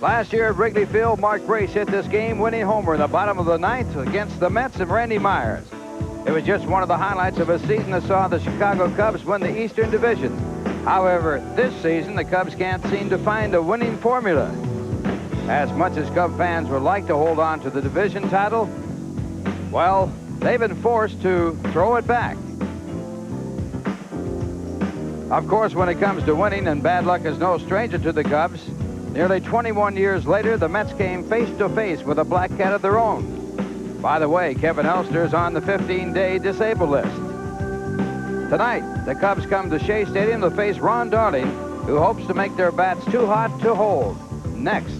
Last year at Wrigley Field, Mark Grace hit this game-winning homer in the bottom of the ninth against the Mets and Randy Myers. It was just one of the highlights of a season that saw the Chicago Cubs win the Eastern Division. However, this season, the Cubs can't seem to find a winning formula. As much as Cub fans would like to hold on to the division title, well, they've been forced to throw it back. Of course, when it comes to winning, and bad luck is no stranger to the Cubs, nearly 21 years later, the Mets came face-to-face with a black cat of their own. By the way, Kevin Elster is on the 15-day disabled list. Tonight, the Cubs come to Shea Stadium to face Ron Darling, who hopes to make their bats too hot to hold. Next.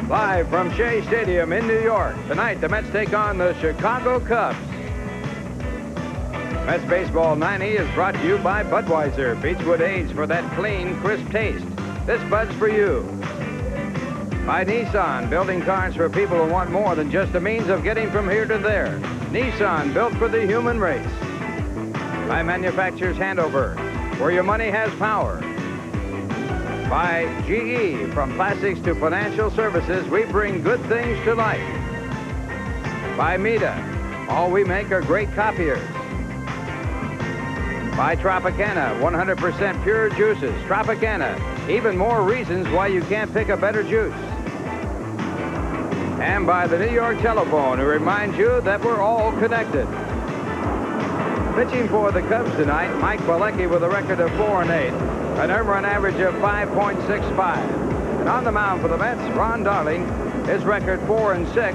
Live from Shea Stadium in New York. Tonight, the Mets take on the Chicago Cubs. Mets Baseball 90 is brought to you by Budweiser. Beechwood Age for that clean, crisp taste. This Bud's for you. By Nissan, building cars for people who want more than just a means of getting from here to there. Nissan, built for the human race. By Manufacturers Hanover, where your money has power. By GE, from plastics to financial services, we bring good things to life. By Mita, all we make are great copiers. By Tropicana, 100% pure juices. Tropicana, even more reasons why you can't pick a better juice. And by the New York Telephone, who reminds you that we're all connected. Pitching for the Cubs tonight, Mike Balecki with a record of 4-8. An earned run average of 5.65. And on the mound for the Mets, Ron Darling, his record 4-6,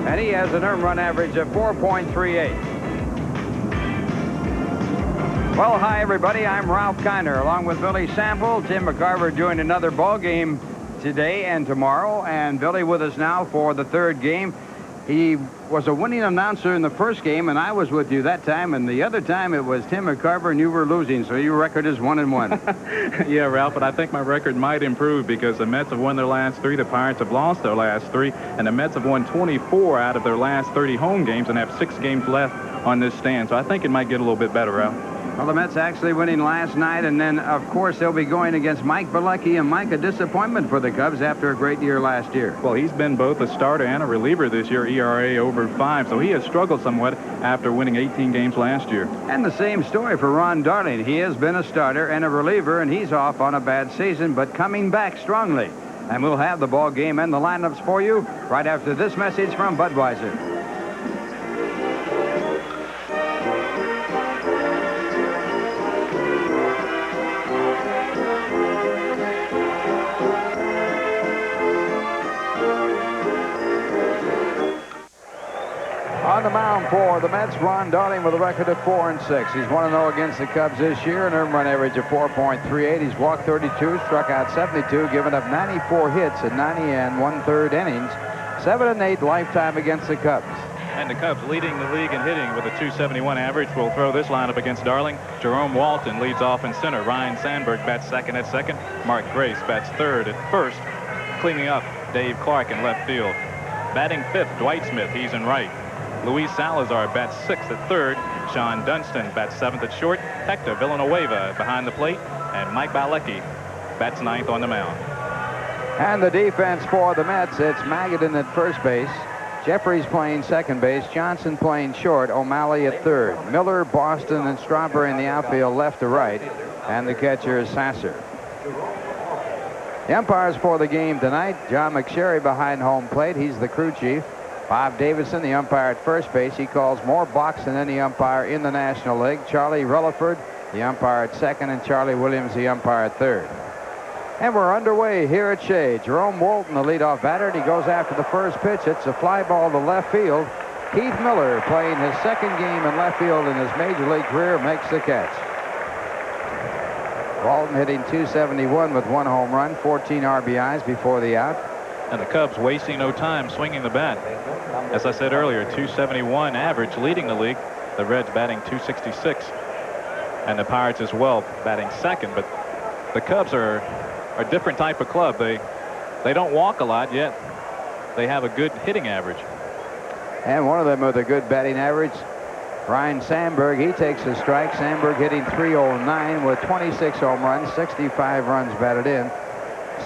and he has an earned run average of 4.38. Well, hi, everybody. I'm Ralph Kiner, along with Billy Sample. Tim McCarver doing another ball game today and tomorrow, and Billy with us now for the third game. He was a winning announcer in the first game, and I was with you that time, and the other time it was Tim McCarver, and you were losing, so your record is 1-1. Yeah, Ralph, but I think my record might improve because the Mets have won their last 3, the Pirates have lost their last 3, and the Mets have won 24 out of their last 30 home games and have 6 games left on this stand, so I think it might get a little bit better, Ralph. Well, the Mets actually winning last night, and then, of course, they'll be going against Mike Balecki, and Mike, a disappointment for the Cubs after a great year last year. Well, he's been both a starter and a reliever this year, ERA over 5, so he has struggled somewhat after winning 18 games last year. And the same story for Ron Darling. He has been a starter and a reliever, and he's off on a bad season, but coming back strongly. And we'll have the ball game and the lineups for you right after this message from Budweiser. On the mound for the Mets, Ron Darling with a record of 4-6. He's 1-0 against the Cubs this year, an earned run average of 4.38. He's walked 32, struck out 72, given up 94 hits in 90 1/3 innings. 7-8 lifetime against the Cubs. And the Cubs leading the league in hitting with a .271 average. Will throw this lineup against Darling. Jerome Walton leads off in center. Ryan Sandberg bats second at second. Mark Grace bats third at first. Cleaning up, Dave Clark in left field. Batting fifth, Dwight Smith. He's in right. Luis Salazar bats sixth at third. Sean Dunston bats seventh at short. Hector Villanueva behind the plate. And Mike Balecki bats ninth on the mound. And the defense for the Mets, it's Magadan at first base. Jeffries playing second base. Johnson playing short. O'Malley at third. Miller, Boston, and Strawberry in the outfield left to right. And the catcher is Sasser. The umpires for the game tonight, John McSherry behind home plate. He's the crew chief. Bob Davidson, the umpire at first base. He calls more balks than any umpire in the National League. Charlie Rutherford, the umpire at second, and Charlie Williams, the umpire at third. And we're underway here at Shea. Jerome Walton, the leadoff batter, and he goes after the first pitch. It's a fly ball to left field. Keith Miller, playing his second game in left field in his major league career, makes the catch. Walton hitting .271 with 1 home run, 14 RBIs before the out. And the Cubs wasting no time swinging the bat. As I said earlier, .271 average leading the league. The Reds batting .266. and the Pirates as well, batting second. But the Cubs are a different type of club. They don't walk a lot, yet they have a good hitting average. And one of them with a good batting average, Ryne Sandberg. He takes a strike. Sandberg hitting .309 with 26 home runs, 65 runs batted in.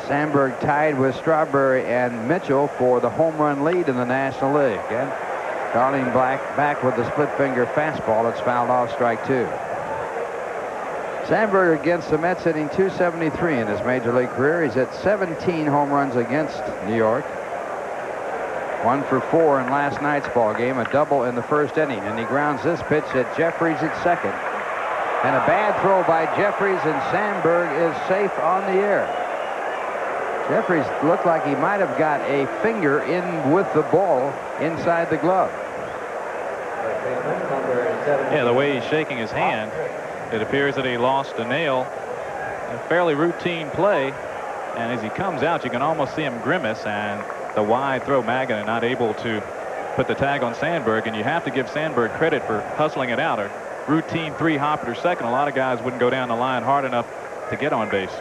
Sandberg tied with Strawberry and Mitchell for the home run lead in the National League. And Darling Black back with the split finger fastball. It's fouled off, strike 2. Sandberg against the Mets hitting .273 in his major league career. He's hit 17 home runs against New York. 1 for 4 in last night's ball game, a double in the first inning, and he grounds this pitch at Jeffries at second. And a bad throw by Jeffries, and Sandberg is safe on the air. Jeffries looked like he might have got a finger in with the ball inside the glove. Yeah, the way he's shaking his hand, it appears that he lost a nail. A fairly routine play, and as he comes out, you can almost see him grimace, and the wide throw, Magadan not able to put the tag on Sandberg, and you have to give Sandberg credit for hustling it out. A routine 3-hopper to second. A lot of guys wouldn't go down the line hard enough to get on base.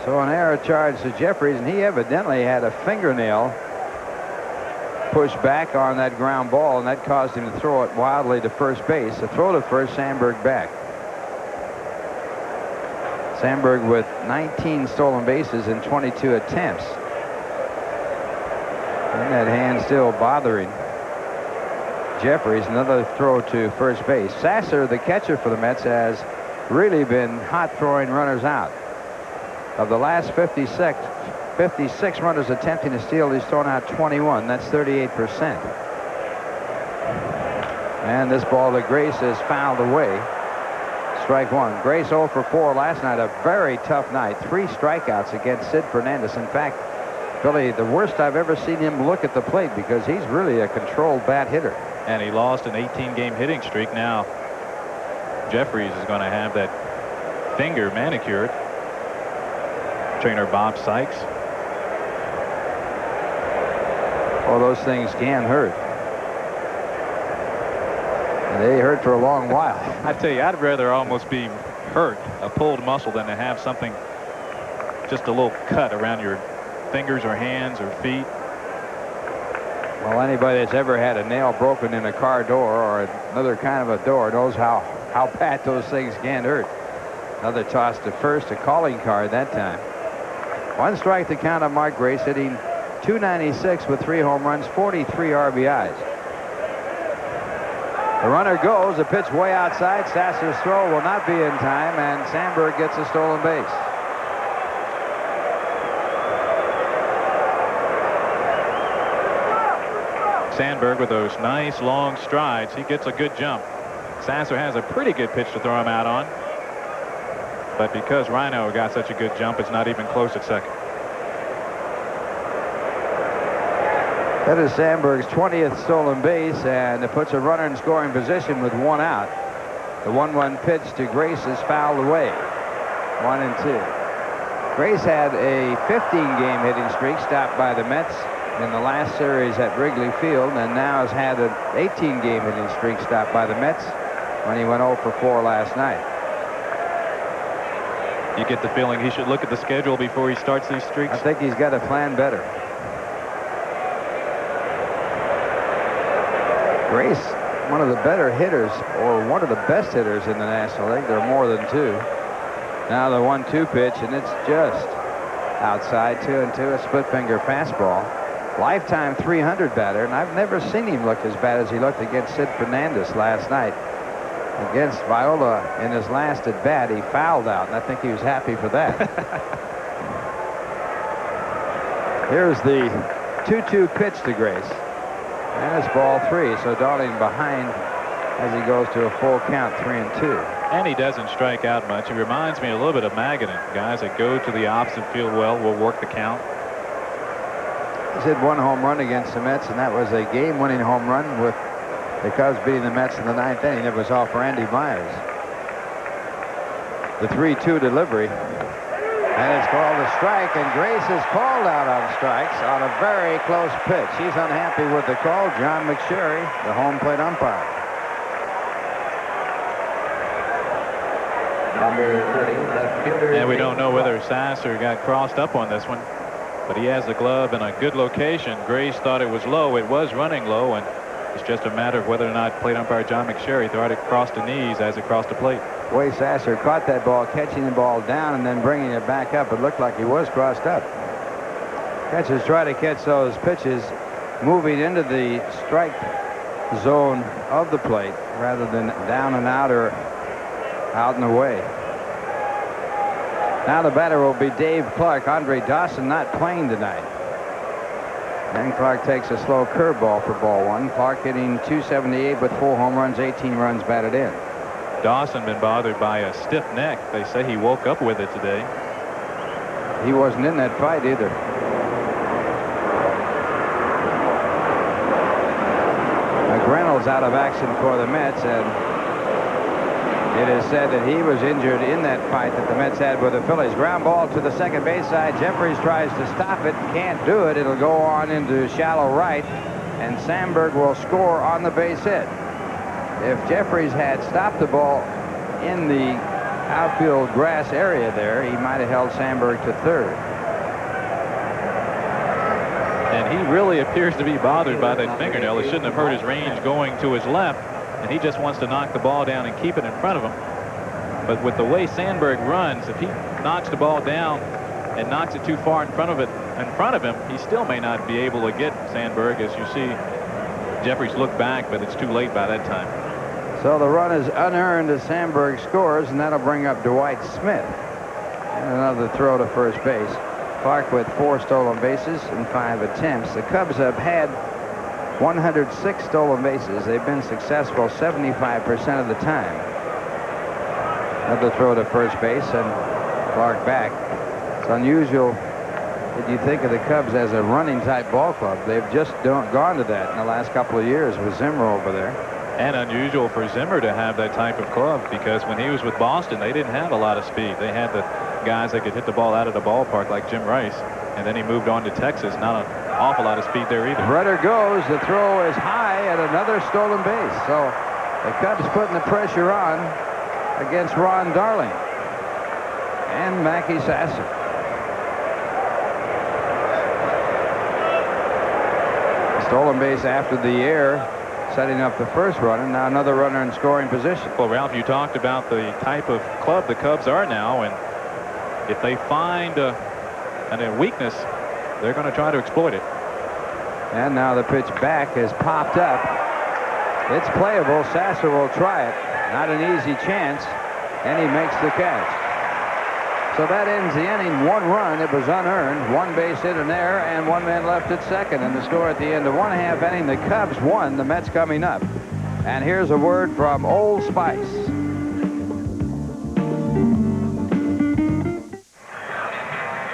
So an error charge to Jeffries, and he evidently had a fingernail pushed back on that ground ball, and that caused him to throw it wildly to first base. A throw to first, Sandberg back. Sandberg with 19 stolen bases in 22 attempts. And that hand still bothering Jeffries. Another throw to first base. Sasser, the catcher for the Mets, has really been hot throwing runners out. Of the last 56 runners attempting to steal, he's thrown out 21. That's 38%. And this ball to Grace is fouled away. Strike 1. Grace 0 for 4 last night. A very tough night. 3 strikeouts against Sid Fernandez. In fact, Billy, the worst I've ever seen him look at the plate, because he's really a controlled bat hitter. And he lost an 18-game hitting streak. Now Jeffries is going to have that finger manicured. Trainer Bob Sykes. Well, those things can hurt. And they hurt for a long while. I tell you, I'd rather almost be hurt, a pulled muscle, than to have something, just a little cut around your fingers or hands or feet. Well, anybody that's ever had a nail broken in a car door or another kind of a door knows how bad those things can hurt. Another toss to first, a calling card that time. 1 strike to count on Mark Grace, hitting .296 with 3 home runs, 43 RBIs. The runner goes, a pitch way outside. Sasser's throw will not be in time, and Sandberg gets a stolen base. Sandberg with those nice long strides. He gets a good jump. Sasser has a pretty good pitch to throw him out on. But because Rhino got such a good jump, it's not even close at second. That is Sandberg's 20th stolen base, and it puts a runner in scoring position with 1 out. The 1-1 pitch to Grace is fouled away. 1-2. Grace had a 15-game hitting streak stopped by the Mets in the last series at Wrigley Field, and now has had an 18-game hitting streak stopped by the Mets when he went 0 for 4 last night. You get the feeling he should look at the schedule before he starts these streaks? I think he's got to plan better. Grace, one of the better hitters, or one of the best hitters in the National League. There are more than 2. Now the 1-2 pitch, and it's just outside. 2-2, a split finger fastball. Lifetime 300 batter, and I've never seen him look as bad as he looked against Sid Fernandez last night. Against Viola in his last at bat, he fouled out, and I think he was happy for that. Here's the 2-2 pitch to Grace. And it's ball 3, so Darling behind as he goes to a full count, 3-2. And he doesn't strike out much. He reminds me a little bit of Magadan. Guys that go to the opposite field well will work the count. He's hit 1 home run against the Mets, and that was a game-winning home run with the Cubs beating the Mets in the 9th inning. It was off Randy Myers. The 3-2 delivery. And it's called a strike, and Grace is called out on strikes on a very close pitch. He's unhappy with the call. John McSherry, the home plate umpire. And we don't know whether Sasser got crossed up on this one, but he has the glove in a good location. Grace thought it was low. It was running low, and it's just a matter of whether or not plate umpire John McSherry thought it crossed the knees as it crossed the plate. Way Sasser caught that ball, catching the ball down and then bringing it back up. It looked like he was crossed up. Catchers try to catch those pitches moving into the strike zone of the plate rather than down and out or out and away. Now the batter will be Dave Clark. Andre Dawson not playing tonight. And Clark takes a slow curveball for ball one. Clark hitting .278 with 4 home runs, 18 runs batted in. Dawson been bothered by a stiff neck. They say he woke up with it today. He wasn't in that fight either. Reynolds out of action for the Mets, and it is said that he was injured in that fight that the Mets had with the Phillies. Ground ball to the second base side. Jefferies tries to stop it. Can't do it. It'll go on into shallow right, and Sandberg will score on the base hit. If Jefferies had stopped the ball in the outfield grass area there, he might have held Sandberg to third. And he really appears to be bothered by that fingernail. It shouldn't have hurt his range going to his left, and he just wants to knock the ball down and keep it in front of him. But with the way Sandberg runs, if he knocks the ball down and knocks it too far in front of him, he still may not be able to get Sandberg. As you see, Jefferies look back, but it's too late by that time. So the run is unearned as Sandberg scores, and that'll bring up Dwight Smith. And another throw to first base. Clark with 4 stolen bases in 5 attempts. The Cubs have had 106 stolen bases. They've been successful 75% of the time. Another throw to first base, and Clark back. It's unusual that you think of the Cubs as a running type ball club. They've just gone to that in the last couple of years with Zimmer over there. And unusual for Zimmer to have that type of club, because when he was with Boston, they didn't have a lot of speed. They had the guys that could hit the ball out of the ballpark like Jim Rice, and then he moved on to Texas. Not an awful lot of speed there either. Runner goes. The throw is high, and another stolen base. So the Cubs putting the pressure on against Ron Darling and Mackey Sasser. Stolen base after the air, setting up the first runner. Now another runner in scoring position. Well, Ralph, you talked about the type of club the Cubs are now, and if they find a weakness, they're going to try to exploit it. And now the pitch back has popped up. It's playable. Sasser will try it. Not an easy chance, and he makes the catch. So that ends the inning. 1 run. It was unearned. 1 base hit in there, and 1 man left at second. And the score at the end of 1/2 inning, the Cubs won. The Mets coming up. And here's a word from Old Spice.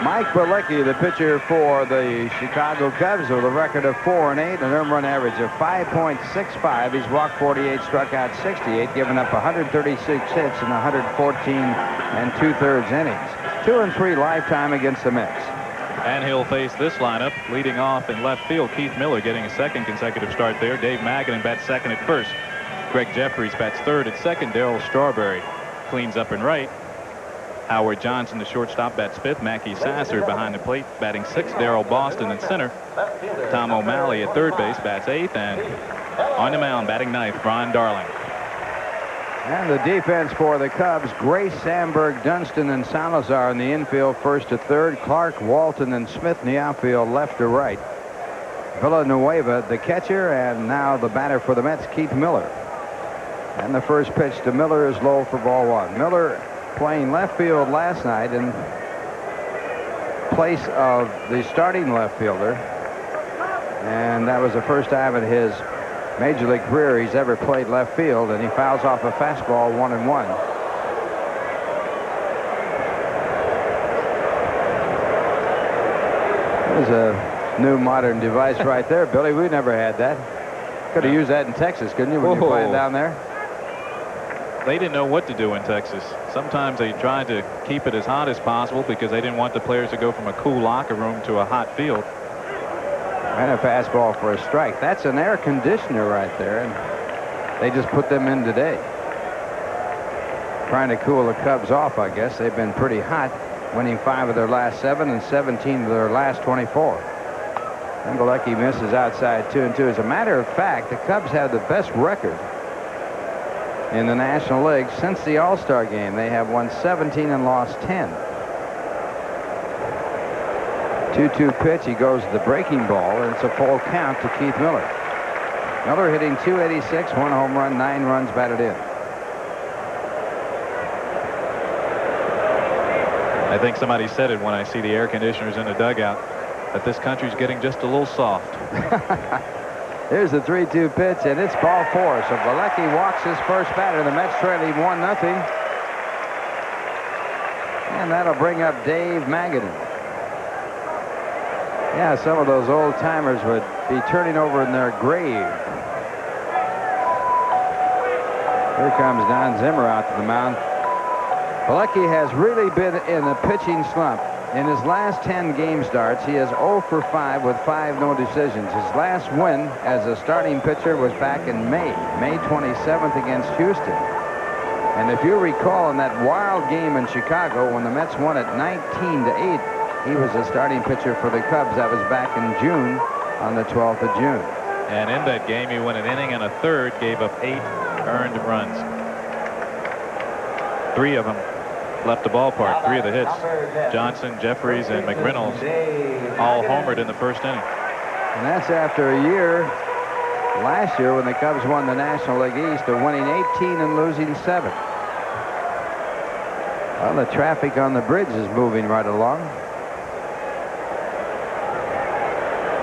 Mike Bilecki, the pitcher for the Chicago Cubs, with a record of 4-8, an earned run average of 5.65. He's walked 48, struck out 68, given up 136 hits in 114 2/3 innings. 2-3 lifetime against the Mets. And he'll face this lineup, leading off in left field. Keith Miller getting a second consecutive start there. Dave Magadan bats second at first. Greg Jefferies bats third at second. Darryl Strawberry cleans up in right. Howard Johnson, the shortstop, bats fifth. Mackey Sasser behind the plate, batting sixth. Darrell Boston in center. Tom O'Malley at third base, bats eighth. And on the mound, batting ninth, Ron Darling. And the defense for the Cubs, Grace, Sandberg, Dunston, and Salazar in the infield, first to third. Clark, Walton, and Smith in the outfield, left to right. Villanueva, the catcher, and now the batter for the Mets, Keith Miller. And the first pitch to Miller is low for ball one. Miller playing left field last night in place of the starting left fielder, and that was the first time in his major league career he's ever played left field, and he fouls off a fastball 1-1. There's a new modern device right there, Billy. We never had that. Could have used that in Texas, couldn't you, when you're playing down there? They didn't know what to do in Texas. Sometimes they tried to keep it as hot as possible because they didn't want the players to go from a cool locker room to a hot field. And a fastball for a strike. That's an air conditioner right there, and they just put them in today. trying to cool the Cubs off, I guess. They've been pretty hot, winning 5 of their last 7 and 17 of their last 24. And Bilecki misses outside 2-2. As a matter of fact, the Cubs have the best record in the National League since the All-Star game. They have won 17 and lost 10. 2-2 pitch. He goes to the breaking ball, and it's a full count to Keith Miller. Miller hitting .286, 1 home run, 9 runs batted in. I think somebody said it when I see the air conditioners in the dugout, that this country's getting just a little soft. Here's the 3-2 pitch, and it's ball 4. So Bilecki walks his first batter. The Mets trailing 1-0. And that'll bring up Dave Magadan. Yeah, some of those old timers would be turning over in their grave. Here comes Don Zimmer out to the mound. Bilecki has really been in a pitching slump. In his last 10 game starts, he is 0 for 5 with 5 no decisions. His last win as a starting pitcher was back in May 27th against Houston. And if you recall, in that wild game in Chicago when the Mets won it 19-8, he was a starting pitcher for the Cubs. That was back in June, on the 12th of June. And in that game, he went an inning and a third, gave up 8 earned runs. 3 of them left the ballpark. 3 of the hits. Johnson, Jeffries, and McReynolds all homered in the first inning. And that's after a year, last year, when the Cubs won the National League East, of winning 18 and losing 7. Well, the traffic on the bridge is moving right along.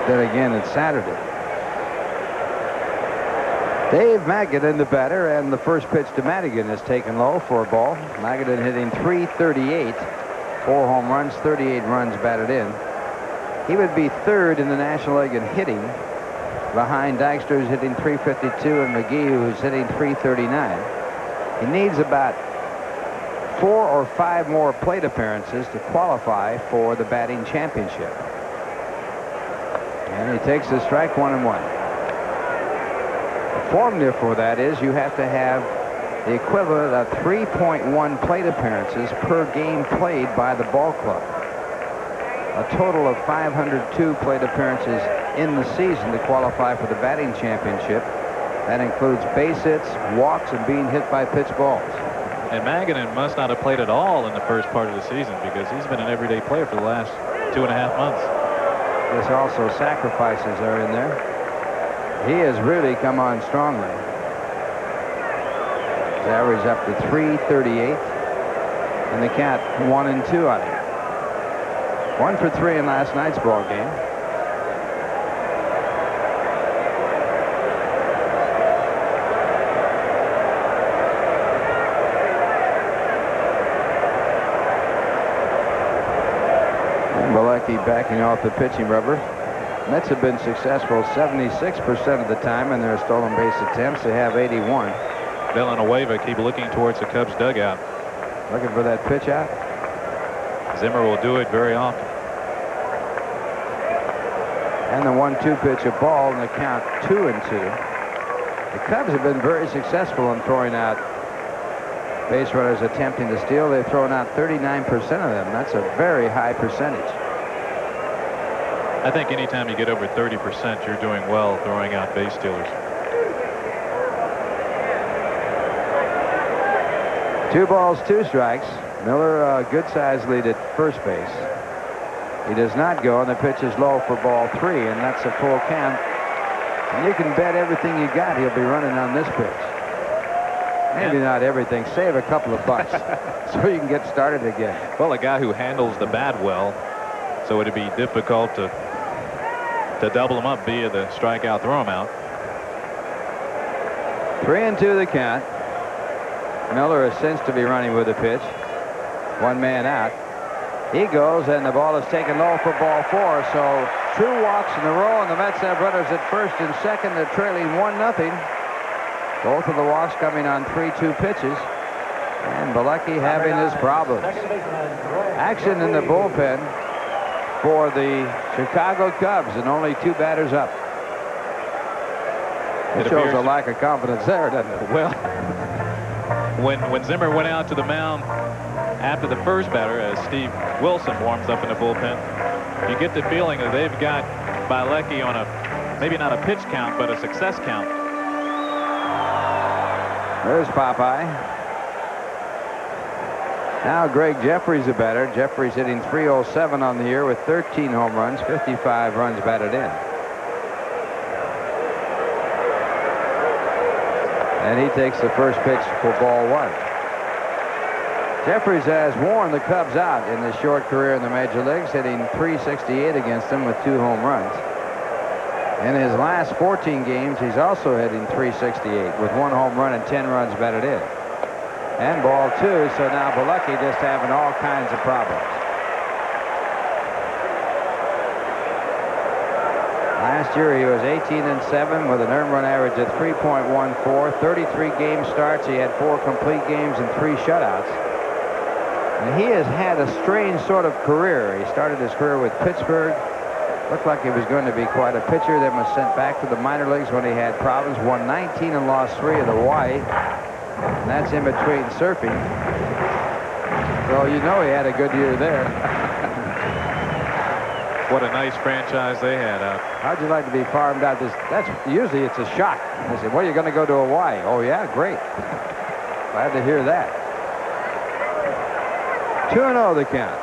Then again, it's Saturday. Dave Magadan, the batter, and the first pitch to Madigan is taken low for a ball. Magadan hitting .338, 4 home runs, 38 runs batted in. He would be 3rd in the National League in hitting, behind Dykstra, who's hitting .352, and McGee, who's hitting .339. He needs about 4 or 5 more plate appearances to qualify for the batting championship. And he takes the strike, 1-1. The formula for that is you have to have the equivalent of 3.1 plate appearances per game played by the ball club. A total of 502 plate appearances in the season to qualify for the batting championship. That includes base hits, walks, and being hit by pitch balls. And Magadan must not have played at all in the first part of the season, because he's been an everyday player for the last 2.5 months. This also sacrifices are in there. He has really come on strongly. His average up to .338, and the count 1-2 on him. 1 for 3 in last night's ball game. Bilecki backing off the pitching rubber. Mets have been successful 76% of the time in their stolen base attempts. They have 81. Villanueva keep looking towards the Cubs dugout. Looking for that pitch out. Zimmer will do it very often. And the 1-2 pitch, a ball, and the count 2-2. The Cubs have been very successful in throwing out base runners attempting to steal. They've thrown out 39% of them. That's a very high percentage. I think anytime you get over 30%, you're doing well throwing out base stealers. 2 balls, 2 strikes. Miller, a good-sized lead at first base. He does not go, and the pitch is low for ball 3, and that's a full count. And you can bet everything you got he'll be running on this pitch. Maybe not everything. Save a couple of bucks so you can get started again. Well, a guy who handles the bat well, so it'd be difficult to double him up via the strikeout, throw him out. 3-2 the count. Miller is sensed to be running with the pitch. 1 man out. He goes, and the ball is taken low for ball 4. So 2 walks in a row, and the Mets have runners at first and second. They're trailing 1-0. Both of the walks coming on 3-2 pitches. And Bilecki having his problems. Action in the bullpen for the Chicago Cubs, and only 2 batters up. It shows a lack of confidence there, doesn't it? Well, When Zimmer went out to the mound after the first batter, as Steve Wilson warms up in the bullpen, you get the feeling that they've got Bielecki on a, maybe not a pitch count, but a success count. There's Popeye. Now Greg Jeffries a batter. Jeffries hitting .307 on the year with 13 home runs, 55 runs batted in. And he takes the first pitch for ball one. Jeffries has worn the Cubs out in his short career in the major leagues, hitting .368 against them with 2 home runs. In his last 14 games, he's also hitting .368 with 1 home run and 10 runs batted in. And ball 2, so now Bielecki just having all kinds of problems. Last year he was 18-7 with an earned run average of 3.14, 33 game starts. He had 4 complete games and 3 shutouts. And he has had a strange sort of career. He started his career with Pittsburgh. Looked like he was going to be quite a pitcher, then was sent back to the minor leagues when he had problems. Won 19 and lost 3 at Hawaii. And that's in between surfing. So you know he had a good year there. What a nice franchise they had out. How'd you like to be farmed out? That's usually it's a shock. They say, well, you're going to go to Hawaii. Oh, yeah, great. Glad to hear that. 2-0 the count.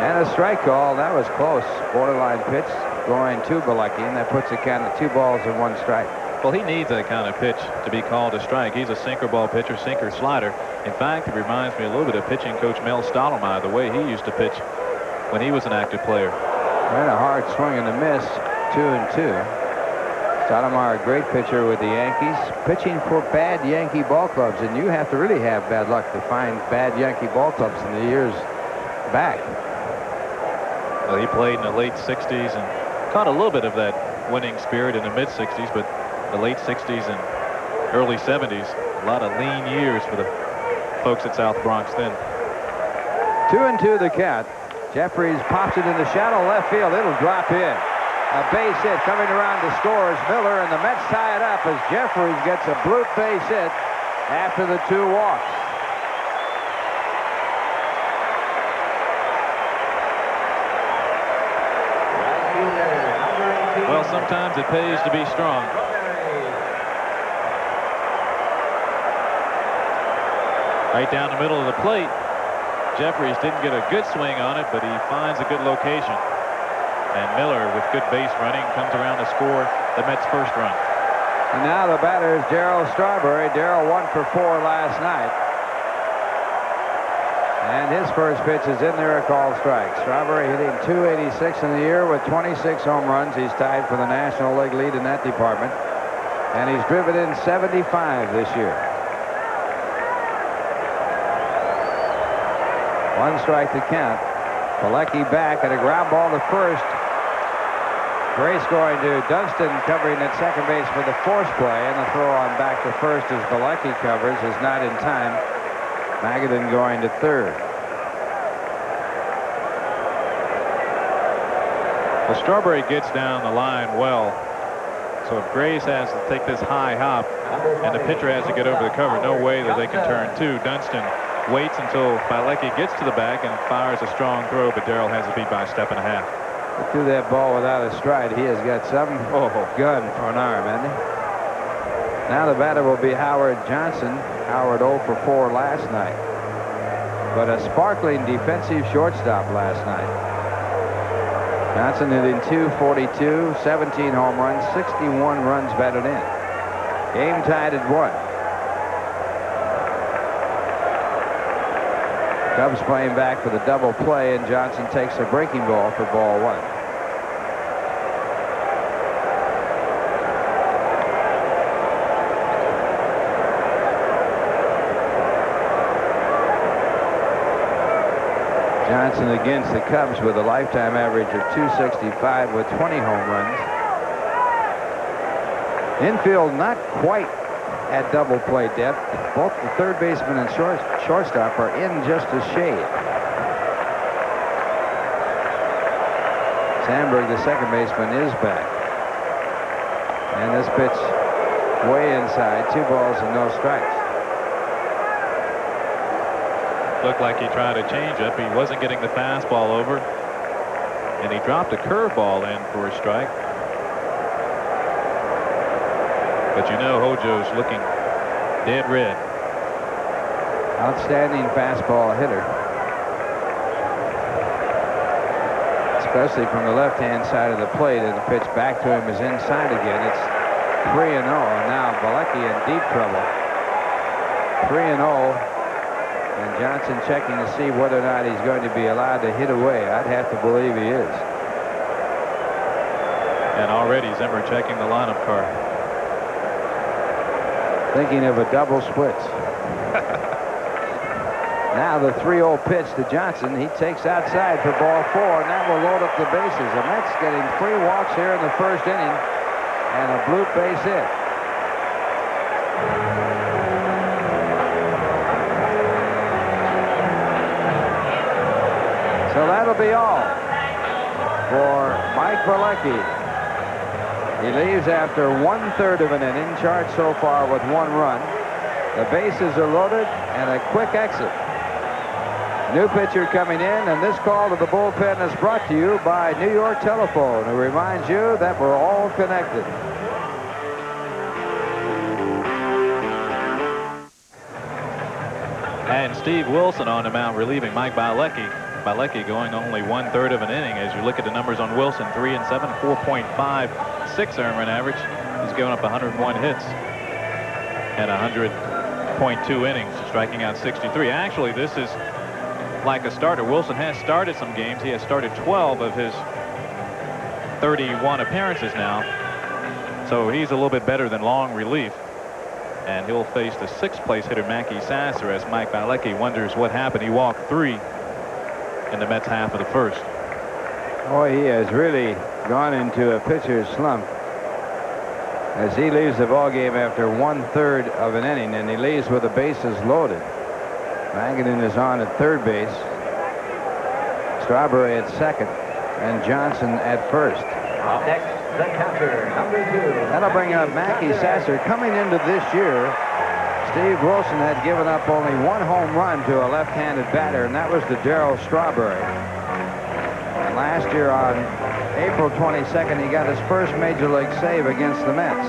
And a strike call. That was close. Borderline pitch going to Bielecki, and that puts the count at 2 balls and 1 strike. Well, he needs that kind of pitch to be called a strike. He's a sinker ball pitcher, sinker slider. In fact, it reminds me a little bit of pitching coach Mel Stottlemyre, the way he used to pitch when he was an active player. And a hard swing and a miss. 2-2. Stottlemyre, a great pitcher with the Yankees, pitching for bad Yankee ball clubs, and you have to really have bad luck to find bad Yankee ball clubs in the years back. Well, he played in the late 60s and caught a little bit of that winning spirit in the mid 60s, but the late 60s and early 70s, a lot of lean years for the folks at South Bronx then. 2-2 the count. Jeffries pops it in the shallow left field. It'll drop in. A base hit coming around to score is Miller, and the Mets tie it up as Jeffries gets a bloop base hit after the 2 walks. Well, sometimes it pays to be strong. Right down the middle of the plate. Jeffries didn't get a good swing on it, but he finds a good location. And Miller, with good base running, comes around to score the Mets' first run. And now the batter is Darryl Strawberry. Darryl 1 for 4 last night. And his first pitch is in there, a called strike. Strawberry hitting .286 in the year with 26 home runs. He's tied for the National League lead in that department. And he's driven in 75 this year. 1 strike to count. Bielecki back at a ground ball to first. Grace going to Dunston, covering at second base for the force play, and the throw on back to first as Bielecki covers is not in time. Magadan going to third. Well, Strawberry gets down the line well. So if Grace has to take this high hop and the pitcher has to get over the cover, no way that they can turn 2. Dunston waits until Bielecki gets to the bag and fires a strong throw, but Darryl has it beat by a step and a half. He threw that ball without a stride. He has got some gun for an arm, hasn't he? Now the batter will be Howard Johnson. Howard 0 for 4 last night. But a sparkling defensive shortstop last night. Johnson hitting .242, 17 home runs, 61 runs batted in. Game tied at 1. Cubs playing back for the double play, and Johnson takes a breaking ball for ball 1. Johnson against the Cubs with a lifetime average of .265 with 20 home runs. Infield not quite at double play depth. Both the third baseman and shortstop are in just a shade. Sandberg, the second baseman, is back. And this pitch way inside. 2 balls and no strikes. Looked like he tried a changeup. He wasn't getting the fastball over, and he dropped a curveball in for a strike. But you know Hojo's looking dead red. Outstanding fastball hitter. Especially from the left-hand side of the plate, and the pitch back to him is inside again. It's 3-0, and now Bilecki in deep trouble. 3-0, and Johnson checking to see whether or not he's going to be allowed to hit away. I'd have to believe he is. And already Zimmer checking the lineup card. Thinking of a double splits. Now the 3-0 pitch to Johnson. He takes outside for ball 4, and that will load up the bases. The Mets getting 3 walks here in the first inning and a bloop base hit. So that'll be all for Mike Bilecki. He leaves after 1/3 of an inning, charged so far with 1 run. The bases are loaded and a quick exit. New pitcher coming in, and this call to the bullpen is brought to you by New York Telephone, who reminds you that we're all connected. And Steve Wilson on the mound relieving Mike Bilecki. Bilecki going only 1/3 of an inning. As you look at the numbers on Wilson, 3 and 7, 4.56 earned run average. He's given up 101 hits and 100.2 innings, striking out 63. Actually, this is like a starter. Wilson has started some games. He has started 12 of his 31 appearances now. So he's a little bit better than long relief. And he'll face the 6th place hitter, Mackey Sasser, as Mike Bilecki wonders what happened. He walked 3 in the Mets half of the first. Oh, he has really gone into a pitcher's slump as he leaves the ball game after 1/3 of an inning, and he leaves with the bases loaded. Magadan is on at third base, Strawberry at second, and Johnson at first. Next, the catcher, number 2. That'll bring up Mackey Sasser. Coming into this year, Steve Wilson had given up only 1 home run to a left-handed batter, and that was to Darryl Strawberry. And last year on April 22nd, he got his first major league save against the Mets.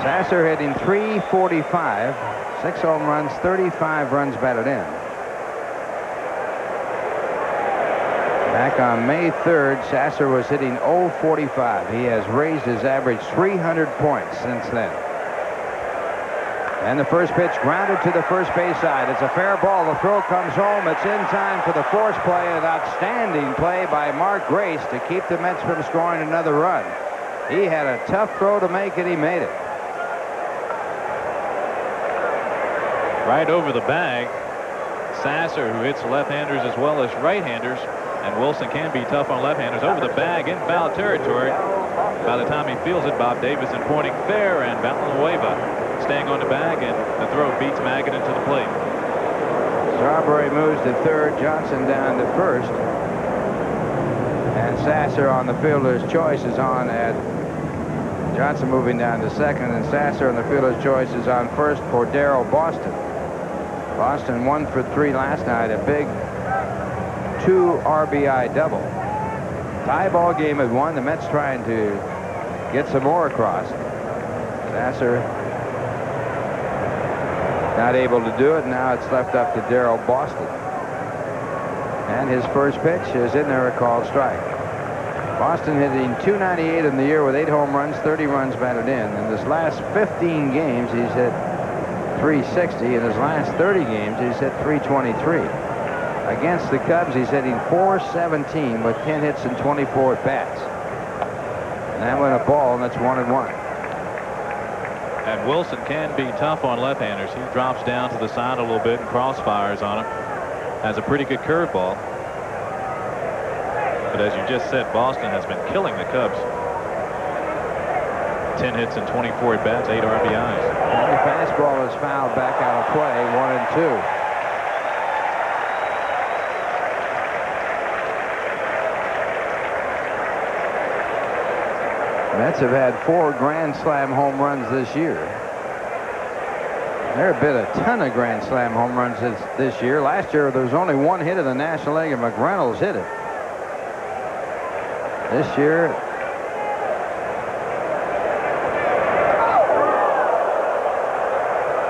Sasser hitting .345, 6 home runs, 35 runs batted in. Back on May 3rd, Sasser was hitting .045. He has raised his average 300 points since then. And the first pitch grounded to the first base side. It's a fair ball. The throw comes home. It's in time for the force play. An outstanding play by Mark Grace to keep the Mets from scoring another run. He had a tough throw to make, and he made it. Right over the bag. Sasser, who hits left-handers as well as right-handers, and Wilson can be tough on left-handers. Over the bag in foul territory. By the time he feels it, Bob Davison pointing fair, and Villanueva staying on the bag, and the throw beats Magadan to the plate. Strawberry moves to third, Johnson down to first, and Sasser on the fielder's choice is on at Johnson, moving down to second, and Sasser on the fielder's choice is on first for Darryl Boston. Boston 1 for 3 last night, a big 2 RBI double. Tie ball game at 1. The Mets trying to get some more across. Sasser not able to do it. Now it's left up to Darryl Boston. And his first pitch is in there, a called strike. Boston hitting .298 in the year with 8 home runs, 30 runs batted in. In his last 15 games, he's hit .360. In his last 30 games, he's hit .323. Against the Cubs, he's hitting .417 with 10 hits and 24 at-bats. And that went a ball, and that's 1-1. And Wilson can be tough on left-handers. He drops down to the side a little bit and crossfires on him. Has a pretty good curveball. But as you just said, Boston has been killing the Cubs. 10 hits and 24 at-bats, 8 RBIs. And the fastball is fouled back out of play, 1-2. Mets have had 4 Grand Slam home runs this year. There have been a ton of Grand Slam home runs this year. Last year, there was only 1 hit in the National League, and McReynolds hit it. This year,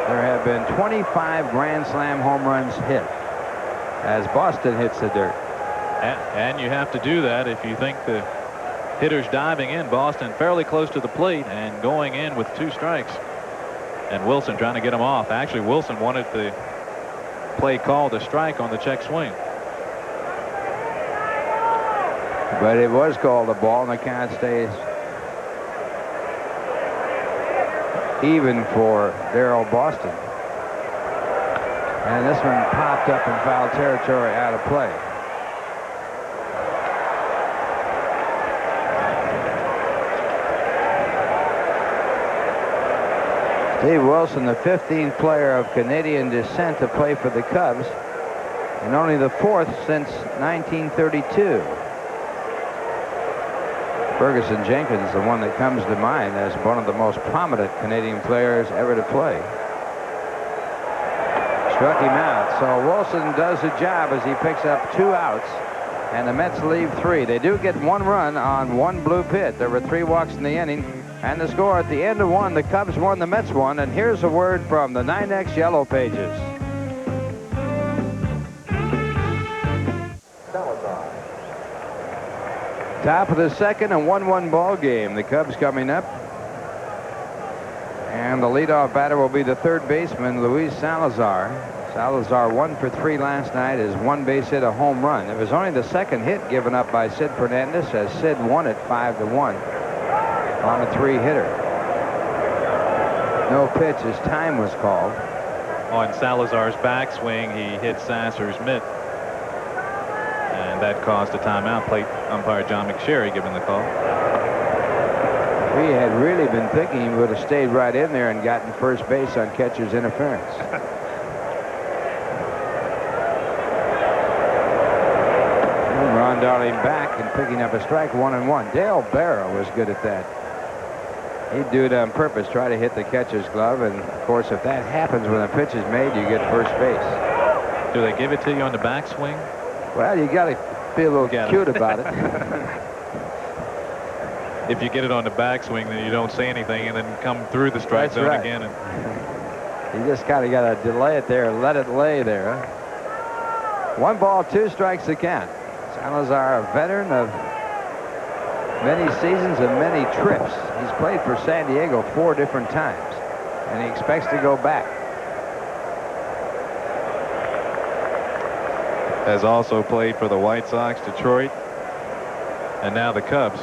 there have been 25 Grand Slam home runs hit as Boston hits the dirt. And you have to do that if you think the hitter's diving in. Boston fairly close to the plate and going in with 2 strikes. And Wilson trying to get him off. Actually, Wilson wanted the play called a strike on the check swing. But it was called a ball, and the count stays even for Darrell Boston. And this one popped up in foul territory, out of play. Steve Wilson, the 15th player of Canadian descent to play for the Cubs, and only the 4th since 1932. Ferguson Jenkins, the one that comes to mind as one of the most prominent Canadian players ever to play. Struck him out. So Wilson does the job as he picks up 2 outs, and the Mets leave 3. They do get 1 run on 1 blue pit. There were 3 walks in the inning, and the score at the end of 1, the Cubs won, the Mets won. And here's a word from the 9X Yellow Pages. Top of the 2nd, a 1-1 ball game. The Cubs coming up. And the leadoff batter will be the 3rd baseman, Luis Salazar. Salazar 1 for 3 last night, his 1 base hit, a home run. It was only the 2nd hit given up by Sid Fernandez, as Sid won it 5-1 on a 3-hitter. No pitch as time was called. On Salazar's backswing, he hit Sasser's mitt. And that caused a timeout. Plate umpire John McSherry giving the call. We had really been thinking he would have stayed right in there and gotten first base on catcher's interference. And Ron Darling back and picking up a strike, 1-1. Dale Barrow was good at that. He'd do it on purpose, try to hit the catcher's glove, and of course if that happens when a pitch is made, you get first base. Do they give it to you on the backswing? Well, you got to be a little cute about it. If you get it on the backswing, then you don't say anything and then come through the strike zone again. And you just kind of got to delay it there, let it lay there. Huh? 1 ball, 2 strikes to count. Salazar, a veteran of many seasons and many trips. He's played for San Diego 4 different times, and he expects to go back. Has also played for the White Sox, Detroit, and now the Cubs.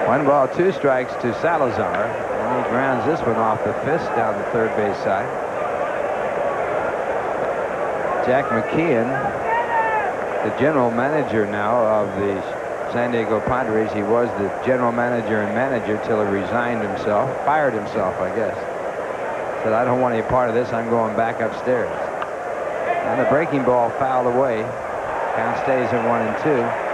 1 ball, 2 strikes to Salazar, and he grounds this one off the fist down the 3rd base side. Jack McKeon, the general manager now of the San Diego Padres. He was the general manager and manager till he resigned himself, fired himself, I guess. Said, I don't want any part of this. I'm going back upstairs. And the breaking ball fouled away. Count stays at 1-2.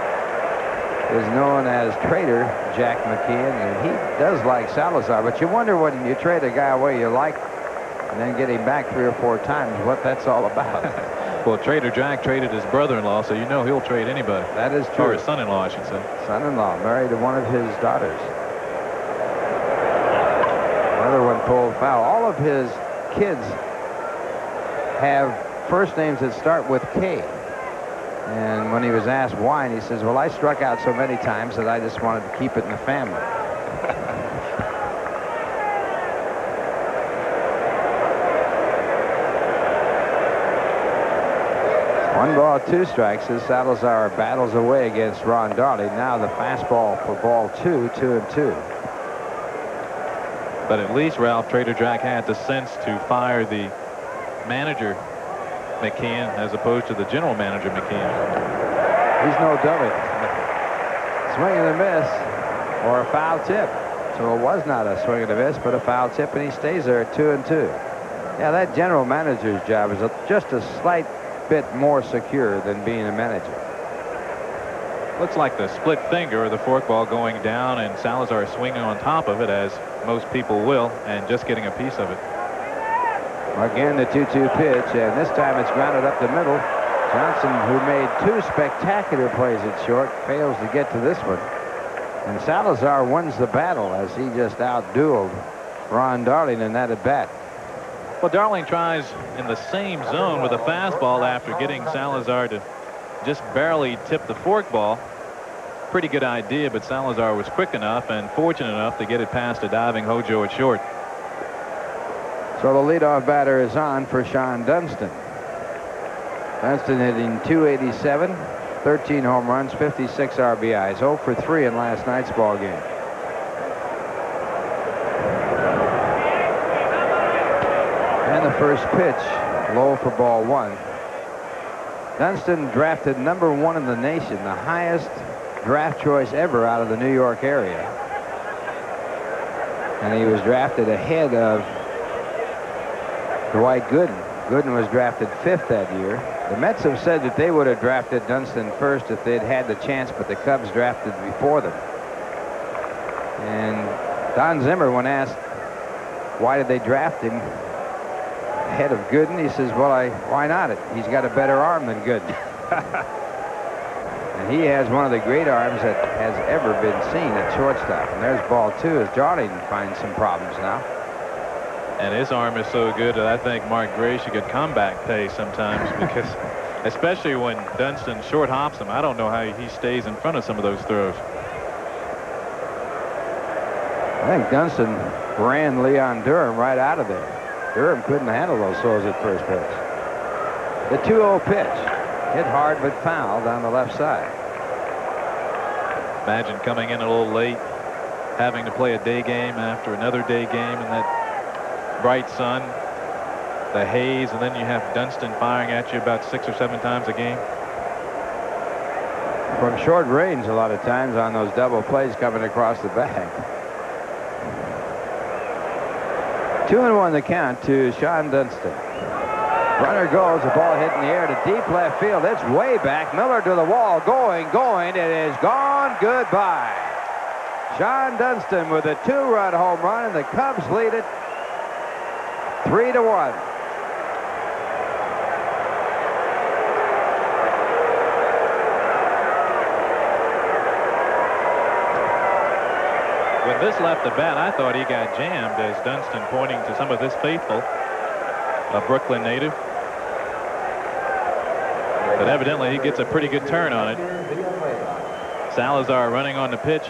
Is known as Trader Jack McKeon, and he does like Salazar, but you wonder when you trade a guy away you like and then get him back 3 or 4 times what that's all about. Well, Trader Jack traded his brother-in-law, so you know he'll trade anybody. That is true. Or his son-in-law, I should say. Son-in-law, married to one of his daughters. Another one pulled foul. All of his kids have first names that start with K. And when he was asked why, and he says, well, I struck out so many times that I just wanted to keep it in the family. One ball, 2 strikes as Salazar battles away against Ron Darling. Now the fastball for ball 2, 2-2. But at least Ralph Trader Jack had the sense to fire the manager McKeon as opposed to the general manager McKeon. He's no dummy. Swing and a miss or a foul tip. So it was not a swing and a miss, but a foul tip, and he stays there at 2-2. Yeah, that general manager's job is just a slight bit more secure than being a manager. Looks like the split finger of the forkball going down, and Salazar swinging on top of it, as most people will, and just getting a piece of it. Again, the 2-2 pitch, and this time it's grounded up the middle. Johnson, who made 2 spectacular plays at short, fails to get to this one. And Salazar wins the battle as he just outdueled Ron Darling in that at bat. Well, Darling tries in the same zone with a fastball after getting Salazar to just barely tip the forkball. Pretty good idea, but Salazar was quick enough and fortunate enough to get it past a diving Hojo at short. So the leadoff batter is on for Sean Dunston. Dunston hitting .287, 13 home runs, 56 RBIs, 0 for 3 in last night's ball game. And the first pitch, low for ball 1. Dunston drafted #1 in the nation, the highest draft choice ever out of the New York area. And he was drafted ahead of Dwight Gooden. Gooden was drafted 5th that year. The Mets have said that they would have drafted Dunston first if they'd had the chance, but the Cubs drafted before them. And Don Zimmer, when asked why did they draft him ahead of Gooden, he says, well, why not? He's got a better arm than Gooden. And he has one of the great arms that has ever been seen at shortstop. And there's ball 2 as Darling finds some problems now. And his arm is so good that I think Mark Gray should get comeback pay sometimes, because especially when Dunston short hops him, I don't know how he stays in front of some of those throws. I think Dunston ran Leon Durham right out of there. Durham couldn't handle those throws at first pitch. The 2-0 pitch, hit hard but foul down the left side. Imagine coming in a little late, having to play a day game after another day game in that bright sun, the haze, and then you have Dunston firing at you about 6 or 7 times a game. From short range a lot of times on those double plays coming across the bag. 2-1 the count to Sean Dunston. Runner goes, the ball hit in the air to deep left field. It's way back. Miller to the wall, going. It is gone. Goodbye. Sean Dunston with a 2-run home run, and the Cubs lead it 3-1. When this left the bat, I thought he got jammed, as Dunston pointing to some of his faithful, a Brooklyn native. But evidently he gets a pretty good turn on it. Salazar running on the pitch.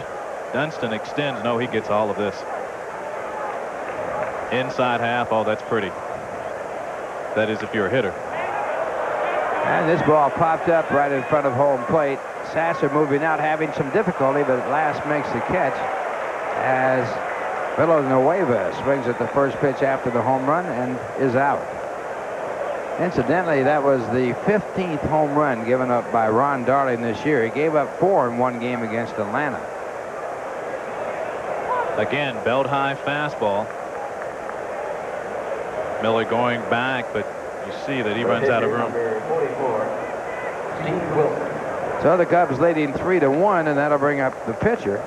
Dunston extends. No, he gets all of this. Inside half. Oh, that's pretty. That is if you're a hitter. And this ball popped up right in front of home plate. Sasser moving out, having some difficulty, but at last makes the catch as Villanueva swings at the first pitch after the home run and is out. Incidentally, that was the 15th home run given up by Ron Darling this year. He gave up 4 in one game against Atlanta. Again, belt high fastball. Miller going back, but you see that he runs out of room. So the Cubs leading 3-1, and that'll bring up the pitcher,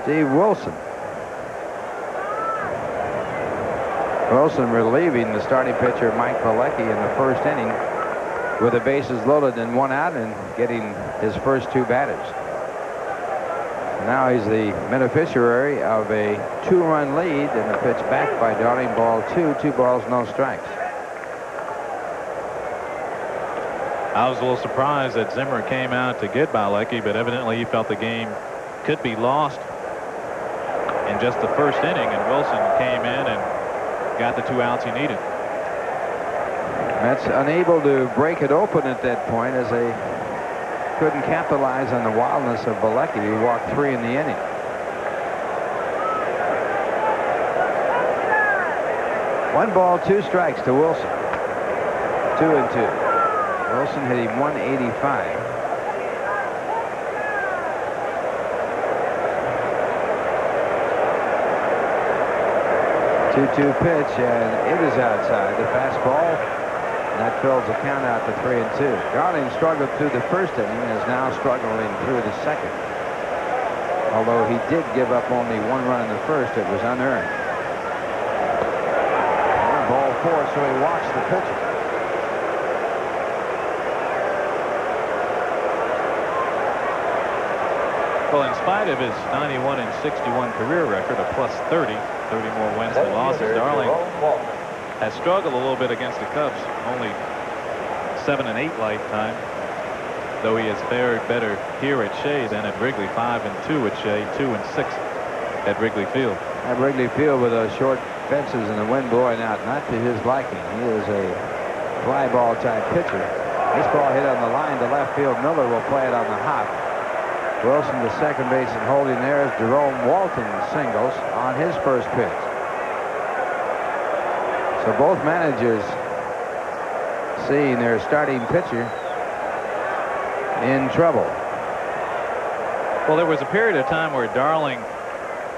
Steve Wilson. Wilson relieving the starting pitcher Mike Pilecki in the first inning with the bases loaded and 1 out, and getting his first 2 batters. Now he's the beneficiary of a 2-run lead, and a pitch back by Darling, ball 2, 2 balls, no strikes. I was a little surprised that Zimmer came out to get Pilecki, but evidently he felt the game could be lost in just the first inning, and Wilson came in and got the 2 outs he needed. Mets unable to break it open at that point, as they couldn't capitalize on the wildness of Pilecki, who walked 3 in the inning. One ball, 2 strikes to Wilson. 2-2. Wilson hitting .185. Two pitch, and it is outside. The fastball That fills the count out to 3-2. Darling struggled through the first inning and is now struggling through the second. Although he did give up only 1 run in the first, it was unearned. Ball 4, so he walks the pitcher. Well, in spite of his 91 and 61 career record, a plus 30 more wins than losses, Darling has struggled a little bit against the Cubs. Only 7 and 8 lifetime, though he has fared better here at Shea than at Wrigley. 5 and 2 at Shea, 2 and 6 at Wrigley Field. At Wrigley Field with those short fences and the wind blowing out, not to his liking. He is a fly ball type pitcher. This ball hit on the line to left field. Miller will play it on the hop. Wilson to second base and holding there is Jerome Walton singles on his first pitch. So both managers seeing their starting pitcher in trouble. Well, there was a period of time where Darling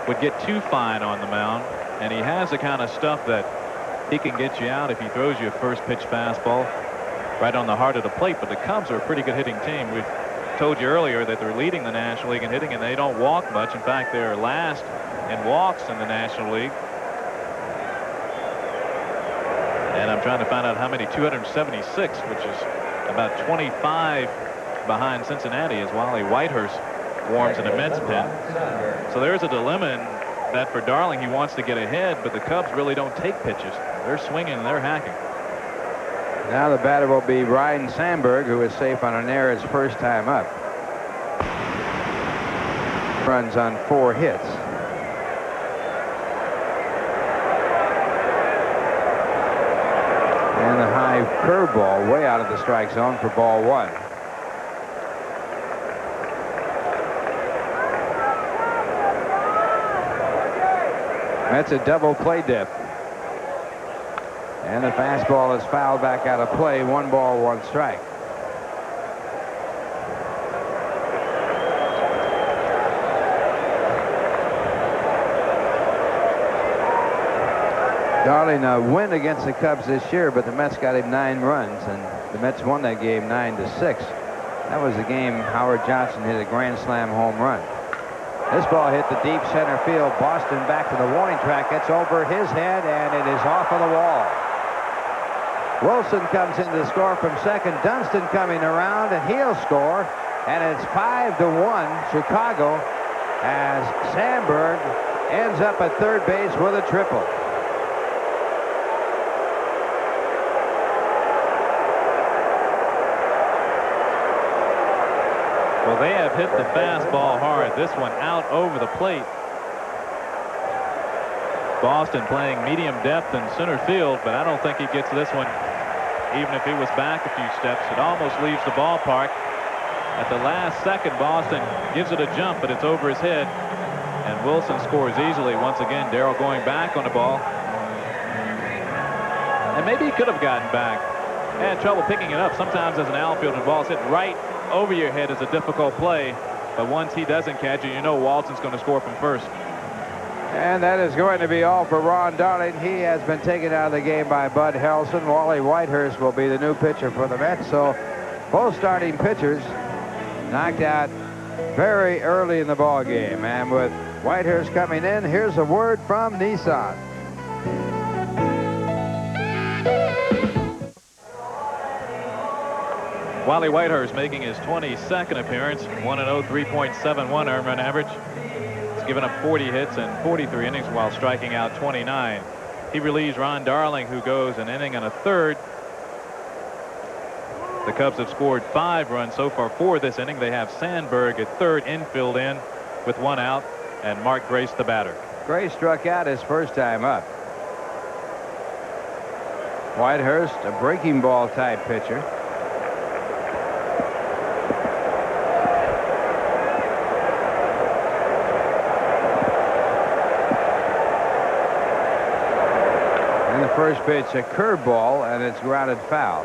would get too fine on the mound, and he has the kind of stuff that he can get you out if he throws you a first pitch fastball right on the heart of the plate. But the Cubs are a pretty good hitting team. We told you earlier that they're leading the National League in hitting, and they don't walk much. In fact, they're last in walks in the National League. And I'm trying to find out how many. 276, which is about 25 behind Cincinnati, as Wally Whitehurst warms in a Mets pen. So there's a dilemma in that for Darling. He wants to get ahead, but the Cubs really don't take pitches. They're swinging and they're hacking. Now the batter will be Ryne Sandberg, who is safe on an error his first time up. Runs on 4 hits. And the high curveball way out of the strike zone for ball 1. That's a double play dip. And the fastball is fouled back out of play. 1 ball, 1 strike. Darling win against the Cubs this year, but the Mets got him 9 runs, and the Mets won that game 9-6. That was the game Howard Johnson hit a grand slam home run. This ball hit the deep center field. Boston back to the warning track. It's over his head, and it is off of the wall. Wilson comes in to score from second. Dunston coming around, and he'll score. And it's 5-1 Chicago as Sandberg ends up at third base with a triple. Well, they have hit the fastball hard. This one out over the plate. Boston playing medium depth in center field, but I don't think he gets this one. Even if he was back a few steps, it almost leaves the ballpark. At the last second, Boston gives it a jump, but it's over his head. And Wilson scores easily once again. Darrell going back on the ball. And maybe he could have gotten back. Had trouble picking it up. Sometimes as an outfielder, ball's hit right over your head is a difficult play, but once he doesn't catch it, you know Walton's going to score from first. And that is going to be all for Ron Darling. He has been taken out of the game by Bud Helson. Wally Whitehurst will be the new pitcher for the Mets. So both starting pitchers knocked out very early in the ball game. And with Whitehurst coming in, here's a word from Nissan. Wally Whitehurst making his 22nd appearance, 1-0, 3.71 earned run average. He's given up 40 hits in 43 innings while striking out 29. He relieves Ron Darling, who goes an inning and a third. The Cubs have scored 5 runs so far for this inning. They have Sandberg at third, infield in with 1 out, and Mark Grace the batter. Grace struck out his first time up. Whitehurst, a breaking ball type pitcher. First pitch, a curveball, and it's grounded foul.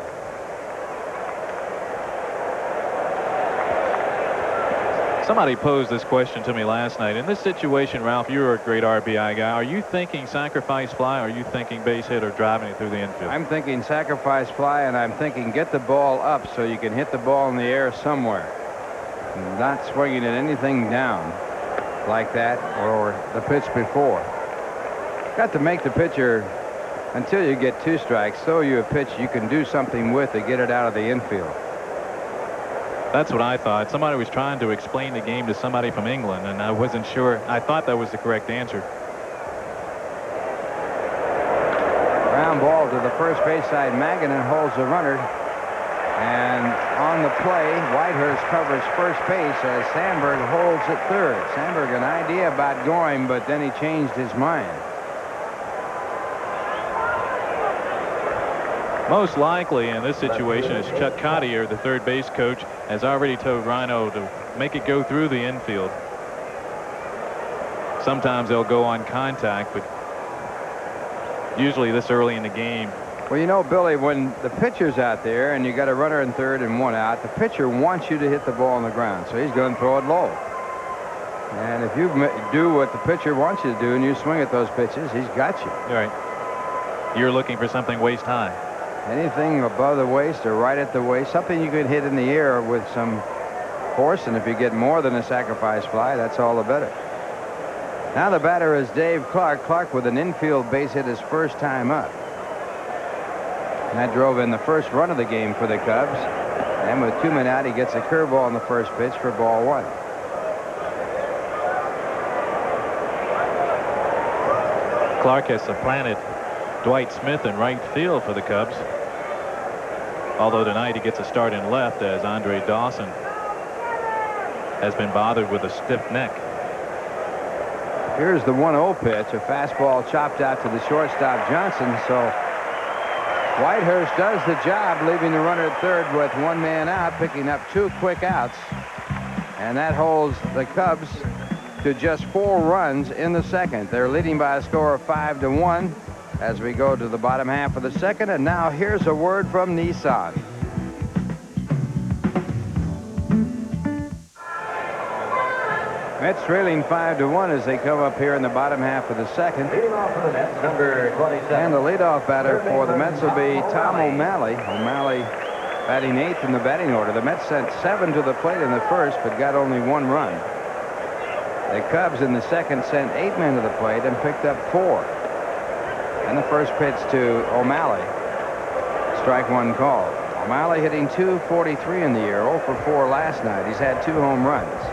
Somebody posed this question to me last night. In this situation, Ralph, you're a great RBI guy. Are you thinking sacrifice fly, or are you thinking base hit or driving it through the infield? I'm thinking sacrifice fly, and I'm thinking get the ball up so you can hit the ball in the air somewhere. Not swinging at anything down like that or the pitch before. Got to make the pitcher, until you get 2 strikes, throw you a pitch you can do something with to get it out of the infield. That's what I thought. Somebody was trying to explain the game to somebody from England, and I wasn't sure. I thought that was the correct answer. Ground ball to the first base side. Magadan holds the runner. And on the play, Whitehurst covers first base as Sandberg holds at third. Sandberg an idea about going, but then he changed his mind. Most likely in this situation is Chuck Cottier, the third base coach, has already told Rhino to make it go through the infield. Sometimes they'll go on contact, but usually this early in the game. Well, you know, Billy, when the pitcher's out there and you got a runner in third and 1 out, the pitcher wants you to hit the ball on the ground, so he's going to throw it low. And if you do what the pitcher wants you to do and you swing at those pitches, he's got you. Right. You're looking for something waist high. Anything above the waist or right at the waist, something you could hit in the air with some force, and if you get more than a sacrifice fly, that's all the better. Now the batter is Dave Clark. Clark with an infield base hit his first time up. And that drove in the first run of the game for the Cubs. And with 2 men out, he gets a curveball on the first pitch for ball 1. Clark has supplanted Dwight Smith in right field for the Cubs. Although tonight he gets a start in left as Andre Dawson has been bothered with a stiff neck. Here's the 1-0 pitch, a fastball chopped out to the shortstop Johnson. So Whitehurst does the job, leaving the runner at third with 1 man out, picking up 2 quick outs. And that holds the Cubs to just 4 runs in the second. They're leading by a score of 5-1 as we go to the bottom half of the second. And now here's a word from Nissan. Mets trailing 5-1 as they come up here in the bottom half of the second. Leading off for the Mets, number 27. And the leadoff batter for the Mets will be Tom O'Malley. O'Malley batting 8th in the batting order. The Mets sent 7 to the plate in the first, but got only 1 run. The Cubs in the second sent 8 men to the plate and picked up 4. And the first pitch to O'Malley. Strike 1 call. O'Malley hitting .243 in the year, 0 for 4 last night. He's had 2 home runs.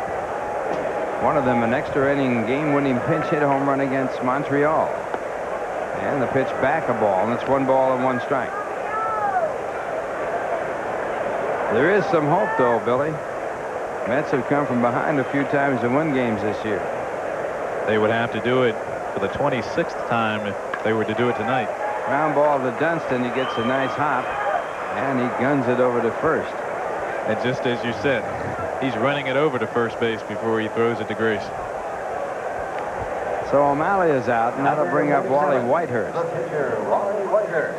One of them an extra inning game-winning pinch hit home run against Montreal. And the pitch back a ball, and it's 1 ball and 1 strike. There is some hope, though, Billy. Mets have come from behind a few times to win games this year. They would have to do it for the 26th time if they were to do it tonight. Ground ball to Dunston. He gets a nice hop, and he guns it over to first. And just as you said, he's running it over to first base before he throws it to Grace. So O'Malley is out, and that'll bring up Wally Whitehurst. The pitcher, Wally Whitehurst.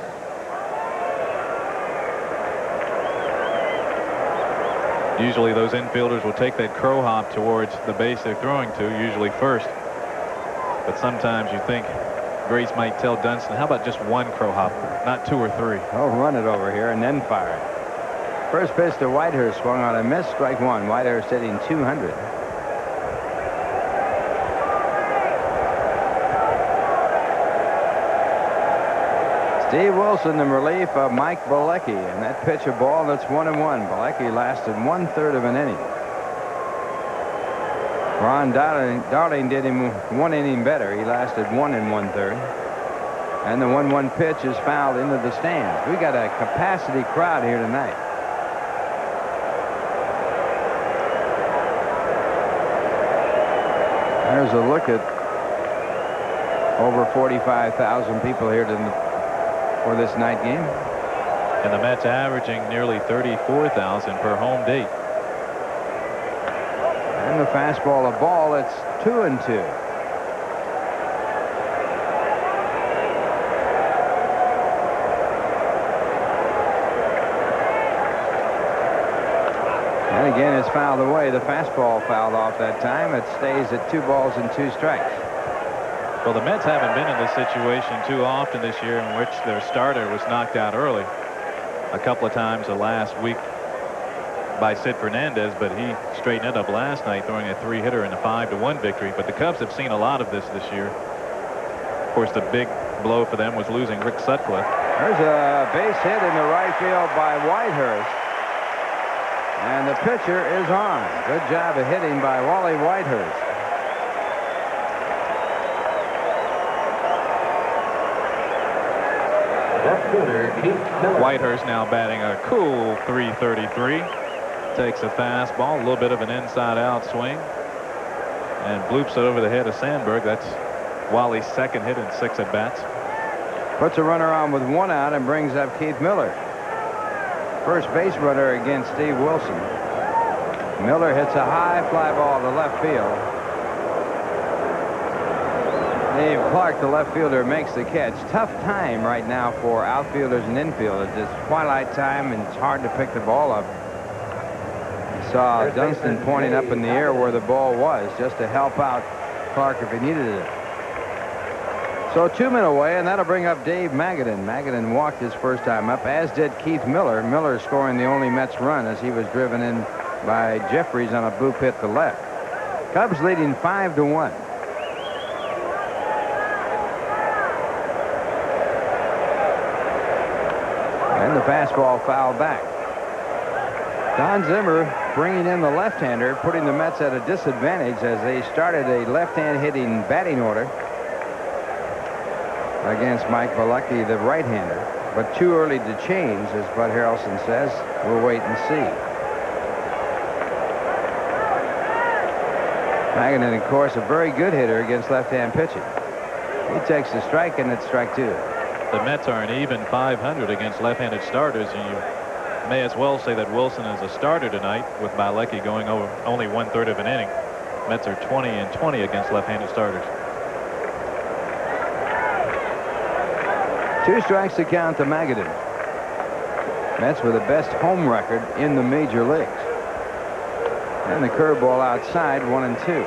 Usually those infielders will take that crow hop towards the base they're throwing to, usually first. But sometimes you think Grace might tell Dunston, how about just 1 crow hop, not 2 or 3? I'll run it over here and then fire it. First pitch to Whitehurst, swung on a miss, strike 1. Whitehurst hitting .200. Steve Wilson in relief of Mike Bilecki, and that pitch a ball, that's 1-1. Bilecki lasted 1/3 of an inning. Ron Darling did him 1 inning better. He lasted 1 1/3. And the 1-1 pitch is fouled into the stands. We got a capacity crowd here tonight. There's a look at over 45,000 people here for this night game. And the Mets averaging nearly 34,000 per home date. And the fastball a ball. It's 2-2. And again, it's fouled away. The fastball fouled off that time. It stays at 2 balls and 2 strikes. Well, the Mets haven't been in this situation too often this year in which their starter was knocked out early. A couple of times the last week by Sid Fernandez, but he straightened it up last night, throwing a 3-hitter in a 5-1 victory. But the Cubs have seen a lot of this year. Of course, the big blow for them was losing Rick Sutcliffe. There's a base hit in the right field by Whitehurst. And the pitcher is on. Good job of hitting by Wally Whitehurst. Whitehurst now batting a cool .333. Takes a fastball, a little bit of an inside-out swing, and bloops it over the head of Sandberg. That's Wally's second hit in 6 at-bats. Puts a runner on with 1 out and brings up Keith Miller. First base runner against Steve Wilson. Miller hits a high fly ball to left field. Dave Clark, the left fielder, makes the catch. Tough time right now for outfielders and infielders. It's twilight time and it's hard to pick the ball up. You saw Dunston pointing up in the air where the ball was just to help out Clark if he needed it. So 2 men away, and that'll bring up Dave Magadan. Magadan walked his first time up, as did Keith Miller. Miller scoring the only Mets run as he was driven in by Jeffries on a bloop hit to left. Cubs leading 5-1. And the fastball fouled back. Don Zimmer bringing in the left-hander, putting the Mets at a disadvantage as they started a left-hand hitting batting order against Mike Bilecki, the right-hander. But too early to change, as Bud Harrelson says. We'll wait and see. Magadan, of course, a very good hitter against left-hand pitching. He takes the strike, and it's strike 2. The Mets are an even .500 against left-handed starters, and you may as well say that Wilson is a starter tonight with Bilecki going over only 1/3 of an inning. Mets are 20-20 against left-handed starters. 2 strikes to count to Magadan. Mets with the best home record in the major leagues. And the curveball outside, 1-2.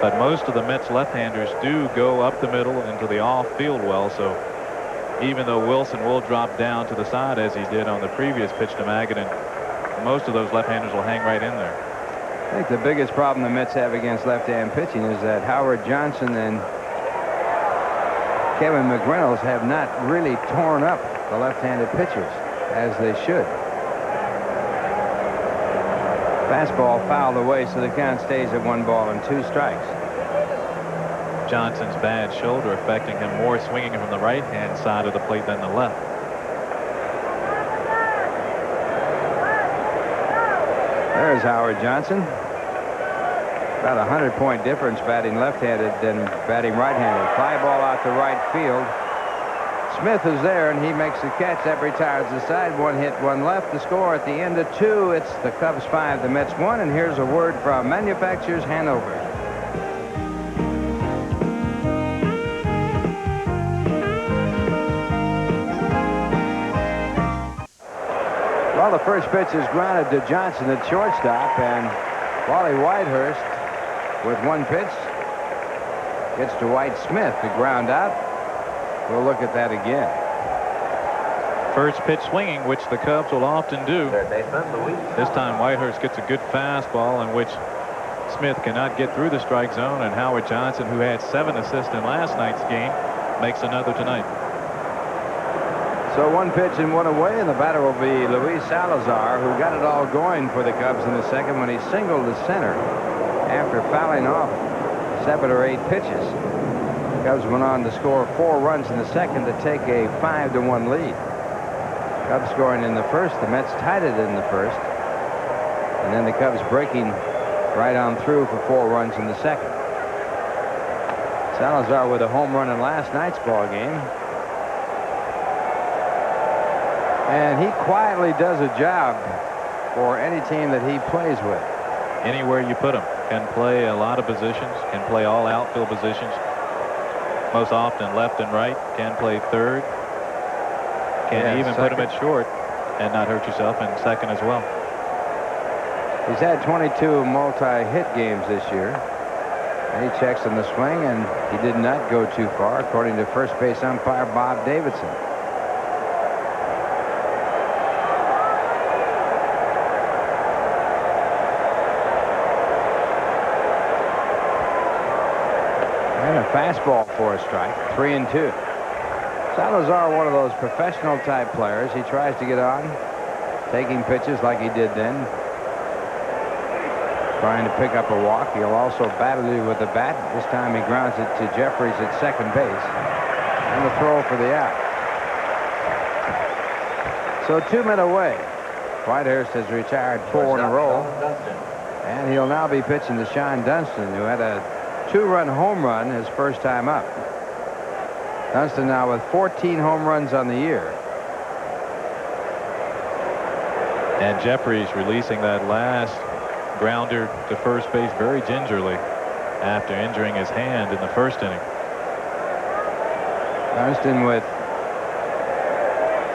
But most of the Mets left-handers do go up the middle into the off-field well, so even though Wilson will drop down to the side as he did on the previous pitch to Magadan, most of those left-handers will hang right in there. I think the biggest problem the Mets have against left-hand pitching is that Howard Johnson and Kevin McReynolds have not really torn up the left-handed pitchers as they should. Fastball fouled away, so the count stays at 1 ball and 2 strikes. Johnson's bad shoulder affecting him more, swinging from the right-hand side of the plate than the left. There's Howard Johnson. About a 100-point difference batting left-handed than batting right-handed. Fly ball out to right field. Smith is there, and he makes the catch. That retires the side. 1 hit, 1 left. The score at the end of 2. It's the Cubs 5, the Mets 1. And here's a word from Manufacturers Hanover. Well, the first pitch is grounded to Johnson at shortstop, and Wally Whitehurst, with 1 pitch, gets to White Smith to ground out. We'll look at that again. First pitch swinging, which the Cubs will often do. This time Whitehurst gets a good fastball in which Smith cannot get through the strike zone, and Howard Johnson, who had 7 assists in last night's game, makes another tonight. So 1 pitch and 1 away, and the batter will be Luis Salazar, who got it all going for the Cubs in the second when he singled to center after fouling off 7 or 8 pitches. Cubs went on to score 4 runs in the second to take a 5-1 lead. Cubs scoring in the first. The Mets tied it in the first. And then the Cubs breaking right on through for 4 runs in the second. Salazar with a home run in last night's ball game. And he quietly does a job for any team that he plays with. Anywhere you put him. Can play a lot of positions. Can play all outfield positions. Most often left and right. Can play third. Can even put him at short. and not hurt yourself in second as well. He's had 22 multi-hit games this year. And he checks in the swing, and he did not go too far, according to first base umpire Bob Davidson. And a fastball for a strike, 3-2. Salazar, one of those professional type players. He tries to get on, taking pitches like he did then, trying to pick up a walk. He'll also battle you with the bat. This time he grounds it to Jefferies at second base, and the throw for the out. So 2 men away. Whitehurst has retired 4 in a row, and he'll now be pitching to Sean Dunston, who had a 2-run home run his first time up. Dunston now with 14 home runs on the year. And Jefferies releasing that last grounder to first base very gingerly after injuring his hand in the first inning. Dunston with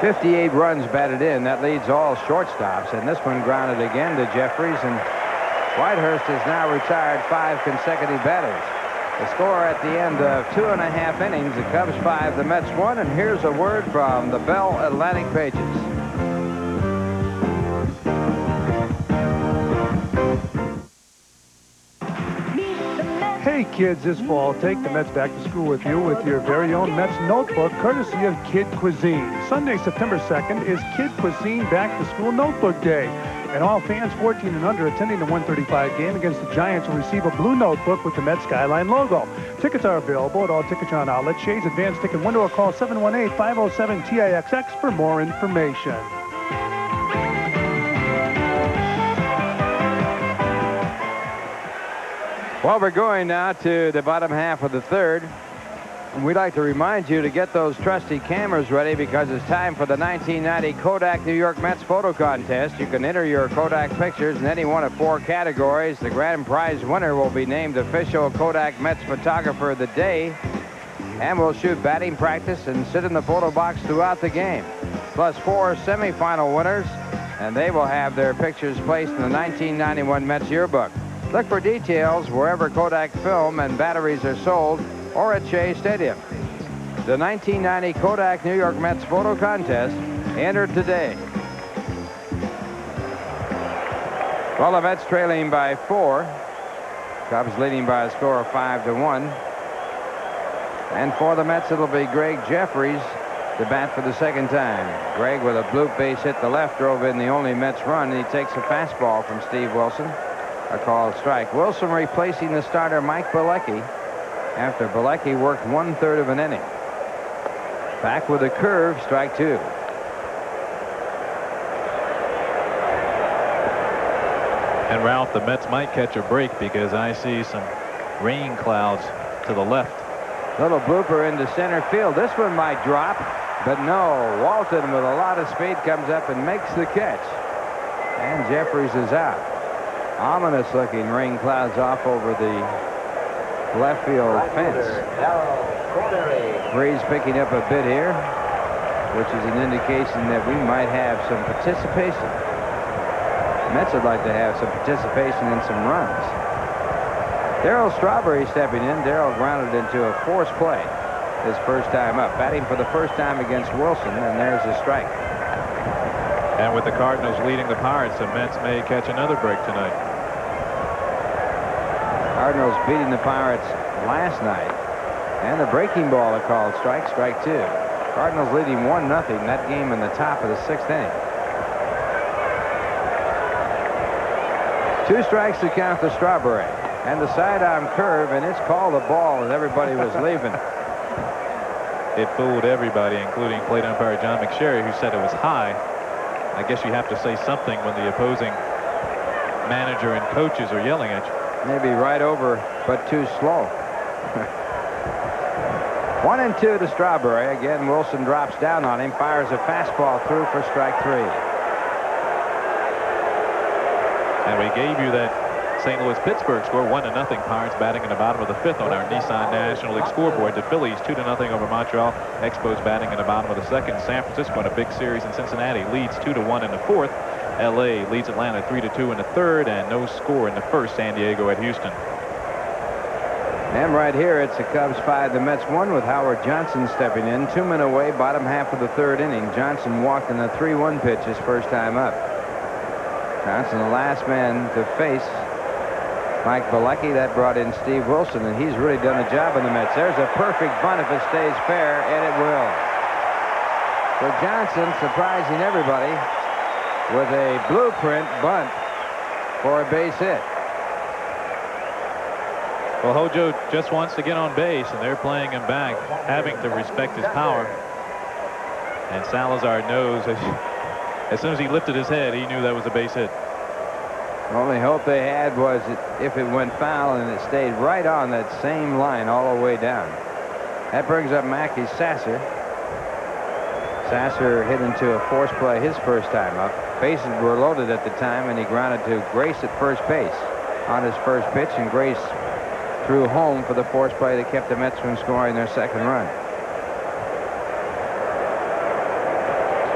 58 runs batted in. That leads all shortstops, and this one grounded again to Jefferies, and Whitehurst has now retired 5 consecutive batters. The score at the end of 2.5 innings, the Cubs 5, the Mets 1, and here's a word from the Bell Atlantic pages. Hey kids, this fall, take the Mets back to school with you with your very own Mets notebook, courtesy of Kid Cuisine. Sunday, September 2nd is Kid Cuisine Back to School Notebook Day. And all fans 14 and under attending the 1:35 game against the Giants will receive a blue notebook with the Mets Skyline logo. Tickets are available at all Ticketron outlets, Shay's Advance Ticket Window, or call 718-507-TIXX for more information. Well, we're going now to the bottom half of the third. And we'd like to remind you to get those trusty cameras ready, because it's time for the 1990 Kodak New York Mets photo contest. You can enter your Kodak pictures in any one of 4 categories. The grand prize winner will be named official Kodak Mets photographer of the day, and will shoot batting practice and sit in the photo box throughout the game. Plus 4 semifinal winners, and they will have their pictures placed in the 1991 Mets yearbook. Look for details wherever Kodak film and batteries are sold, or at Shea Stadium. The 1990 Kodak New York Mets photo contest, entered today. Well, the Mets trailing by 4. Cubs leading by a score of 5-1. And for the Mets, it'll be Greg Jefferies to bat for the second time. Greg, with a bloop base hit to left, drove in the only Mets run, and he takes a fastball from Steve Wilson. A called strike. Wilson replacing the starter Mike Bilecki after Bilecki worked 1/3 of an inning. Back with a curve, strike 2. And Ralph, the Mets might catch a break, because I see some rain clouds to the left. Little blooper into center field. This one might drop, but no. Walton with a lot of speed comes up and makes the catch. And Jefferies is out. Ominous looking rain clouds off over the left field fence. Breeze picking up a bit here, which is an indication that we might have some participation. Mets would like to have some participation in some runs. Darryl Strawberry stepping in. Darryl grounded into a forced play his first time up, batting for the first time against Wilson, and there's a strike. And with the Cardinals leading the Pirates, the Mets may catch another break tonight. Cardinals beating the Pirates last night, and the breaking ball a called strike, strike 2. Cardinals leading 1-0 that game in the top of the 6th inning. 2 strikes to count to Strawberry, and the sidearm curve, and it's called a ball as everybody was leaving. It fooled everybody, including plate umpire John McSherry, who said it was high. I guess you have to say something when the opposing manager and coaches are yelling at you. Maybe right over, but too slow. 1-2 to Strawberry. Again, Wilson drops down on him, fires a fastball through for strike 3. And we gave you that St. Louis-Pittsburgh score 1-0. Pirates batting in the bottom of the 5th on our Nissan National League scoreboard. The Phillies 2-0 over Montreal. Expos batting in the bottom of the 2nd. San Francisco in a big series in Cincinnati leads 2-1 in the 4th. LA leads Atlanta 3-2 in the 3rd, and no score in the 1st. San Diego at Houston. And right here, it's the Cubs 5, the Mets 1 with Howard Johnson stepping in. 2 men away, bottom half of the 3rd inning. Johnson walked in the 3-1 pitch his first time up. Johnson, the last man to face Mike Bilecki. That brought in Steve Wilson, and he's really done a job in the Mets. There's a perfect bunt if it stays fair, and it will. So Johnson surprising everybody with a blueprint bunt for a base hit. Well, Hojo just wants to get on base, and they're playing him back, having to respect his power. And Salazar knows as soon as he lifted his head, he knew that was a base hit. The only hope they had was if it went foul and it stayed right on that same line all the way down. That brings up Mackey Sasser. Sasser hit into a force play his first time up. Bases were loaded at the time, and he grounded to Grace at first base on his first pitch, and Grace threw home for the force play that kept the Mets from scoring their 2nd run.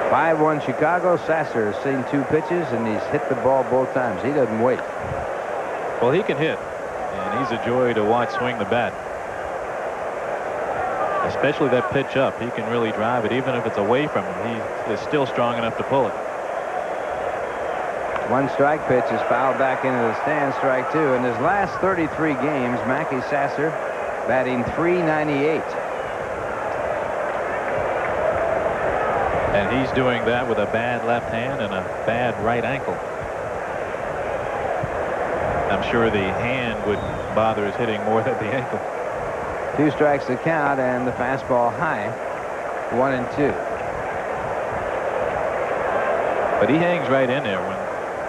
5-1 Chicago. Sasser has seen 2 pitches, and he's hit the ball both times. He doesn't wait. Well, he can hit, and he's a joy to watch swing the bat. Especially that pitch up. He can really drive it. Even if it's away from him, he is still strong enough to pull it. 1 strike pitch is fouled back into the stand, strike 2. In his last 33 games, Mackey Sasser batting .398. And he's doing that with a bad left hand and a bad right ankle. I'm sure the hand would bother his hitting more than the ankle. 2 strikes to count, and the fastball high. 1-2. But he hangs right in there. When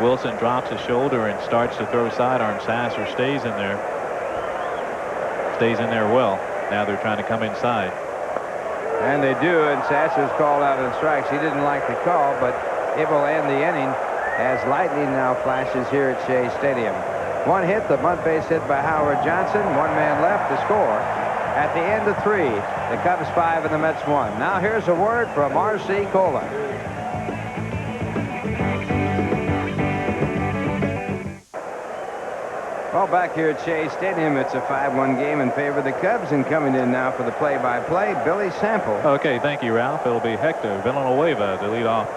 Wilson drops his shoulder and starts to throw sidearm, Sasser stays in there. Stays in there well. Now they're trying to come inside. And they do, and Sasser's called out on strikes. He didn't like the call, but it will end the inning as lightning now flashes here at Shea Stadium. 1 hit, the bunt base hit by Howard Johnson. 1 man left to score. At the end of 3, the Cubs 5 and the Mets 1. Now here's a word from R.C. Cola. Well, back here at Shea Stadium, it's a 5-1 game in favor of the Cubs, and coming in now for the play-by-play, Billy Sample. Okay, thank you, Ralph. It'll be Hector Villanueva to lead off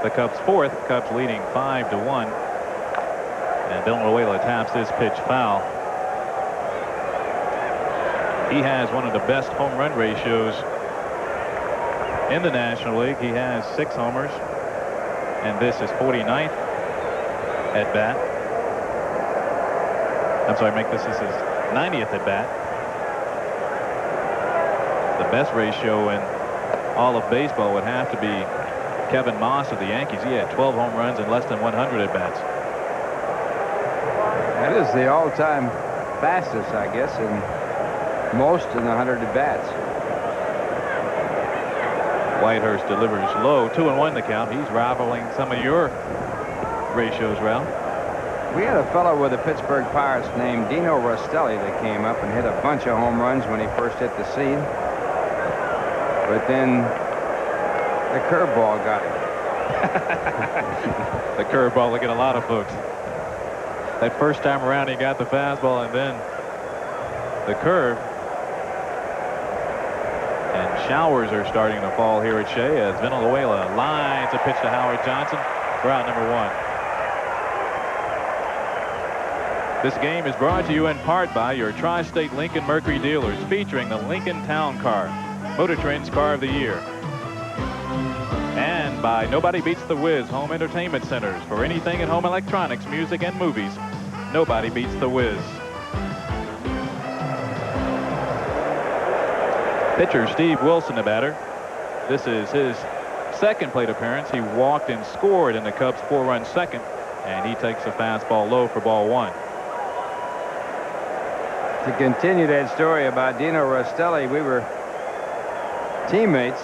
the Cubs' 4th. Cubs leading 5-1. And Villanueva taps this pitch foul. He has one of the best home run ratios in the National League. He has 6 homers, and this is 49th at bat. I'm sorry, this is his 90th at bat. The best ratio in all of baseball would have to be Kevin Moss of the Yankees. He had 12 home runs and less than 100 at bats. That is the all-time fastest, I guess, and most in 100 at bats. Whitehurst delivers low. 2-1 the count. He's rivaling some of your ratios, Ralph. We had a fellow with the Pittsburgh Pirates named Dino Rostelli that came up and hit a bunch of home runs when he first hit the scene. But then the curveball got him. The curveball will get a lot of folks. That first time around, he got the fastball and then the curve. And showers are starting to fall here at Shea as Villanueva lines a pitch to Howard Johnson for out number 1. This game is brought to you in part by your Tri-State Lincoln Mercury dealers, featuring the Lincoln Town Car, Motor Trend's Car of the Year. And by Nobody Beats the Wiz Home Entertainment Centers. For anything in home electronics, music, and movies, nobody beats the Wiz. Pitcher Steve Wilson, the batter. This is his 2nd plate appearance. He walked and scored in the Cubs' 4-run 2nd, and he takes a fastball low for ball 1. To continue that story about Dino Rostelli, we were teammates,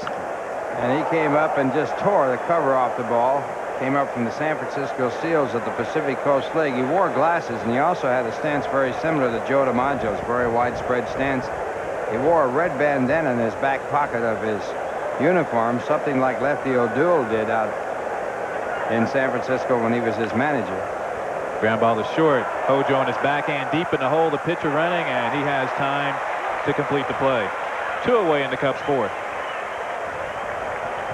and he came up and just tore the cover off the ball. came up from the San Francisco Seals of the Pacific Coast League. He wore glasses, and he also had a stance very similar to Joe DiMaggio's, very widespread stance. He wore a red bandana in his back pocket of his uniform, something like Lefty O'Doul did out in San Francisco when he was his manager. Ground ball is short. Hojo on his backhand deep in the hole. The pitcher running, and he has time to complete the play. 2 away in the Cubs' fourth.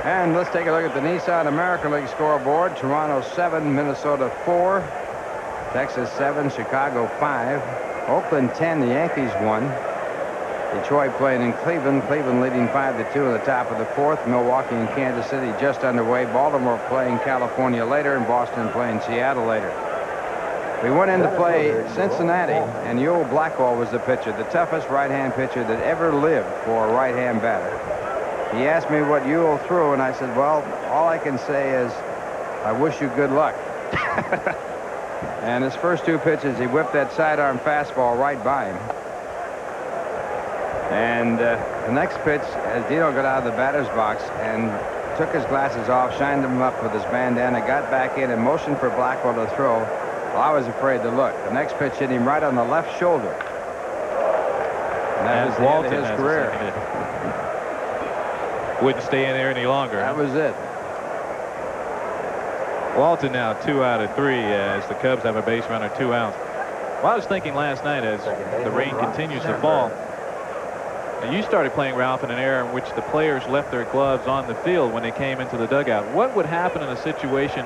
And let's take a look at the Nissan American League scoreboard. Toronto 7, Minnesota 4, Texas 7, Chicago 5, Oakland 10, the Yankees 1. Detroit playing in Cleveland. Cleveland leading 5-2 in the top of the fourth. Milwaukee and Kansas City just underway. Baltimore playing California later, and Boston playing Seattle later. We went in to play Cincinnati, and Ewell Blackwell was the pitcher, the toughest right-hand pitcher that ever lived for a right-hand batter. He asked me what Ewell threw, and I said, well, all I can say is, I wish you good luck. And his first 2 pitches, he whipped that sidearm fastball right by him. And the next pitch, as Dino got out of the batter's box and took his glasses off, shined them up with his bandana, got back in and motioned for Blackwell to throw. Well, I was afraid to look. The next pitch hit him right on the left shoulder. And that was the end of his career. Wouldn't stay in there any longer. That was it. Walton now 2 out of 3 as the Cubs have a base runner, 2 outs. Well, I was thinking last night as the rain continues to fall, and you started playing, Ralph, in an era in which the players left their gloves on the field when they came into the dugout. What would happen in a situation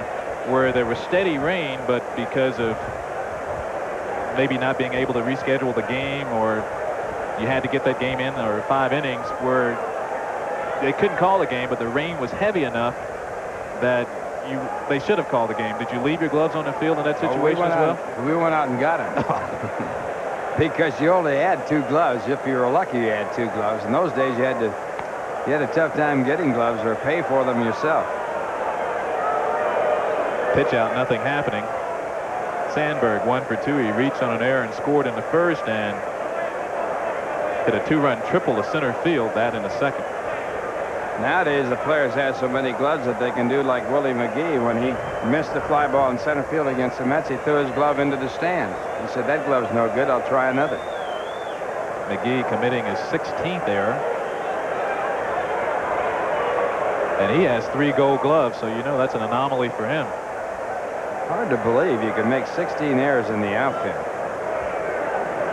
where there was steady rain, but because of maybe not being able to reschedule the game, or you had to get that game in, or 5 innings, where they couldn't call the game, but the rain was heavy enough that they should have called the game? Did you leave your gloves on the field in that situation as well? We went out and got it. Because you only had 2 gloves. If you were lucky, you had 2 gloves. In those days, you had a tough time getting gloves or pay for them yourself. Pitch out, nothing happening. Sandberg 1 for 2. He reached on an error and scored in the first, and hit a 2-run triple to center field, that in the second. Nowadays, the players have so many gloves that they can do like Willie McGee. When he missed the fly ball in center field against the Mets, he threw his glove into the stands. He said, that glove's no good, I'll try another. McGee committing his 16th error. And he has 3 gold gloves, so you know that's an anomaly for him. Hard to believe you could make 16 errors in the outfield.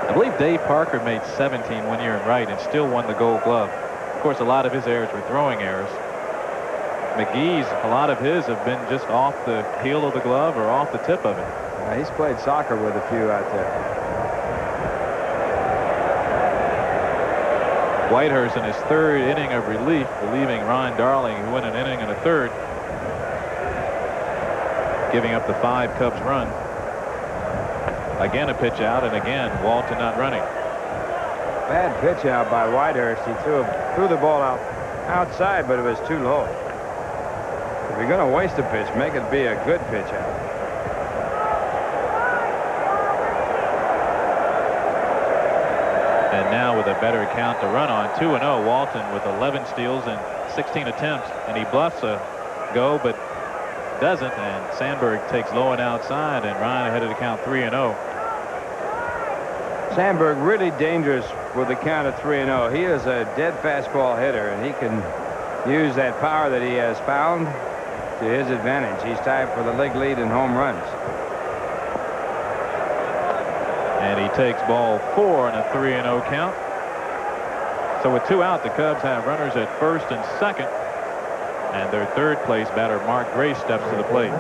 I believe Dave Parker made 17 one year in right and still won the gold glove. Of course, a lot of his errors were throwing errors. McGee's, a lot of his have been just off the heel of the glove or off the tip of it. He's played soccer with a few out there. Whitehurst in his 3rd inning of relief, relieving Ron Darling, who went an inning and a 3rd, giving up the 5 Cubs run. Again a pitch out, and again Walton not running. Bad pitch out by Whitehurst. He threw the ball outside, but it was too low. If you're going to waste a pitch, make it be a good pitch out. And now with a better count to run on, 2-0, Walton with 11 steals and 16 attempts, and he bluffs a go, but doesn't, and Sandberg takes low and outside, and Ryan ahead of the count 3-0. Sandberg really dangerous with the count of 3-0. He is a dead fastball hitter, and he can use that power that he has found to his advantage. He's tied for the league lead in home runs. And he takes ball 4 in a 3-0 count. So with 2 out, the Cubs have runners at first and second, and their 3rd place batter Mark Grace steps to the plate.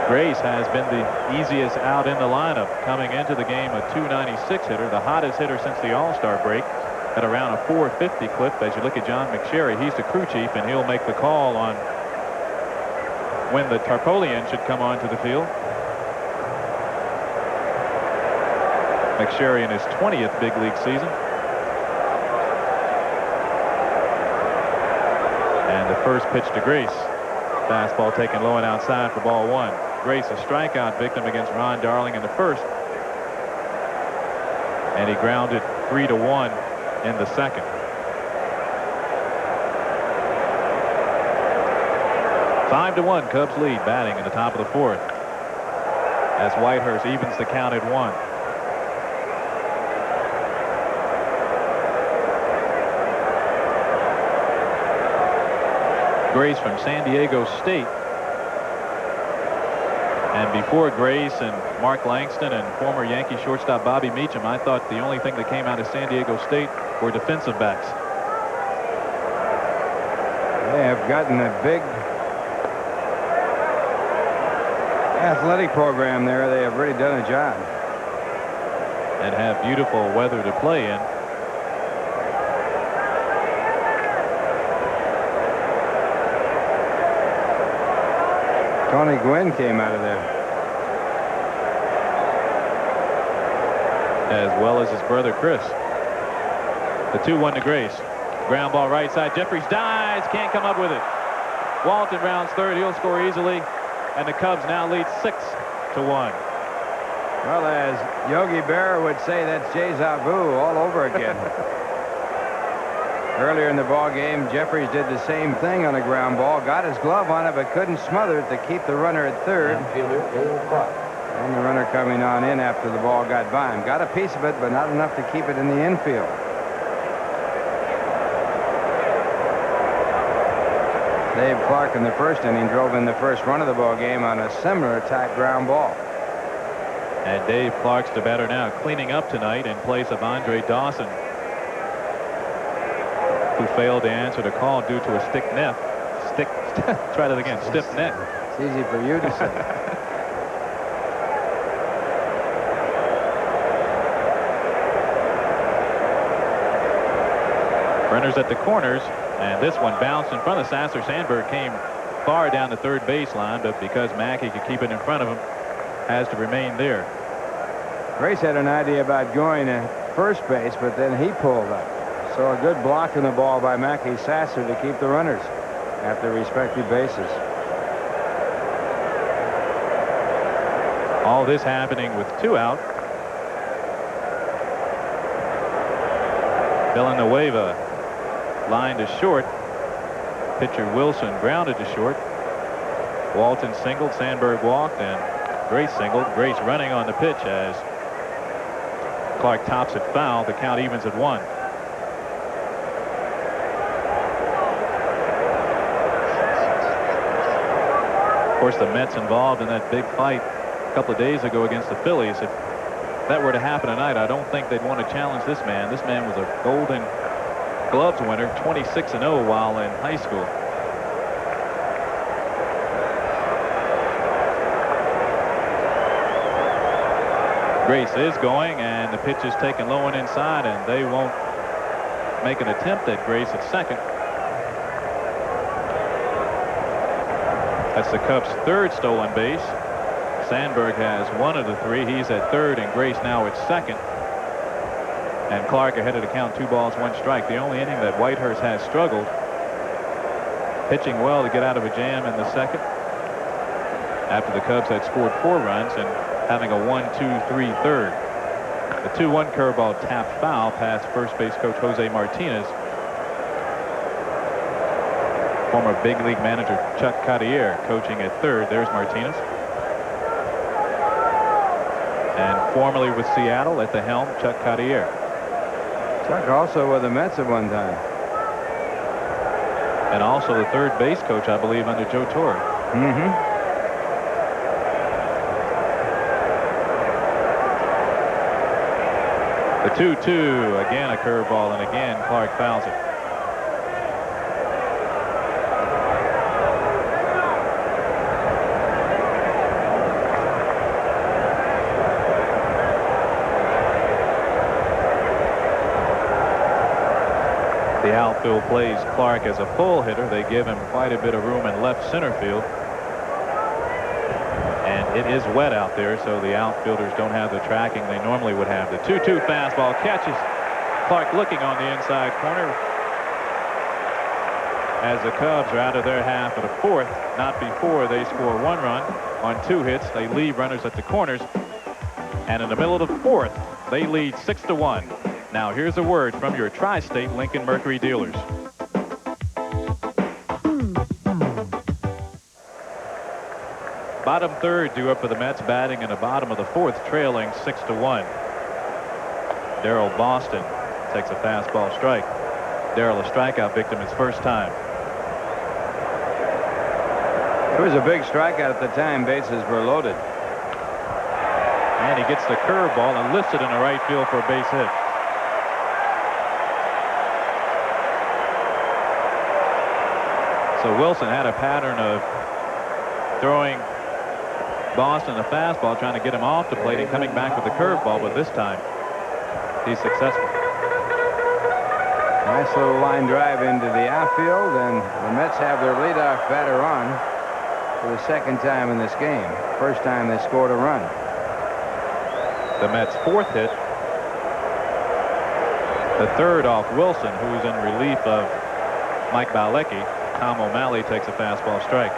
Grace has been the easiest out in the lineup, coming into the game a .296 hitter, the hottest hitter since the All-Star break, at around a .450 clip. As you look at John McSherry, he's the crew chief, and he'll make the call on when the Tarpolian should come onto the field. McSherry in his 20th big league season. And the first pitch to Grace. Fastball taken low and outside for ball 1. Grace, a strikeout victim against Ron Darling in the first. And he grounded 3-1 in the second. Five to 1, Cubs lead, batting in the top of the fourth, as Whitehurst evens the count at 1. Grace from San Diego State. And before Grace and Mark Langston and former Yankee shortstop Bobby Meacham, I thought the only thing that came out of San Diego State were defensive backs. They have gotten a big athletic program there. They have really done a job. And have beautiful weather to play in. Tony Gwynn came out of there. As well as his brother Chris. The 2-1 to Grace. Ground ball right side. Jeffries dives. Can't come up with it. Walton rounds third. He'll score easily. And the Cubs now lead 6 to 1. Well, as Yogi Berra would say, that's deja vu all over again. Earlier in the ball game, Jeffries did the same thing on a ground ball, got his glove on it, but couldn't smother it to keep the runner at third. And the runner coming on in after the ball got by him. Got a piece of it, but not enough to keep it in the infield. Dave Clark in the first inning drove in the first run of the ball game on a similar type ground ball. And Dave Clark's the batter now, cleaning up tonight in place of Andre Dawson, who failed to answer the call due to a stiff neck. Try that again. Stiff neck. It's easy for you to say. Runners at the corners, and this one bounced in front of Sasser. Sandberg came far down the third baseline, but because Mackey could keep it in front of him, has to remain there. Grace had an idea about going to first base, but then he pulled up. So a good block in the ball by Mackey Sasser to keep the runners at their respective bases. All this happening with 2 out. Villanueva lined to short. Pitcher Wilson grounded to short. Walton singled, Sandberg walked, and Grace singled. Grace running on the pitch as Clark tops it foul. The count evens at 1. Of course, the Mets involved in that big fight a couple of days ago against the Phillies. If that were to happen tonight, I don't think they'd want to challenge this man. This man was a Golden Gloves winner, 26-0 while in high school. Grace is going, and the pitch is taken low and inside, and they won't make an attempt at Grace at second. That's the Cubs' third stolen base. Sandberg has 1 of the 3. He's at third, and Grace now at second. And Clark ahead of the count, 2 balls, 1 strike. The only inning that Whitehurst has struggled. Pitching well to get out of a jam in the second, after the Cubs had scored 4 runs and having a 1-2-3 third. The 2-1 curveball tapped foul past first base coach Jose Martinez. Former big league manager Chuck Cartier coaching at third. There's Martinez. And formerly with Seattle at the helm, Chuck Cartier. Chuck also with the Mets at one time. And also the third base coach, I believe, under Joe Torre. Mm-hmm. The 2-2, again a curveball, and again Clark fouls it. The outfield plays Clark as a full hitter. They give him quite a bit of room in left center field. And it is wet out there, so the outfielders don't have the tracking they normally would have. The 2-2 fastball catches Clark looking on the inside corner as the Cubs are out of their half of the fourth. Not before they score 1 run on 2 hits. They leave runners at the corners. And in the middle of the fourth, they lead 6-1. Now here's a word from your Tri-State Lincoln Mercury dealers. Bottom third due up for the Mets, batting in the bottom of the fourth, trailing 6-1. Darrell Boston takes a fastball strike. Darrell, a strikeout victim his first time. It was a big strikeout at the time. Bases were loaded. And he gets the curveball and lifts it in the right field for a base hit. So Wilson had a pattern of throwing Boston a fastball, trying to get him off the plate and coming back with the curveball, but this time he's successful. Nice little line drive into the outfield, and the Mets have their leadoff batter on for the second time in this game. First time they scored a run. The Mets' fourth hit. The third off Wilson, who's in relief of Mike Balecki. Tom O'Malley takes a fastball strike.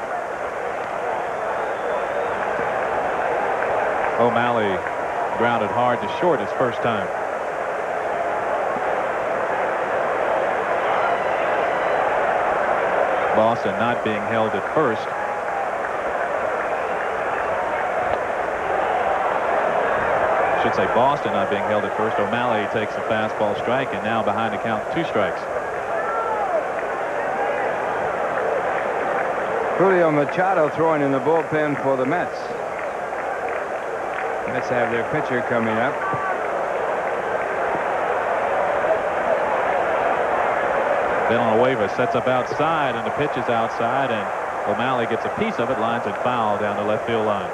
O'Malley grounded hard to short his first time. Boston not being held at first. I should say Boston not being held at first. O'Malley takes a fastball strike, and now behind the count, 2 strikes. Julio Machado throwing in the bullpen for the Mets. Mets have their pitcher coming up. Villanueva sets up outside, and the pitch is outside, and O'Malley gets a piece of it, lines it foul down the left field line.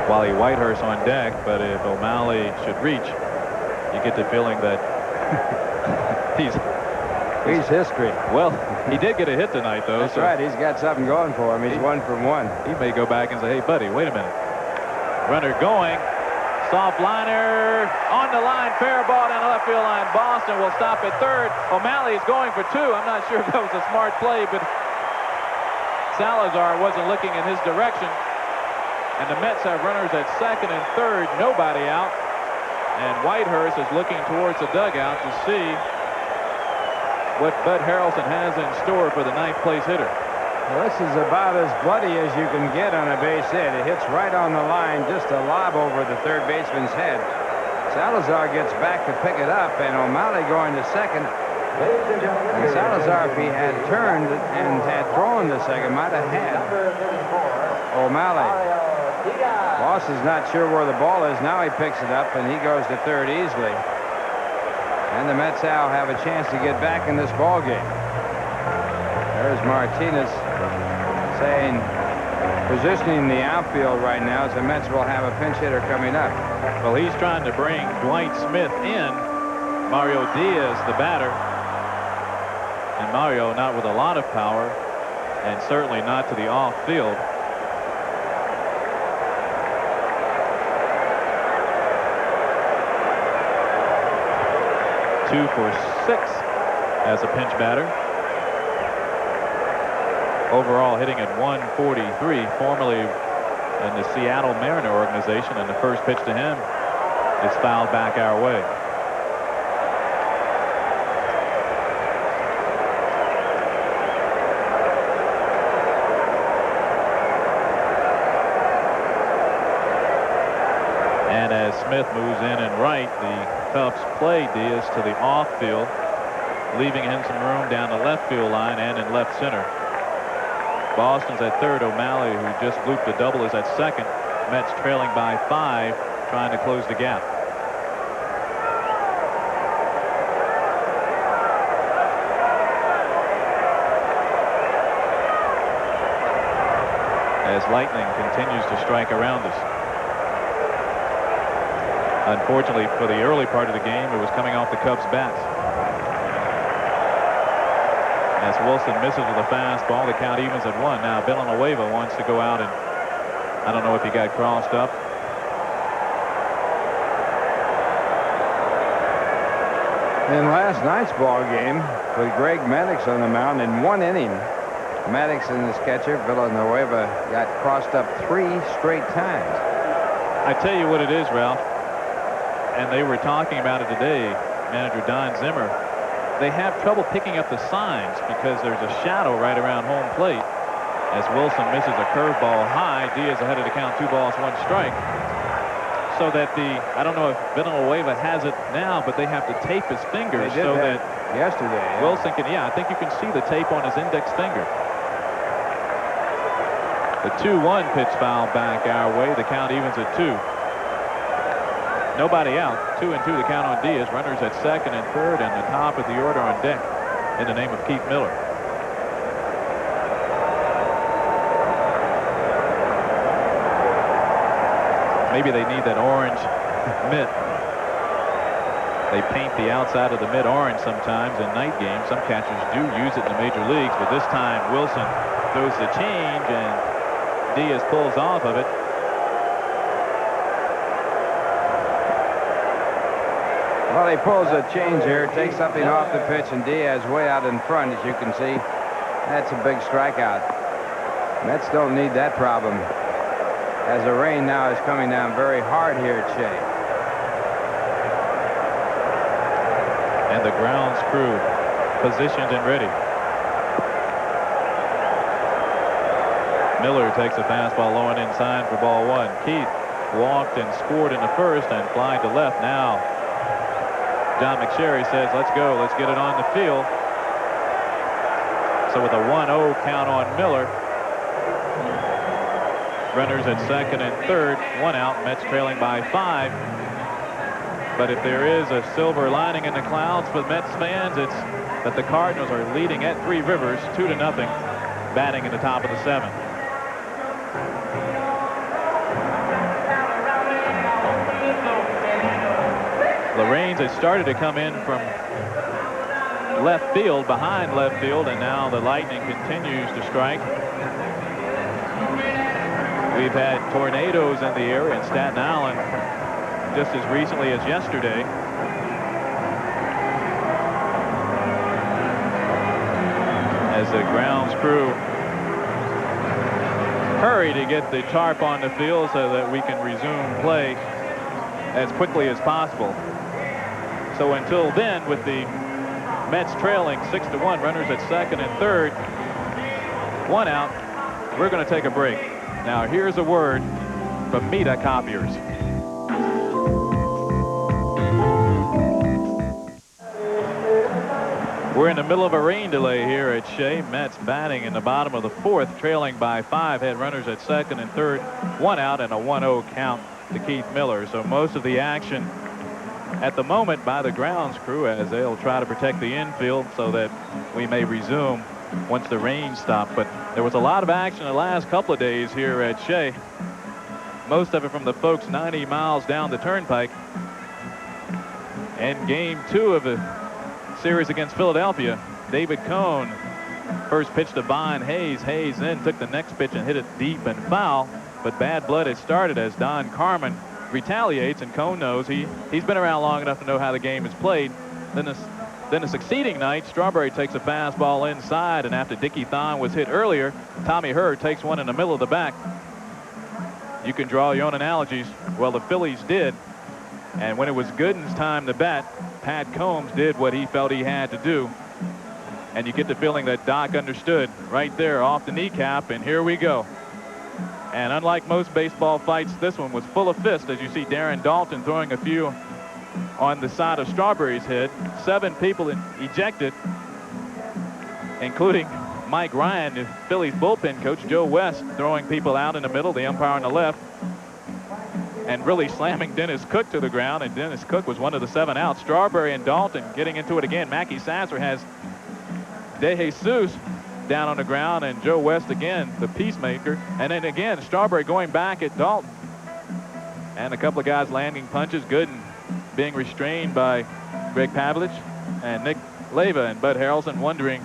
Wally Whitehurst on deck, but if O'Malley should reach, you get the feeling that he's history. Well, he did get a hit tonight, though. That's right. He's got something going for him. He's 1 for 1. He may go back and say, hey, buddy, wait a minute. Runner going. Soft liner on the line, fair ball down the left field line. Boston will stop at third. O'Malley is going for 2. I'm not sure if that was a smart play, but Salazar wasn't looking in his direction. And the Mets have runners at second and third, nobody out. And Whitehurst is looking towards the dugout to see what Bud Harrelson has in store for the 9th place hitter. Well, this is about as bloody as you can get on a base hit. It hits right on the line, just a lob over the third baseman's head. Salazar gets back to pick it up, and O'Malley going to second. And Salazar, if he had turned and had thrown to second, might have had O'Malley. Boss is not sure where the ball is. Now he picks it up, and he goes to third easily. And the Mets now have a chance to get back in this ball game. There's Martinez saying, positioning the outfield right now, as the Mets will have a pinch hitter coming up. Well, he's trying to bring Dwight Smith in. Mario Diaz, the batter. And Mario not with a lot of power, and certainly not to the off field. Two for 6 as a pinch batter. Overall hitting at 143, formerly in the Seattle Mariner organization, and the first pitch to him is fouled back our way. And as Smith moves in and right, the Cubs play Diaz to the off field, leaving him some room down the left field line and in left center. Boston's at third. O'Malley, who just looped a double, is at second. Mets trailing by 5, trying to close the gap. As lightning continues to strike around us. Unfortunately, for the early part of the game, it was coming off the Cubs' bats. As Wilson misses with a fastball, the count evens at 1. Now Villanueva wants to go out, and I don't know if he got crossed up. In last night's ball game, with Greg Maddux on the mound in 1 inning, Maddux and his catcher Villanueva got crossed up 3 straight times. I tell you what it is, Ralph, and they were talking about it today, manager Don Zimmer. They have trouble picking up the signs because there's a shadow right around home plate. As Wilson misses a curveball high, Diaz ahead of the count, 2 balls, 1 strike. So that I don't know if Villanueva has it now, but they have to tape his fingers so that yesterday. Yeah. Wilson can, I think you can see the tape on his index finger. The 2-1 pitch foul back our way. The count evens at 2. Nobody out. 2-2 the count on Diaz. Runners at second and third, and the top of the order on deck in the name of Keith Miller. Maybe they need that orange mitt. They paint the outside of the mitt orange sometimes in night games. Some catchers do use it in the major leagues, but this time Wilson throws the change and Diaz pulls off of it. Well, he pulls a change here, takes something off the pitch, and Diaz way out in front, as you can see. That's a big strikeout. Mets don't need that problem, as the rain now is coming down very hard here at Shea. And the grounds crew positioned and ready. Miller takes a fastball low and inside for ball 1. Keith walked and scored in the first and flying to left. Now John McSherry says, let's go, let's get it on the field. So with a 1-0 count on Miller, runners at second and third, 1 out, Mets trailing by 5. But if there is a silver lining in the clouds for Mets fans, it's that the Cardinals are leading at Three Rivers 2-0, batting in the top of the 7th. The rains had started to come in from left field, behind left field, and now the lightning continues to strike. We've had tornadoes in the area in Staten Island just as recently as yesterday. As the grounds crew hurry to get the tarp on the field so that we can resume play as quickly as possible. So until then, with the Mets trailing 6-1, runners at second and third, 1 out, we're going to take a break. Now here's a word from Mita Copiers. We're in the middle of a rain delay here at Shea. Mets batting in the bottom of the 4th, trailing by 5. Had runners at second and third, 1 out, and a 1-0 count to Keith Miller. So most of the action at the moment by the grounds crew as they'll try to protect the infield so that we may resume once the rain stops. But there was a lot of action the last couple of days here at Shea. Most of it from the folks 90 miles down the turnpike. And game 2 of the series against Philadelphia, David Cone first pitched to Von Hayes. Hayes then took the next pitch and hit it deep and foul. But bad blood has started as Don Carmen retaliates, and Cone knows he's been around long enough to know how the game is played. Then the succeeding night, Strawberry takes a fastball inside, and after Dickie Thon was hit earlier, Tommy Hurd takes one in the middle of the back. You can draw your own analogies. Well, the Phillies did, and when it was Gooden's time to bat, Pat Combs did what he felt he had to do, and you get the feeling that Doc understood right there off the kneecap, and here we go. And unlike most baseball fights, this one was full of fists, as you see Darren Dalton throwing a few on the side of Strawberry's head. 7 people ejected, including Mike Ryan, the Phillies bullpen coach. Joe West throwing people out in the middle, the umpire on the left, and really slamming Dennis Cook to the ground, and Dennis Cook was one of the 7 outs. Strawberry and Dalton getting into it again. Mackey Sasser has De Jesus down on the ground, and Joe West again, the peacemaker. And then again, Strawberry going back at Dalton. And a couple of guys landing punches. Gooden being restrained by Greg Pavlich and Nick Leyva, and Bud Harrelson wondering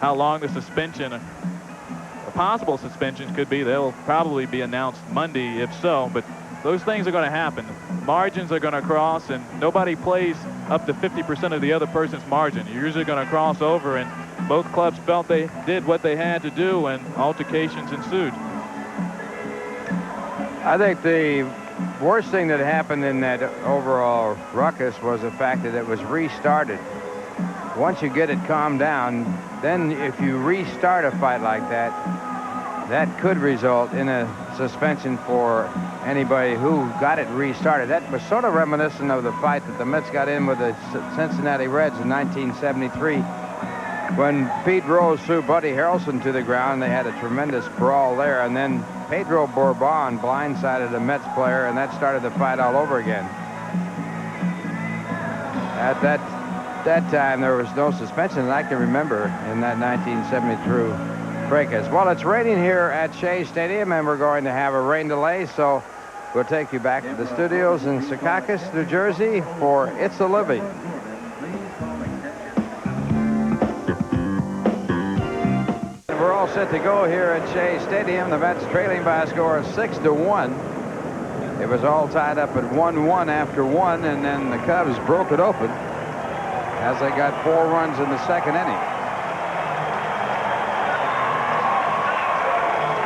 how long the suspension, a possible suspension, could be. They'll probably be announced Monday if so, but those things are going to happen. Margins are going to cross, and nobody plays up to 50% of the other person's margin. You're usually going to cross over, and both clubs felt they did what they had to do, and altercations ensued. I think the worst thing that happened in that overall ruckus was the fact that it was restarted. Once you get it calmed down, then if you restart a fight like that, that could result in a suspension for anybody who got it restarted. That was sort of reminiscent of the fight that the Mets got in with the Cincinnati Reds in 1973 when Pete Rose threw Buddy Harrelson to the ground. They had a tremendous brawl there, and then Pedro Bourbon blindsided a Mets player, and that started the fight all over again. At that time, there was no suspension that I can remember in that 1973 fracas. Well, it's raining here at Shea Stadium, and we're going to have a rain delay, so we'll take you back to the studios in Secaucus, New Jersey for It's a Living. We're all set to go here at Shea Stadium. The Mets trailing by a score of 6-1. It was all tied up at 1-1 after 1, and then the Cubs broke it open as they got 4 runs in the second inning.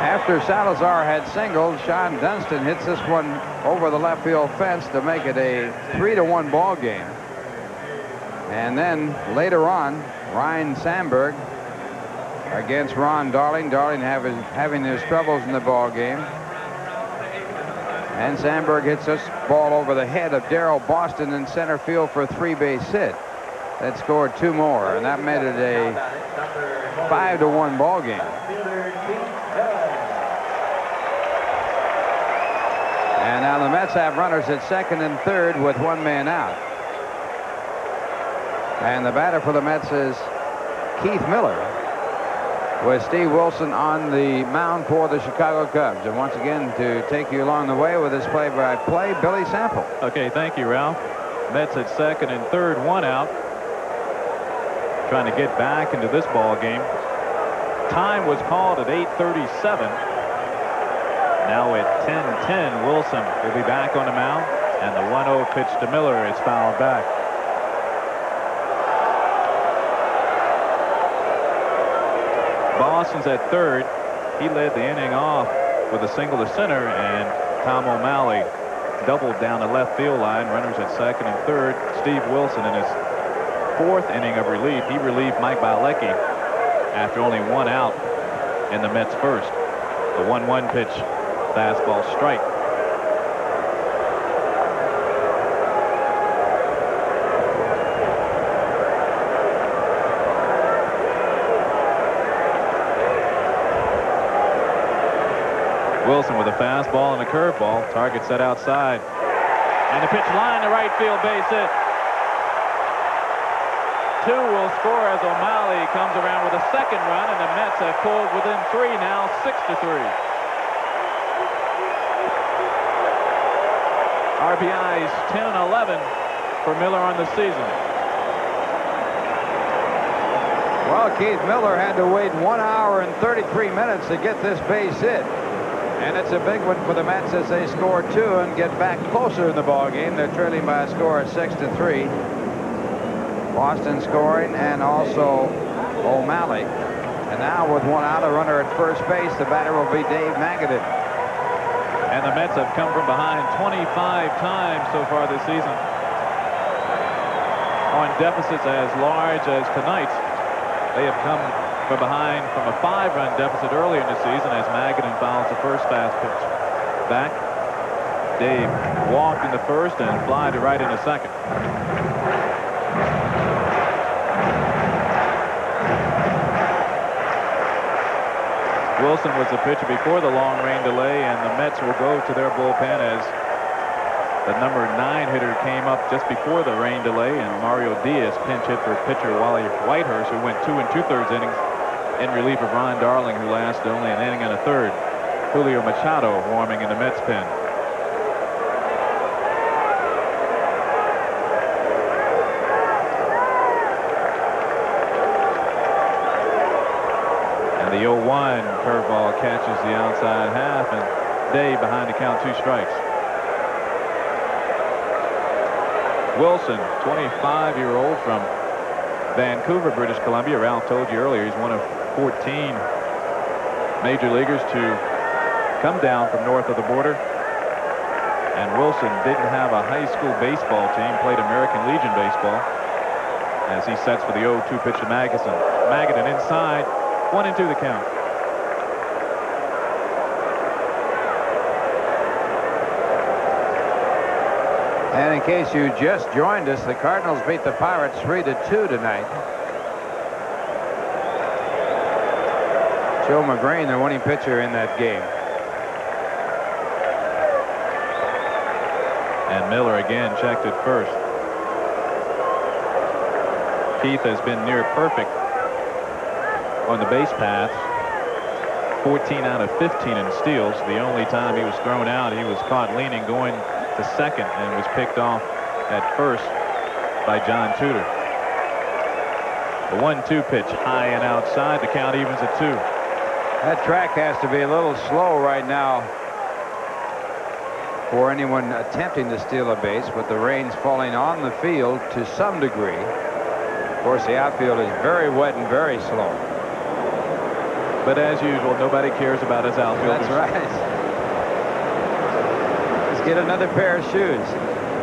After Salazar had singled, Sean Dunston hits this one over the left field fence to make it a 3-1 ball game. And then later on, Ryne Sandberg against Ron Darling. Darling having his troubles in the ball game. And Sandberg hits this ball over the head of Darrell Boston in center field for a 3-base hit. That scored 2 more, and that made it a 5-1 ball game. And now the Mets have runners at second and third with 1 man out. And the batter for the Mets is Keith Miller, with Steve Wilson on the mound for the Chicago Cubs. And once again, to take you along the way with this play-by-play, Billy Sample. Okay, thank you, Ralph. Mets at second and third, 1 out. Trying to get back into this ball game. Time was called at 8:37. Now at 10:10, Wilson will be back on the mound, and the 1-0 pitch to Miller is fouled back. Boston's at third. He led the inning off with a single to center, and Tom O'Malley doubled down the left field line. Runners at second and third. Steve Wilson in his 4th inning of relief. He relieved Mike Bielecki after only 1 out in the Mets' first. The 1-1 pitch, fastball strike. Wilson with a fastball and a curveball. Target set outside. And the pitch line to right field, base hit. 2 will score as O'Malley comes around with a second run, and the Mets have pulled within 3 now, 6-3. RBIs 10 and 11 for Miller on the season. Well, Keith Miller had to wait 1 hour and 33 minutes to get this base hit. And it's a big one for the Mets as they score 2 and get back closer in the ball game. They're trailing by a score of 6-3. Boston scoring, and also O'Malley. And now with 1 out, a runner at first base, the batter will be Dave Magadan. And the Mets have come from behind 25 times so far this season. On deficits as large as tonight's, they have come from behind from a 5-run deficit earlier in the season as Magadan fouls the first fast pitch back. Dave walked in the first and fly to right in the second. Wilson was the pitcher before the long rain delay, and the Mets will go to their bullpen as the number 9 hitter came up just before the rain delay, and Mario Diaz pinch hit for pitcher Wally Whitehurst, who went 2 2/3 innings in relief of Ron Darling, who lasted only an inning and a third. Julio Machado warming in the Mets pen. The 0-1 curveball catches the outside half, and Dave behind the count, 2 strikes. Wilson, 25-year-old from Vancouver, British Columbia. Ralph told you earlier he's one of 14 major leaguers to come down from north of the border. And Wilson didn't have a high school baseball team, played American Legion baseball, as he sets for the 0-2 pitch to Magadan. Magadan inside, 1-2 the count. And in case you just joined us, the Cardinals beat the Pirates 3-2 tonight. Joe McGrain, the winning pitcher in that game. And Miller again checked at first. Keith has been near perfect on the base paths. 14 out of 15 in steals. The only time he was thrown out, he was caught leaning going to second and was picked off at first by John Tudor. The 1-2 pitch high and outside. The count evens at 2. That track has to be a little slow right now for anyone attempting to steal a base, with the rains falling on the field to some degree. Of course, the outfield is very wet and very slow. But as usual, nobody cares about his outfield. That's right. Let's get another pair of shoes.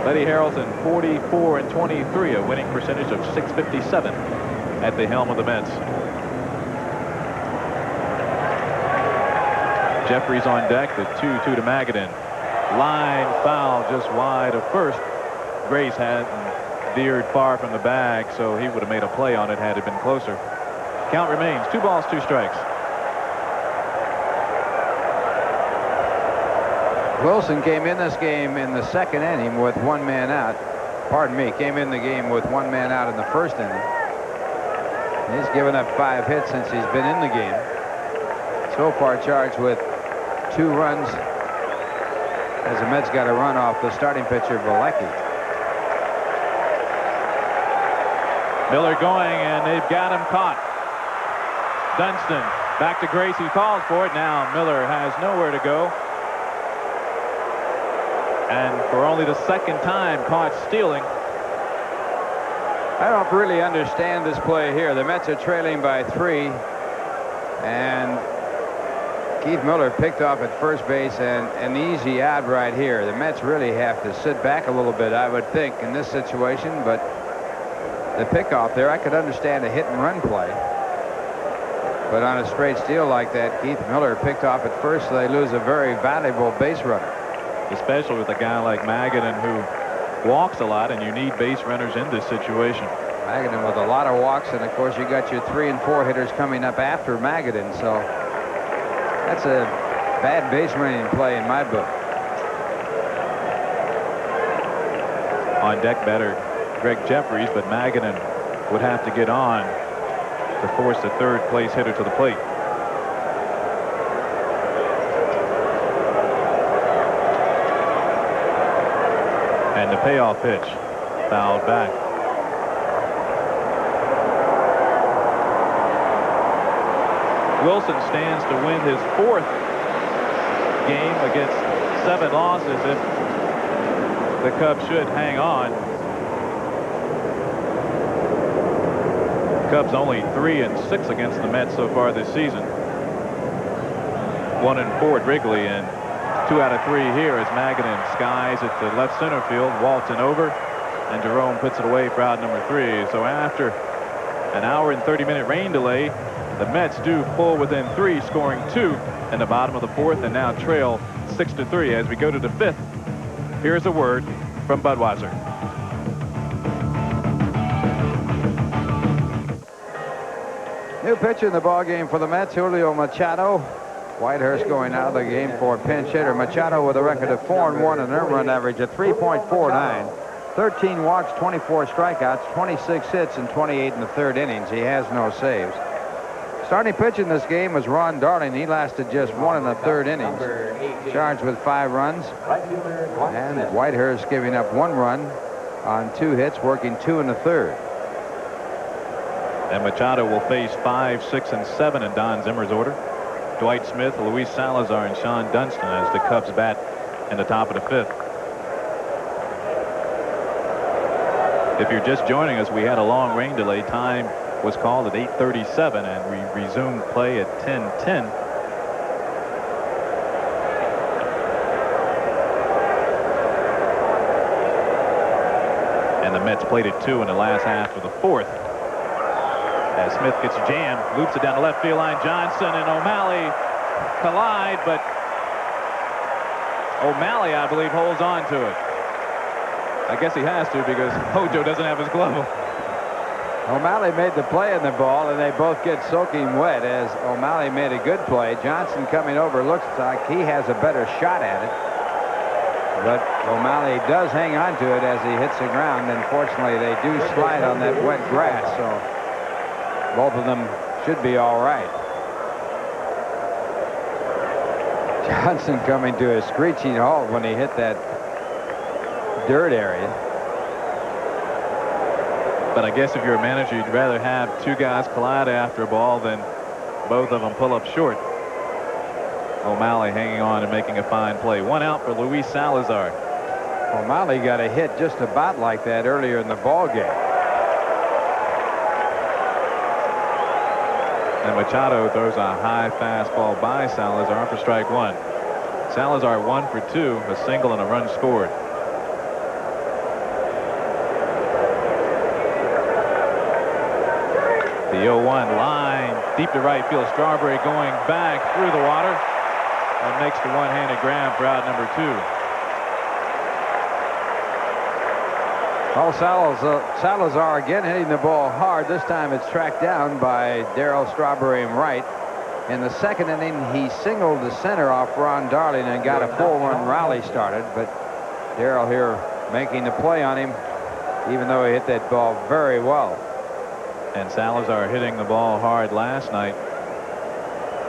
Buddy Harrelson, 44-23, a winning percentage of .657 at the helm of the Mets. Jeffries on deck, the 2-2 to Magadan. Line foul just wide of first. Grace hadn't veered far from the bag, so he would have made a play on it had it been closer. Count remains 2 balls, 2 strikes. Wilson came in this game in the second inning with 1 man out. Pardon me, came in the game with 1 man out in the first inning. He's given up 5 hits since he's been in the game. So far charged with 2 runs, as the Mets got a run off the starting pitcher, Vielecki. Miller going, and they've got him caught. Dunston back to Grace. He calls for it. Now Miller has nowhere to go. And for only the second time caught stealing. I don't really understand this play here. The Mets are trailing by 3. And Keith Miller picked off at first base, and an easy out right here. The Mets really have to sit back a little bit, I would think, in this situation. But the pickoff there, I could understand a hit and run play. But on a straight steal like that, Keith Miller picked off at first, so they lose a very valuable base runner. Especially with a guy like Magadan, who walks a lot, and you need base runners in this situation. Magadan with a lot of walks, and of course you got your 3 and 4 hitters coming up after Magadan, so that's a bad base running play in my book. On deck batter Greg Jeffries, but Magadan would have to get on to force the third place hitter to the plate. And the payoff pitch fouled back. Wilson stands to win his 4th game against 7 losses if the Cubs should hang on. Cubs only 3-6 against the Mets so far this season. 1-4 at Wrigley, and 2 out of 3 here as Magadan skies at the left center field. Walton over, and Jerome puts it away for out number 3. So after an hour and 30-minute rain delay, the Mets do pull within 3, scoring 2 in the bottom of the 4th, and now trail 6-3 as we go to the 5th. Here's a word from Budweiser. New pitcher in the ball game for the Mets, Julio Machado. Whitehurst going out of the game for pinch hitter. Machado with a record of 4-1 and an earned run average of 3.49. 13 walks, 24 strikeouts, 26 hits, and 28 in the 3rd innings. He has no saves. Starting pitch in this game was Ron Darling. He lasted just 1 1/3 innings. Charged with 5 runs. And Whitehurst giving up 1 run on 2 hits, working 2 1/3. And Machado will face 5, 6, and 7 in Don Zimmer's order. Dwight Smith, Luis Salazar, and Sean Dunston as the Cubs bat in the top of the 5th. If you're just joining us, we had a long rain delay. Time was called at 8:37, and we resumed play at 10:10. And the Mets played it 2 in the last half of the 4th. As Smith gets jammed, loops it down the left field line. Johnson and O'Malley collide, but O'Malley, I believe, holds on to it. I guess he has to because Hojo doesn't have his glove. O'Malley made the play in the ball, and they both get soaking wet as O'Malley made a good play. Johnson coming over looks like he has a better shot at it. But O'Malley does hang on to it as he hits the ground. Unfortunately, they do slide on that wet grass, so both of them should be all right. Johnson coming to a screeching halt when he hit that dirt area. But I guess if you're a manager, you'd rather have 2 guys collide after a ball than both of them pull up short. O'Malley hanging on and making a fine play. 1 out for Luis Salazar. O'Malley got a hit just about like that earlier in the ball game. And Machado throws a high fastball by Salazar for strike 1. Salazar 1 for 2, a single and a run scored. The 0-1 line deep to right field. Strawberry going back through the water and makes the one-handed grab for out number 2. Well, Salazar again hitting the ball hard. This time it's tracked down by Darryl Strawberry in right. In the 2nd inning, he singled the center off Ron Darling and got a 4-1 rally started. But Darryl here making the play on him, even though he hit that ball very well. And Salazar hitting the ball hard last night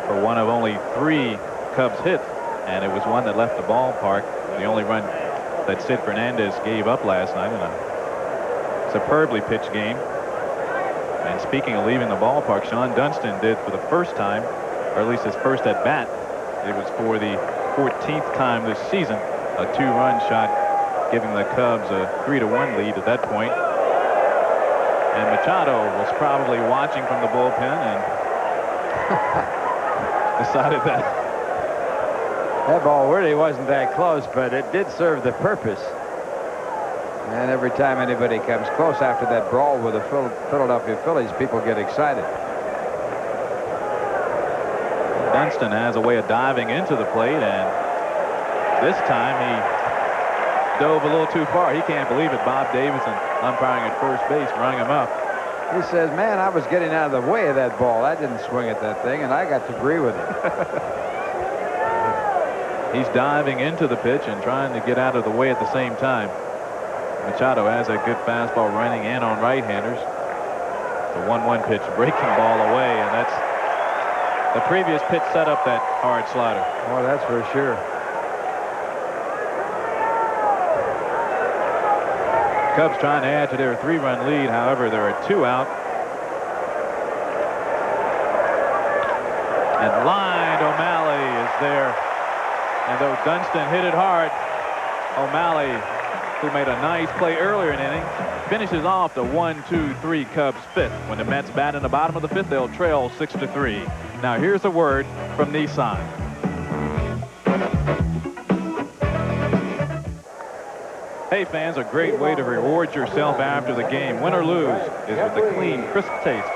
for one of only 3 Cubs hits, and it was one that left the ballpark. The only run that Sid Fernandez gave up last night in a superbly pitched game. And speaking of leaving the ballpark, Sean Dunston did for the first time, or at least his first at bat. It was for the 14th time this season, a 2-run shot, giving the Cubs a 3-1 lead at that point. And Machado was probably watching from the bullpen and decided that ball really wasn't that close, but it did serve the purpose. And every time anybody comes close after that brawl with the Philadelphia Phillies, people get excited. Dunston has a way of diving into the plate, and this time he dove a little too far. He can't believe it. Bob Davidson, umpiring at first base, rung him up. He says, man, I was getting out of the way of that ball. I didn't swing at that thing, and I got to agree with it. He's diving into the pitch and trying to get out of the way at the same time. Machado has a good fastball running in on right-handers. The 1-1 pitch, breaking ball away, and that's the previous pitch set up that hard slider. Oh, that's for sure. Cubs trying to add to their 3-run lead. However, there are 2 out. And lined O'Malley is there. And though Dunston hit it hard, O'Malley, who made a nice play earlier in the inning, finishes off the 1-2-3 Cubs 5th. When the Mets bat in the bottom of the 5th, they'll trail 6-3. Now here's a word from Nissan. Hey fans, a great way to reward yourself after the game, win or lose, is with the clean, crisp taste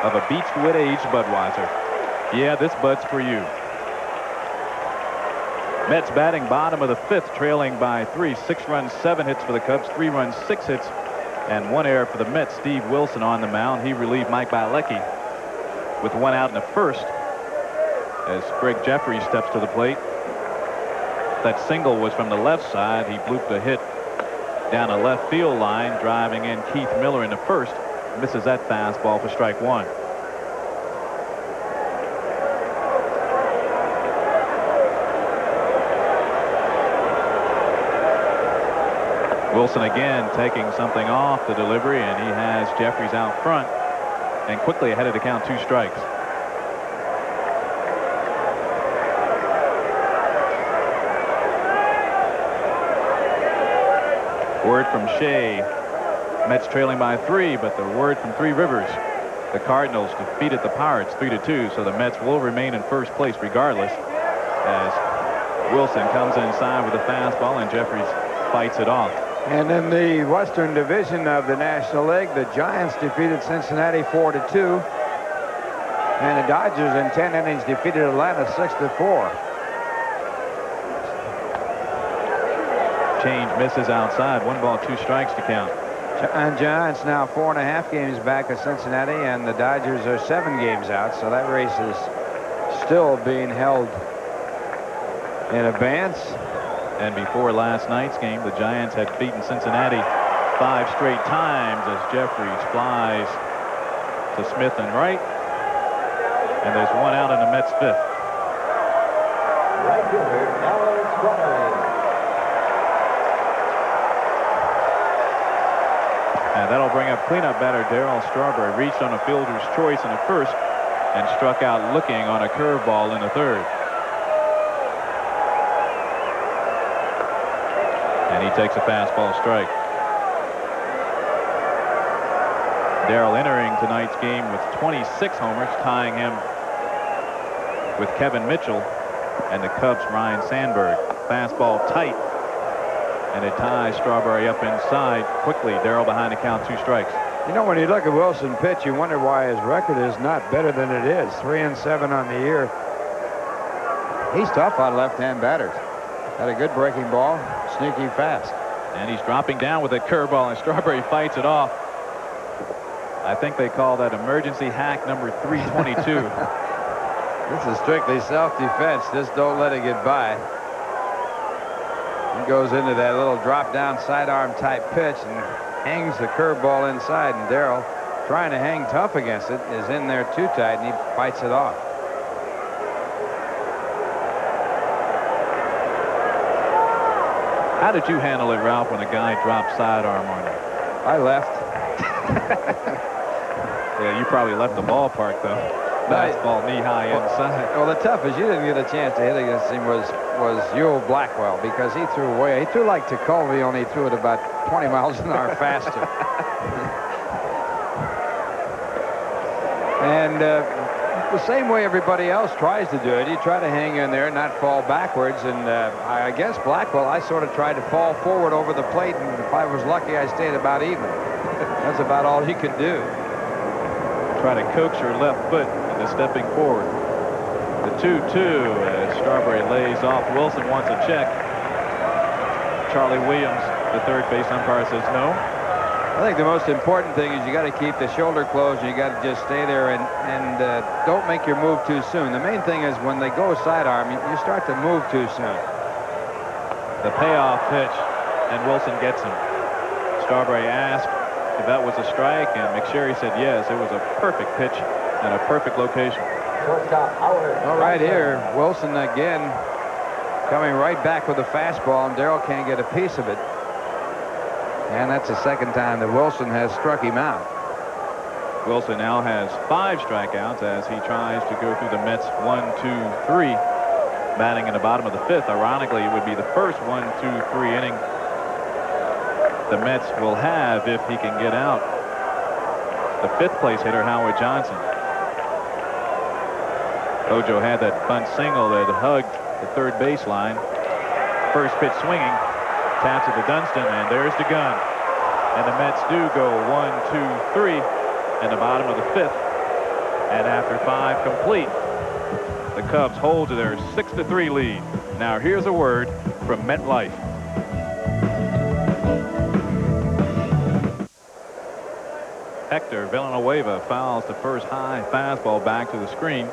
of a Beechwood aged Budweiser. Yeah, this Bud's for you. Mets batting bottom of the 5th, trailing by 3. 6 runs, 7 hits for the Cubs, 3 runs, 6 hits, and 1 error for the Mets. Steve Wilson on the mound. He relieved Mike Bielecki with 1 out in the 1st as Greg Jefferies steps to the plate. That single was from the left side. He blooped a hit down a left field line, driving in Keith Miller in the 1st. Misses that fastball for strike 1. Wilson again taking something off the delivery, and he has Jefferies out front and quickly ahead of the count, 2 strikes. Word from Shea. Mets trailing by 3, but the word from Three Rivers. The Cardinals defeated the Pirates 3-2, so the Mets will remain in first place regardless, as Wilson comes inside with a fastball and Jefferies fights it off. And in the Western Division of the National League, the Giants defeated Cincinnati 4-2. And the Dodgers in 10 innings defeated Atlanta 6-4. Change misses outside. 1 ball, 2 strikes to count. And Giants now 4.5 games back of Cincinnati, and the Dodgers are 7 games out. So that race is still being held in abeyance. And before last night's game, the Giants had beaten Cincinnati 5 straight times as Jeffries flies to Smith and right. And there's 1 out in the Mets' 5th. Right fielder, Darryl Strawberry. And that'll bring up cleanup batter Darryl Strawberry. Reached on a fielder's choice in the 1st and struck out looking on a curveball in the 3rd. And he takes a fastball strike. Darryl entering tonight's game with 26 homers, tying him with Kevin Mitchell and the Cubs' Ryan Sandberg. Fastball tight, and it ties Strawberry up inside quickly. Darryl behind the count, 2 strikes. You know, when you look at Wilson pitch, you wonder why his record is not better than it is. 3-7 on the year. He's tough on left-hand batters. Had a good breaking ball, sneaky fast. And he's dropping down with a curveball, and Strawberry fights it off. I think they call that emergency hack number 322. This is strictly self-defense. Just don't let it get by. He goes into that little drop-down sidearm type pitch and hangs the curveball inside. And Darryl, trying to hang tough against it, is in there too tight, and he fights it off. How did you handle it, Ralph, when a guy dropped sidearm on you? I left. Yeah, you probably left the ballpark, though. Fastball knee-high inside. Well, the toughest you didn't get a chance to hit against him was Ewell Blackwell, because he threw he threw like Tekulve, only he threw it about 20 miles an hour faster. And the same way everybody else tries to do it. You try to hang in there and not fall backwards. And I guess Blackwell, I sort of tried to fall forward over the plate, and if I was lucky, I stayed about even. That's about all he could do. Try to coax your left foot into stepping forward. The 2-2 as Strawberry lays off. Wilson wants a check. Charlie Williams, the third base umpire, says no. I think the most important thing is you got to keep the shoulder closed, and you got to just stay there and don't make your move too soon. The main thing is when they go sidearm, you start to move too soon. The payoff pitch, and Wilson gets him. Strawberry asked if that was a strike, and McSherry said yes. It was a perfect pitch and a perfect location. Shortstop, Howard. Well, right here, Wilson again coming right back with a fastball, and Darryl can't get a piece of it. And that's the second time that Wilson has struck him out. Wilson now has 5 strikeouts as he tries to go through the Mets 1-2-3, batting in the bottom of the 5th. Ironically, it would be the first 1-2-3 inning the Mets will have if he can get out. The 5th place hitter, Howard Johnson. Ojo had that bunt single that hugged the third baseline. First pitch swinging, taps it to Dunston, and there's the gun. And the Mets do go 1-2-3 in the bottom of the 5th. And after 5 complete, the Cubs hold to their 6-3 lead. Now here's a word from MetLife. Hector Villanueva fouls the first high fastball back to the screen.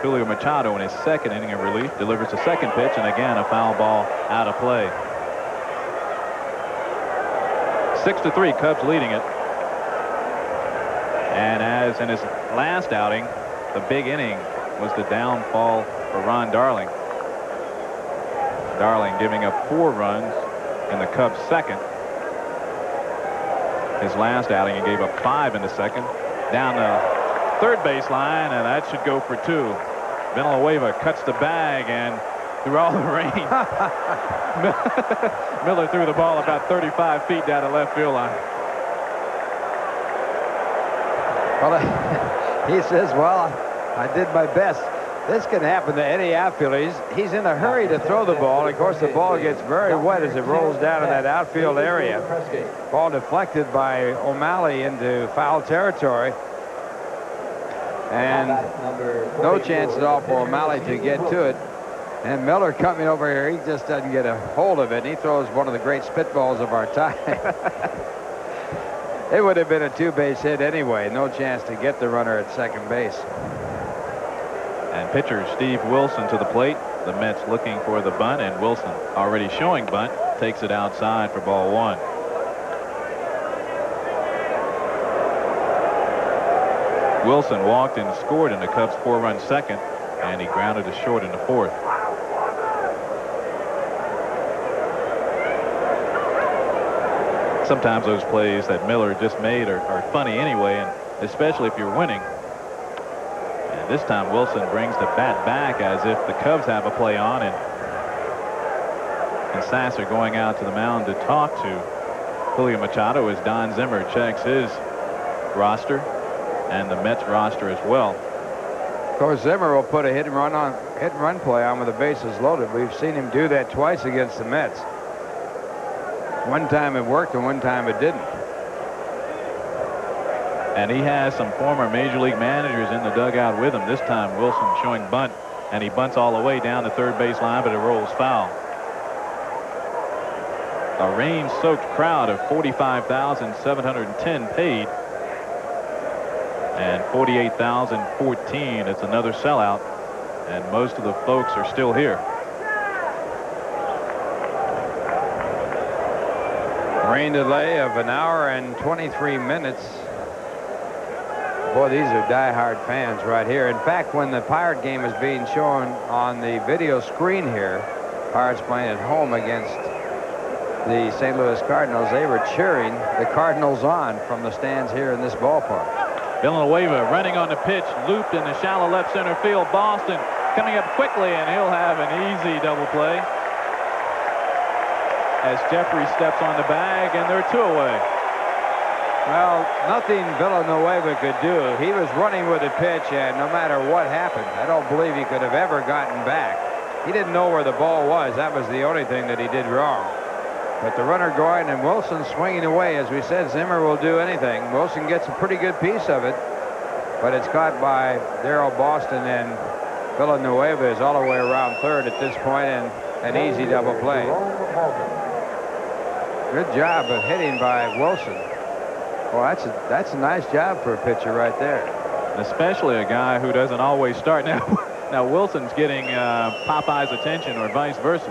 Julio Machado in his second inning of relief delivers the second pitch, and again a foul ball out of play. 6-3, Cubs leading it. And as in his last outing, the big inning was the downfall for Ron Darling. Darling giving up 4 runs in the Cubs' second. His last outing, he gave up 5 in the second. Down the third baseline, and that should go for 2. Villanueva cuts the bag, and through all the rain, Miller threw the ball about 35 feet down the left field line. Well, he says, well, I did my best. This can happen to any outfielder. He's in a hurry to throw the ball. And of course, the ball gets very wet as it rolls down in that outfield area. Ball deflected by O'Malley into foul territory. And no chance at all for O'Malley to get to it. And Miller coming over here, he just doesn't get a hold of it. And he throws one of the great spitballs of our time. It would have been a two-base hit anyway. No chance to get the runner at second base. And pitcher Steve Wilson to the plate. The Mets looking for the bunt, and Wilson already showing bunt, takes it outside for ball one. Wilson walked and scored in the Cubs' 4-run second, and he grounded to short in the fourth. Sometimes those plays that Miller just made are funny anyway, and especially if you're winning. And this time Wilson brings the bat back as if the Cubs have a play on, and Sasser going out to the mound to talk to Julio Machado as Don Zimmer checks his roster and the Mets roster as well. Of course, Zimmer will put a hit and run play on with the bases loaded. We've seen him do that twice against the Mets. One time it worked and one time it didn't. And he has some former Major League managers in the dugout with him. This time Wilson showing bunt, and he bunts all the way down the third base line, but it rolls foul. A rain-soaked crowd of 45,710 paid, and 48,014. It's another sellout, and most of the folks are still here. Rain delay of an hour and 23 minutes. Boy, these are diehard fans right here. In fact, when the Pirate game is being shown on the video screen here, Pirates playing at home against the St. Louis Cardinals, they were cheering the Cardinals on from the stands here in this ballpark. Villanueva running on the pitch, looped in the shallow left center field. Boston coming up quickly, and he'll have an easy double play as Jeffrey steps on the bag, and they're two away. Well, nothing Villanueva could do. He was running with the pitch, and no matter what happened, I don't believe he could have ever gotten back. He didn't know where the ball was. That was the only thing that he did wrong. But the runner going, and Wilson swinging away. As we said, Zimmer will do anything. Wilson gets a pretty good piece of it, but it's caught by Darrell Boston, and Villanueva is all the way around third at this point, and an easy double play. Good job of hitting by Wilson. Well, that's a nice job for a pitcher right there. Especially a guy who doesn't always start. Now Wilson's getting Popeye's attention, or vice versa,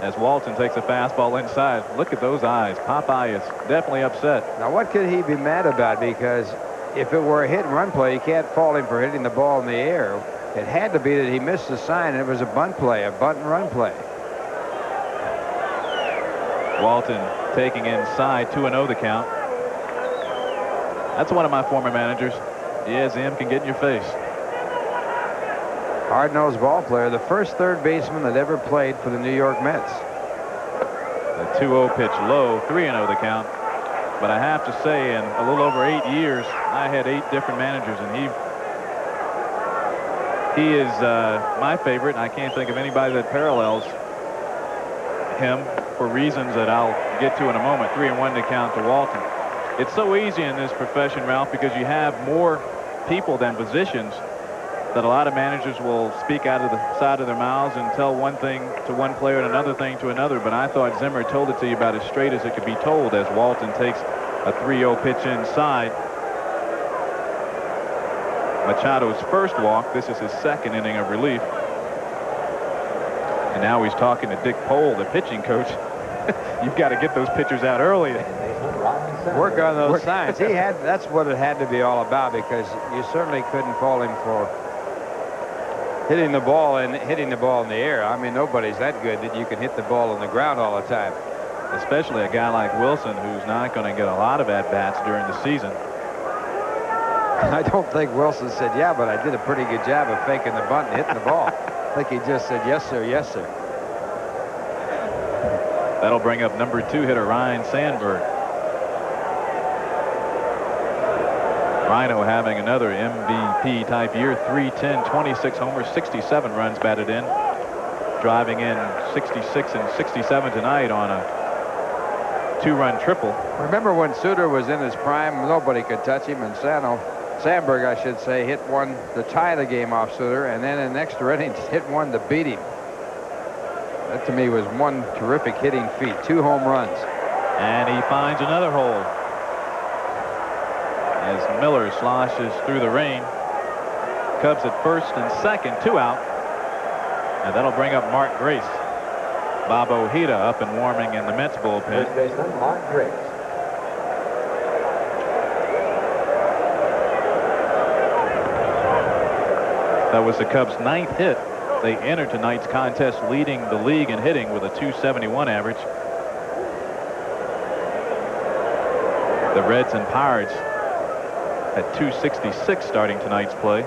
as Walton takes a fastball inside. Look at those eyes. Popeye is definitely upset. Now, what could he be mad about? Because if it were a hit and run play, you can't fault him for hitting the ball in the air. It had to be that he missed the sign, and it was a bunt play, a bunt and run play. Walton taking inside, 2-0 the count. That's one of my former managers. Yeah, Zim can get in your face. Hard-nosed ball player, the first third baseman that ever played for the New York Mets. The 2-0 pitch low, 3-0 the count. But I have to say, in a little over 8 years, I had 8 different managers, and he is my favorite. I can't think of anybody that parallels him for reasons that I'll get to in a moment. 3-1 to count to Walton. It's so easy in this profession, Ralph, because you have more people than positions, that a lot of managers will speak out of the side of their mouths and tell one thing to one player and another thing to another. But I thought Zimmer told it to you about as straight as it could be told, as Walton takes a 3-0 pitch inside. Machado's first walk. This is his second inning of relief. And now he's talking to Dick Pole, the pitching coach. You've got to get those pitchers out early. Work on those signs. That's what it had to be all about, because you certainly couldn't fault him for hitting the ball in the air. I mean, nobody's that good that you can hit the ball on the ground all the time. Especially a guy like Wilson, who's not going to get a lot of at-bats during the season. I don't think Wilson said, yeah, but I did a pretty good job of faking the bunt and hitting the ball. I think he just said, yes, sir, yes, sir. That'll bring up number 2 hitter Ryne Sandberg. Rhino having another MVP type year. 310, 26 homers, 67 runs batted in. Driving in 66 and 67 tonight on a 2-run triple. Remember when Suter was in his prime, nobody could touch him, and Sandberg, I should say, hit one to tie the game off Suter, and then in extra innings hit one to beat him. That to me was one terrific hitting feat. 2 home runs. And he finds another hole as Miller sloshes through the rain. Cubs at first and second, 2 out. And that'll bring up Mark Grace. Bob Ojeda up and warming in the Mets bullpen. First baseman Mark Grace. That was the Cubs' 9th hit. They entered tonight's contest leading the league in hitting with a .271 average. The Reds and Pirates at .266 starting tonight's play.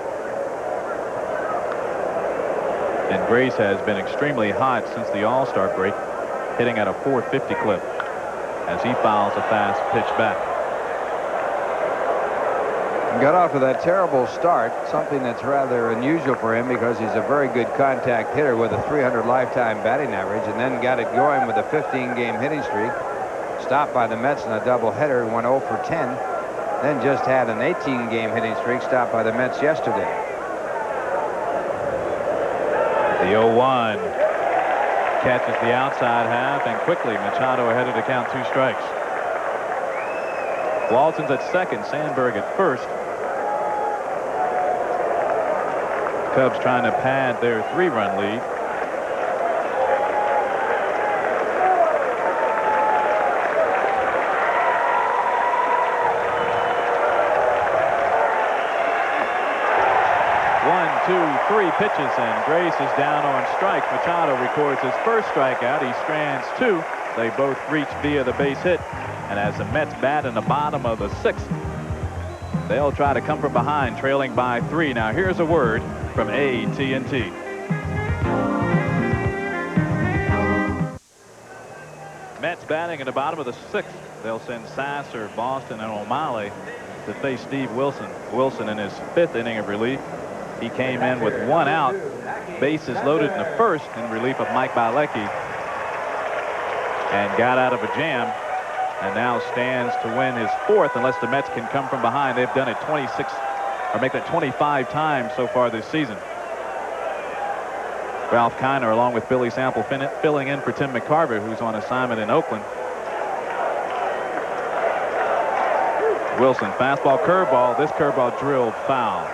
And Grace has been extremely hot since the All-Star break, hitting at a .450 clip as he fouls a fast pitch back. Got off to that terrible start, something that's rather unusual for him because he's a very good contact hitter with a .300 lifetime batting average, and then got it going with a 15-game hitting streak. Stopped by the Mets in a doubleheader and went 0 for 10. Then just had an 18-game hitting streak stopped by the Mets yesterday. The 0-1 catches the outside half, and quickly Machado ahead of the count, 2 strikes. Walton's at second, Sandberg at first. Cubs trying to pad their 3-run lead. One, 2, 3 pitches, and Grace is down on strikes. Machado records his first strikeout. He strands 2. They both reach via the base hit. And as the Mets bat in the bottom of the 6th, they'll try to come from behind, trailing by 3. Now here's a word from AT&T. Mets batting in the bottom of the 6th. They'll send Sasser, Boston, and O'Malley to face Steve Wilson. Wilson in his 5th inning of relief. He came in with 1 out, bases loaded in the 1st in relief of Mike Bielecki, and got out of a jam, and now stands to win his 4th unless the Mets can come from behind. They've done it 26, or make that 25 times so far this season. Ralph Kiner along with Billy Sample filling in for Tim McCarver, who's on assignment in Oakland. Wilson, fastball, curveball. This curveball drilled foul.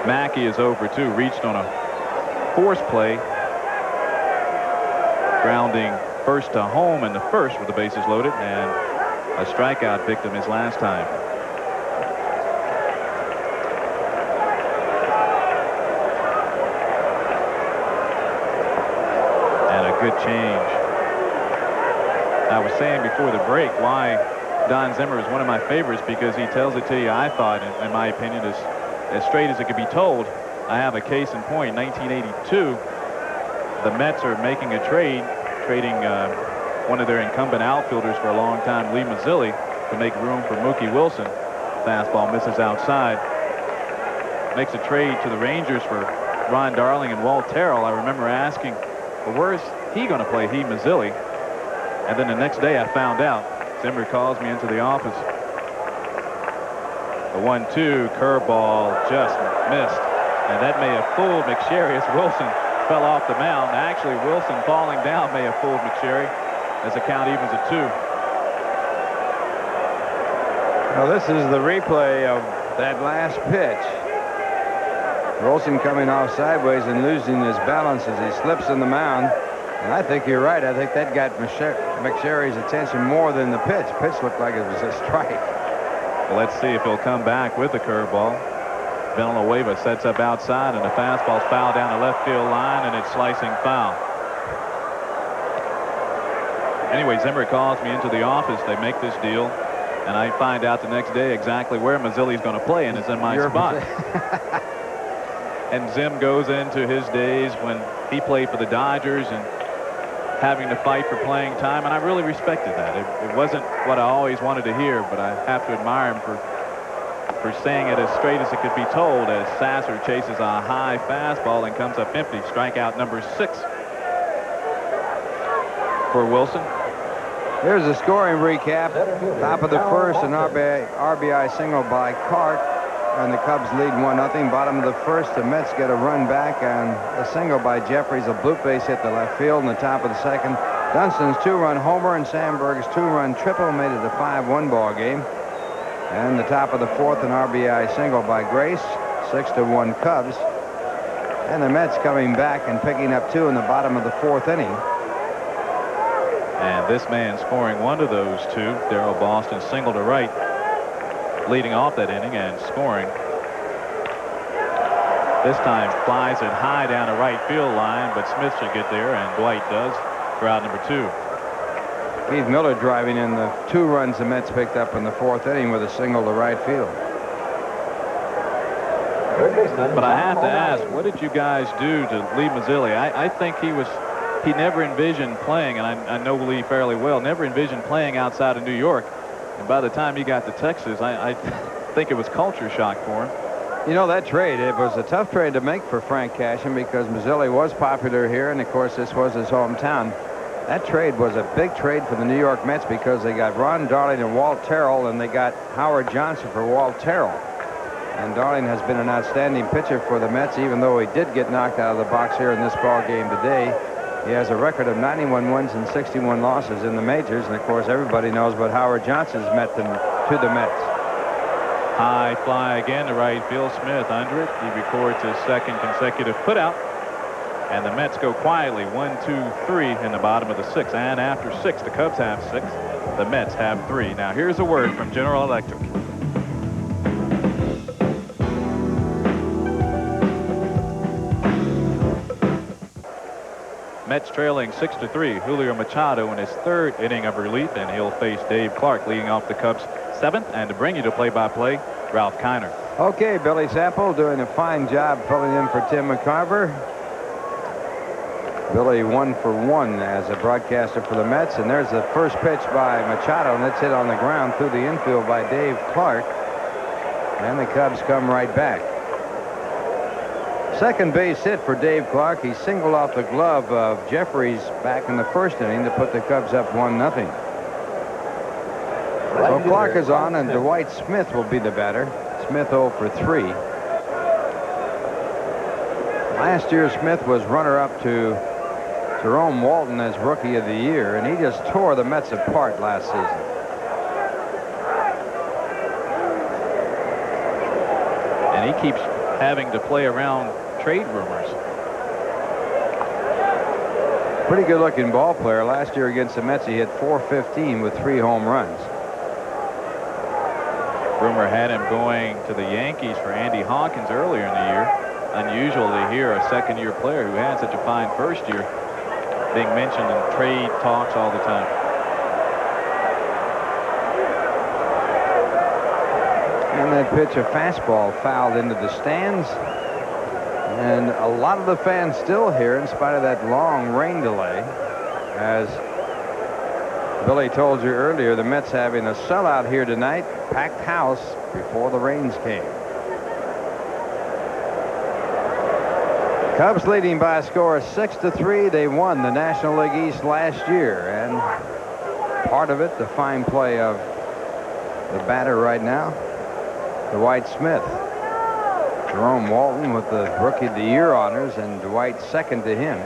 Mackey is over 2, reached on a force play, grounding first to home in the 1st with the bases loaded, and a strikeout victim his last time. And a good change. I was saying before the break why Don Zimmer is one of my favorites, because he tells it to you, I thought, in my opinion, is as straight as it could be told. I have a case in point. 1982, the Mets are making a trade, trading one of their incumbent outfielders for a long time, Lee Mazzilli, to make room for Mookie Wilson. Fastball misses outside. Makes a trade to the Rangers for Ron Darling and Walt Terrell. I remember asking, well, where's he going to play, he, Mazzilli? And then the next day I found out. Zimmer calls me into the office. The 1-2 curveball just missed, and that may have fooled McSherry as Wilson fell off the mound. Actually, Wilson falling down may have fooled McSherry as the count evens at 2. Now this is the replay of that last pitch. Wilson coming off sideways and losing his balance as he slips in the mound. And I think you're right. I think that got McSherry's attention more than the pitch. Pitch looked like it was a strike. Well, let's see if he'll come back with the curveball. Villanueva sets up outside, and the fastball's foul down the left field line, and it's slicing foul. Anyway, Zimmer calls me into the office. They make this deal, and I find out the next day exactly where Mazzilli's going to play, and it's in my spot. And Zim goes into his days when he played for the Dodgers, and having to fight for playing time, and I really respected that. It wasn't what I always wanted to hear, but I have to admire him for saying it as straight as it could be told, as Sasser chases a high fastball and comes up empty. Strikeout number 6 for Wilson. Here's a scoring recap. Top of the first, an RBI single by Clark, and the Cubs lead 1-0. Bottom of the first, the Mets get a run back and a single by Jeffries. A bloop base hit the left field. In the top of the second, Dunstan's 2-run homer and Sandberg's 2-run triple made it a 5-1 ball game. And the top of the fourth, an RBI single by Grace. 6-1 Cubs. And the Mets coming back and picking up 2 in the bottom of the fourth inning. And this man scoring one of those 2, Darrell Boston, single to right, leading off that inning and scoring. This time flies it high down the right field line, but Smith should get there, and Dwight does for out number 2. Keith Miller driving in the 2 runs the Mets picked up in the fourth inning with a single to right field. But I have to ask, what did you guys do to Lee Mazzilli? I think he never envisioned playing, and I know Lee fairly well, never envisioned playing outside of New York. And by the time he got to Texas, I think it was culture shock for him. You know, that trade, it was a tough trade to make for Frank Cashen because Mazzilli was popular here, and of course this was his hometown. That trade was a big trade for the New York Mets because they got Ron Darling and Walt Terrell, and they got Howard Johnson for Walt Terrell. And Darling has been an outstanding pitcher for the Mets, even though he did get knocked out of the box here in this ball game today. He has a record of 91 wins and 61 losses in the majors, and of course everybody knows what Howard Johnson's meant to the Mets. High fly again to right field. Smith under it. He records his second consecutive putout. And the Mets go quietly 1-2-3 in the bottom of the 6th. And after 6, the Cubs have 6. The Mets have 3. Now here's a word from General Electric. Mets trailing 6-3. Julio Machado in his 3rd inning of relief, and he'll face Dave Clark leading off the Cubs' 7th. And to bring you to play-by-play, Ralph Kiner. Okay, Billy Sample doing a fine job filling in for Tim McCarver. Billy 1 for 1 as a broadcaster for the Mets, and there's the first pitch by Machado, and it's hit on the ground through the infield by Dave Clark, and the Cubs come right back. Second base hit for Dave Clark. He singled off the glove of Jeffries back in the first inning to put the Cubs up 1-0. So Clark is on, and Dwight Smith will be the batter. Smith 0 for 3. Last year Smith was runner-up to Jerome Walton as Rookie of the Year, and he just tore the Mets apart last season. And he keeps having to play around trade rumors. Pretty good-looking ball player. Last year against the Mets, he hit .415 with 3 home runs. Rumor had him going to the Yankees for Andy Hawkins earlier in the year. Unusual to hear a second-year player who had such a fine first year being mentioned in trade talks all the time. And that pitch, a fastball fouled into the stands. And a lot of the fans still here in spite of that long rain delay. As Billy told you earlier, the Mets having a sellout here tonight, packed house before the rains came. Cubs leading by a score of 6-3. They won the National League East last year, and part of it, the fine play of the batter right now, Dwight Smith. Jerome Walton with the Rookie of the Year honors, and Dwight second to him.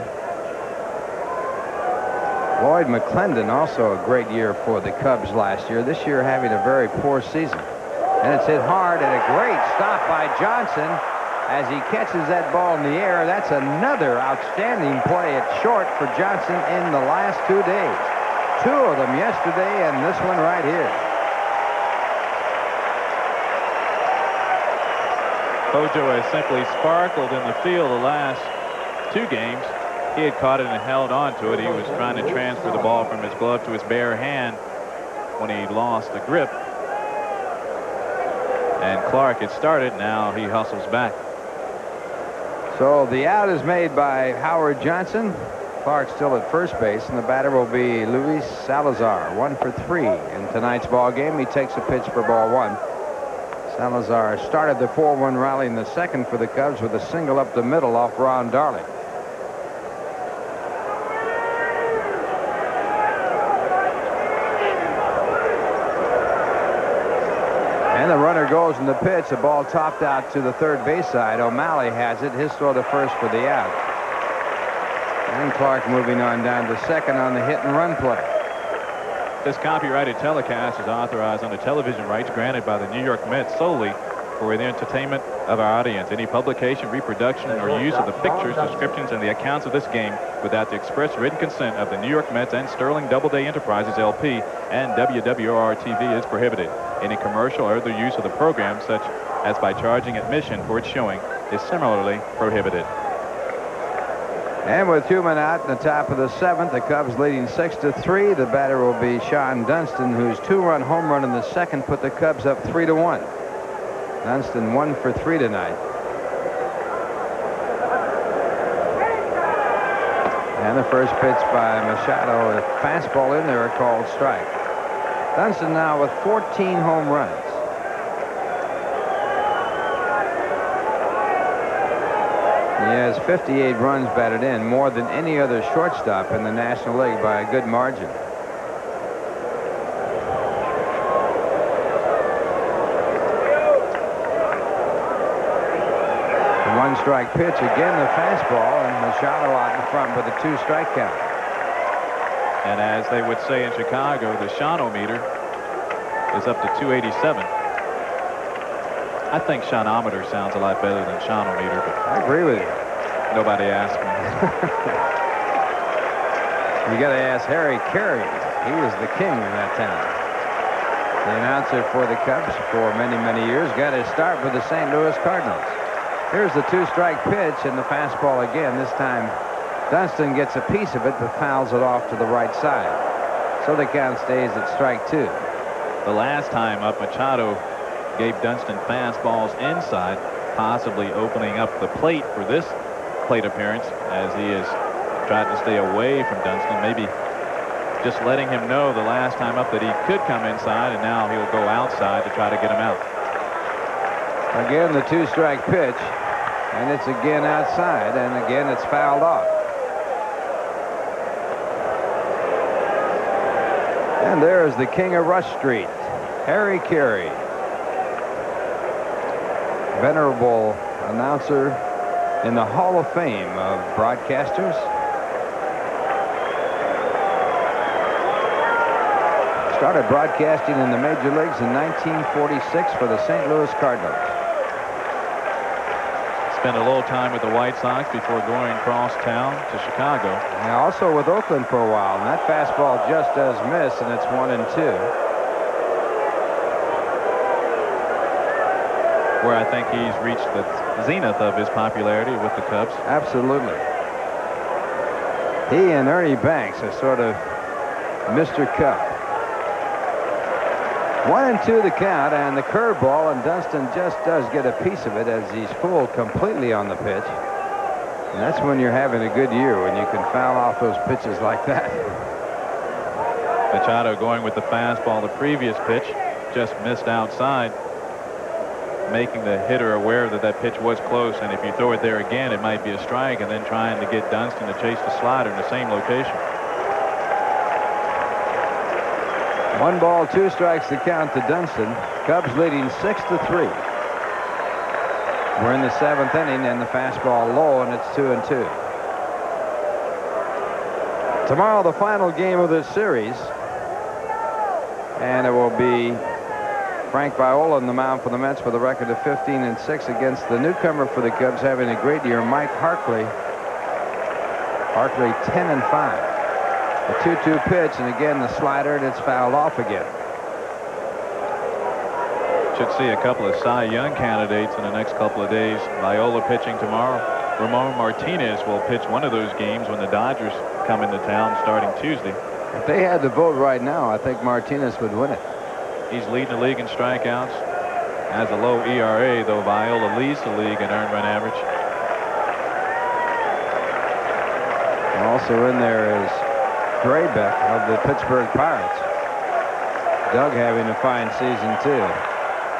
Lloyd McClendon also a great year for the Cubs last year. This year having a very poor season. And it's hit hard, and a great stop by Johnson as he catches that ball in the air. That's another outstanding play at short for Johnson in the last 2 days. 2 of them yesterday, and this one right here. Bojo has simply sparkled in the field the last 2 games. He had caught it and held on to it. He was trying to transfer the ball from his glove to his bare hand when he lost the grip. And Clark had started. Now he hustles back. So the out is made by Howard Johnson. Clark still at first base, and the batter will be Luis Salazar, 1 for 3 in tonight's ball game. He takes a pitch for ball 1. Salazar started the 4-1 rally in the second for the Cubs with a single up the middle off Ron Darling. And the runner goes in the pitch. The ball topped out to the third base side. O'Malley has it. His throw to first for the out. And Clark moving on down to second on the hit and run play. This copyrighted telecast is authorized under television rights granted by the New York Mets solely for the entertainment of our audience. Any publication, reproduction, or use of the pictures, descriptions, and the accounts of this game without the express written consent of the New York Mets and Sterling Doubleday Enterprises, LP, and WWOR-TV is prohibited. Any commercial or other use of the program, such as by charging admission for its showing, is similarly prohibited. And with 2 men out in the top of the 7th, the Cubs leading 6-3. The batter will be Sean Dunston, whose 2-run home run in the second put the Cubs up 3-1. Dunston 1 for 3 tonight. And the first pitch by Machado, a fastball in there, a called strike. Dunston now with 14 home runs. He has 58 runs batted in, more than any other shortstop in the National League by a good margin. The 1-strike pitch, again the fastball, and Machado out in front with a 2-strike count. And as they would say in Chicago, the Shawnometer is up to 287. I think Shawnometer sounds a lot better than Shawnometer, but I agree with you. Nobody asked me. You got to ask Harry Carey. He was the king in that town. The announcer for the Cubs for many, many years got his start with the St. Louis Cardinals. Here's the 2-strike pitch and the fastball again. This time Dunston gets a piece of it but fouls it off to the right side. So the count stays at strike 2. The last time up, Machado gave Dunston fastballs inside, possibly opening up the plate for this plate appearance, as he has tried to stay away from Dunston, maybe just letting him know the last time up that he could come inside, and now he'll go outside to try to get him out. Again, the 2-strike pitch, and it's again outside, and again it's fouled off. And there's the king of Rush Street, Harry Carey. Venerable announcer in the Hall of Fame of broadcasters. Started broadcasting in the major leagues in 1946 for the St. Louis Cardinals. Spent a little time with the White Sox before going across town to Chicago. And also with Oakland for a while, and that fastball just does miss, and it's 1-2. Where I think he's reached the zenith of his popularity with the Cubs. Absolutely. He and Ernie Banks are sort of Mr. Cub. 1-2 the count, and the curveball, and Dunston just does get a piece of it as he's fooled completely on the pitch. And that's when you're having a good year, when you can foul off those pitches like that. Machado going with the fastball. The previous pitch just missed outside, making the hitter aware that that pitch was close, and if you throw it there again, it might be a strike, and then trying to get Dunston to chase the slider in the same location. 1 ball, 2 strikes to count to Dunston. Cubs leading 6-3. We're in the 7th inning, and the fastball low, and it's 2-2. Tomorrow, the final game of this series, and it will be Frank Viola on the mound for the Mets with a record of 15-6 against the newcomer for the Cubs, having a great year, Mike Harkley. Harkley 10-5. A 2-2 pitch, and again the slider, and it's fouled off again. Should see a couple of Cy Young candidates in the next couple of days. Viola pitching tomorrow. Ramon Martinez will pitch one of those games when the Dodgers come into town starting Tuesday. If they had the vote right now, I think Martinez would win it. He's leading the league in strikeouts. Has a low ERA, though Viola leads the league in earned run average. Also in there is Draybeck of the Pittsburgh Pirates. Doug having a fine season too.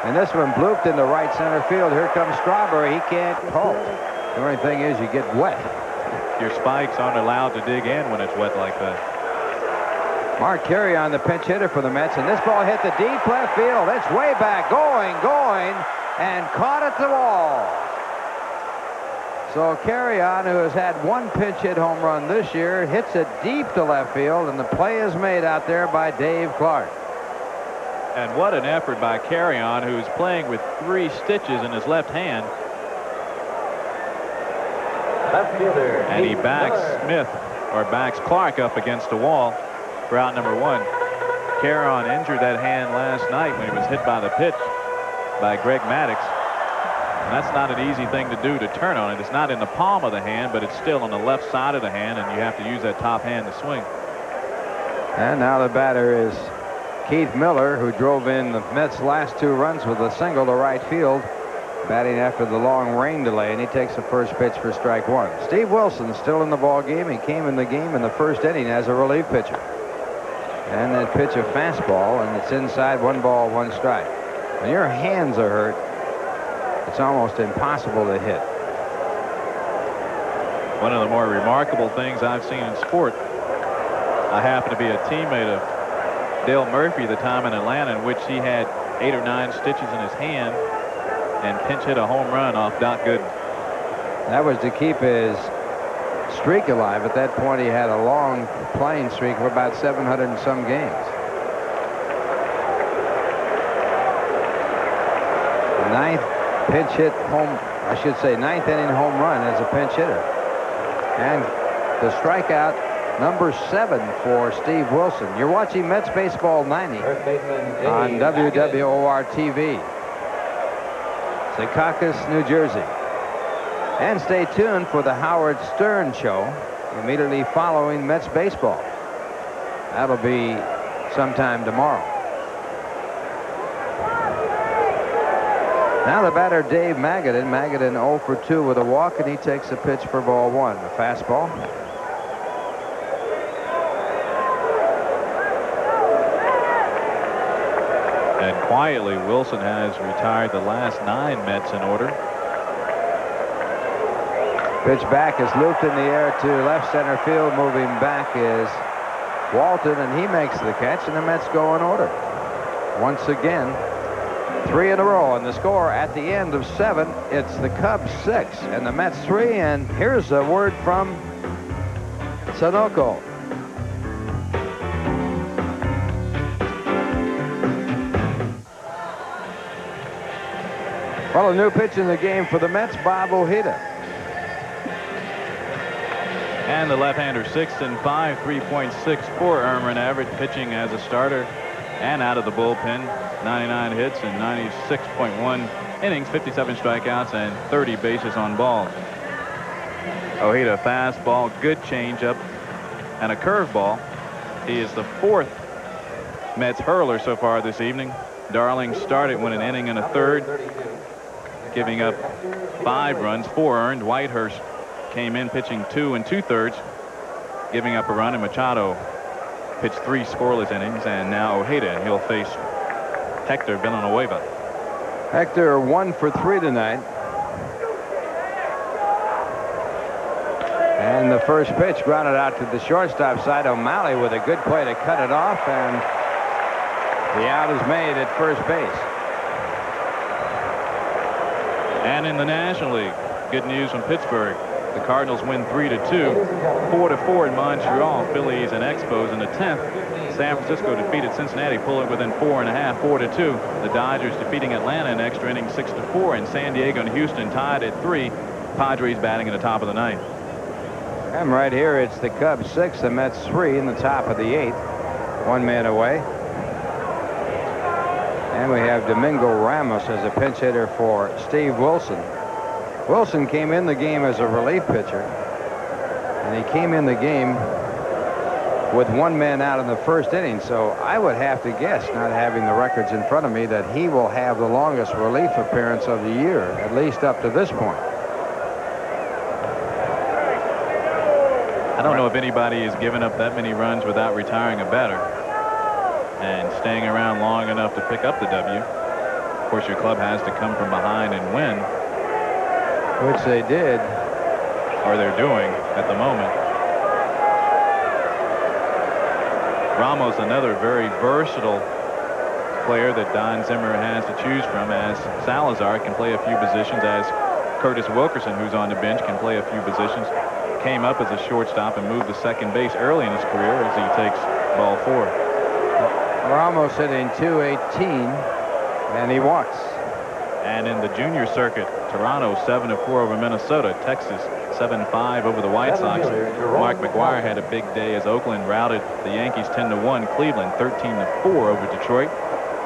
And this one blooped into right center field. Here comes Strawberry. He can't hold. The only thing is you get wet. Your spikes aren't allowed to dig in when it's wet like that. Mark Carrion, the pinch hitter for the Mets, and this ball hit the deep left field. It's way back, going, and caught at the wall. So Carrion, who has had one pinch hit home run this year, hits it deep to left field, and the play is made out there by Dave Clark. And what an effort by Carrion, who is playing with 3 stitches in his left hand. Left fielder. And he Keith backs Miller. Smith, or backs Clark up against the wall for out number 1. Carrion injured that hand last night when he was hit by the pitch by Greg Maddux. And that's not an easy thing to do, to turn on it. It's not in the palm of the hand, but it's still on the left side of the hand, and you have to use that top hand to swing. And now the batter is Keith Miller, who drove in the Mets' last 2 runs with a single to right field, batting after the long rain delay, and he takes the first pitch for strike 1. Steve Wilson still in the ball game. He came in the game in the first inning as a relief pitcher. And that pitch a fastball, and it's inside, 1 ball, 1 strike. When your hands are hurt, it's almost impossible to hit. One of the more remarkable things I've seen in sport. I happen to be a teammate of Dale Murphy the time in Atlanta, in which he had 8 or 9 stitches in his hand and pinch hit a home run off Doc Gooden. That was to keep his streak alive. At that point, he had a long playing streak of about 700 and some games. Ninth pinch hit home, I should say 9th inning home run as a pinch hitter. And the strikeout number 7 for Steve Wilson. You're watching Mets Baseball 90 on WWOR TV. Secaucus, New Jersey. And stay tuned for the Howard Stern Show immediately following Mets baseball. That'll be sometime tomorrow. Now the batter, Dave Magadan. Magadan 0 for 2 with a walk, and he takes a pitch for ball 1. A fastball. And quietly, Wilson has retired the last 9 Mets in order. Pitch back is looped in the air to left center field. Moving back is Walton, and he makes the catch, and the Mets go in order. Once again, 3 in a row, and the score at the end of 7, it's the Cubs 6 and the Mets 3. And here's a word from Sunoco. Well, a new pitch in the game for the Mets, Bob Ojeda. And the left-hander 6 and 5, 3.64 earned run average, pitching as a starter and out of the bullpen. 99 hits and 96.1 innings, 57 strikeouts, and 30 bases on balls. Ojeda fastball, good changeup, and a curveball. He is the 4th Mets hurler so far this evening. Darling started with an inning and a third, giving up 5 runs, 4 earned. Whitehurst came in pitching 2 2/3, giving up a run, and Machado pitched 3 scoreless innings. And now Ojeda, and he'll face Hector Villanueva. Hector 1 for 3 tonight. And the first pitch grounded out to the shortstop side. O'Malley with a good play to cut it off, and the out is made at first base. And in the National League, good news from Pittsburgh. The Cardinals win 3-2, 4-4 in Montreal. Phillies and Expos in the 10th. San Francisco defeated Cincinnati, pulling within 4.5, 4-2. The Dodgers defeating Atlanta in extra innings 6-4, and San Diego and Houston tied at 3. Padres batting at the top of the 9th. And right here, it's the Cubs 6, the Mets 3 in the top of the 8th. 1 man away. And we have Domingo Ramos as a pinch hitter for Steve Wilson. Wilson came in the game as a relief pitcher, and he came in the game with 1 man out in the first inning. So I would have to guess, not having the records in front of me, that he will have the longest relief appearance of the year, at least up to this point. I don't know if anybody has given up that many runs without retiring a batter and staying around long enough to pick up the W. Of course, your club has to come from behind and win, which they did, or they're doing at the moment. Ramos, another very versatile player that Don Zimmer has to choose from, as Salazar can play a few positions, as Curtis Wilkerson, who's on the bench, can play a few positions. Came up as a shortstop and moved to second base early in his career as he takes ball 4. Ramos hitting .218, and he walks. And in the junior circuit, Toronto 7-4 over Minnesota. Texas 7-5 over the White Sox. Mark McGwire had a big day as Oakland routed the Yankees 10-1. Cleveland 13-4 over Detroit.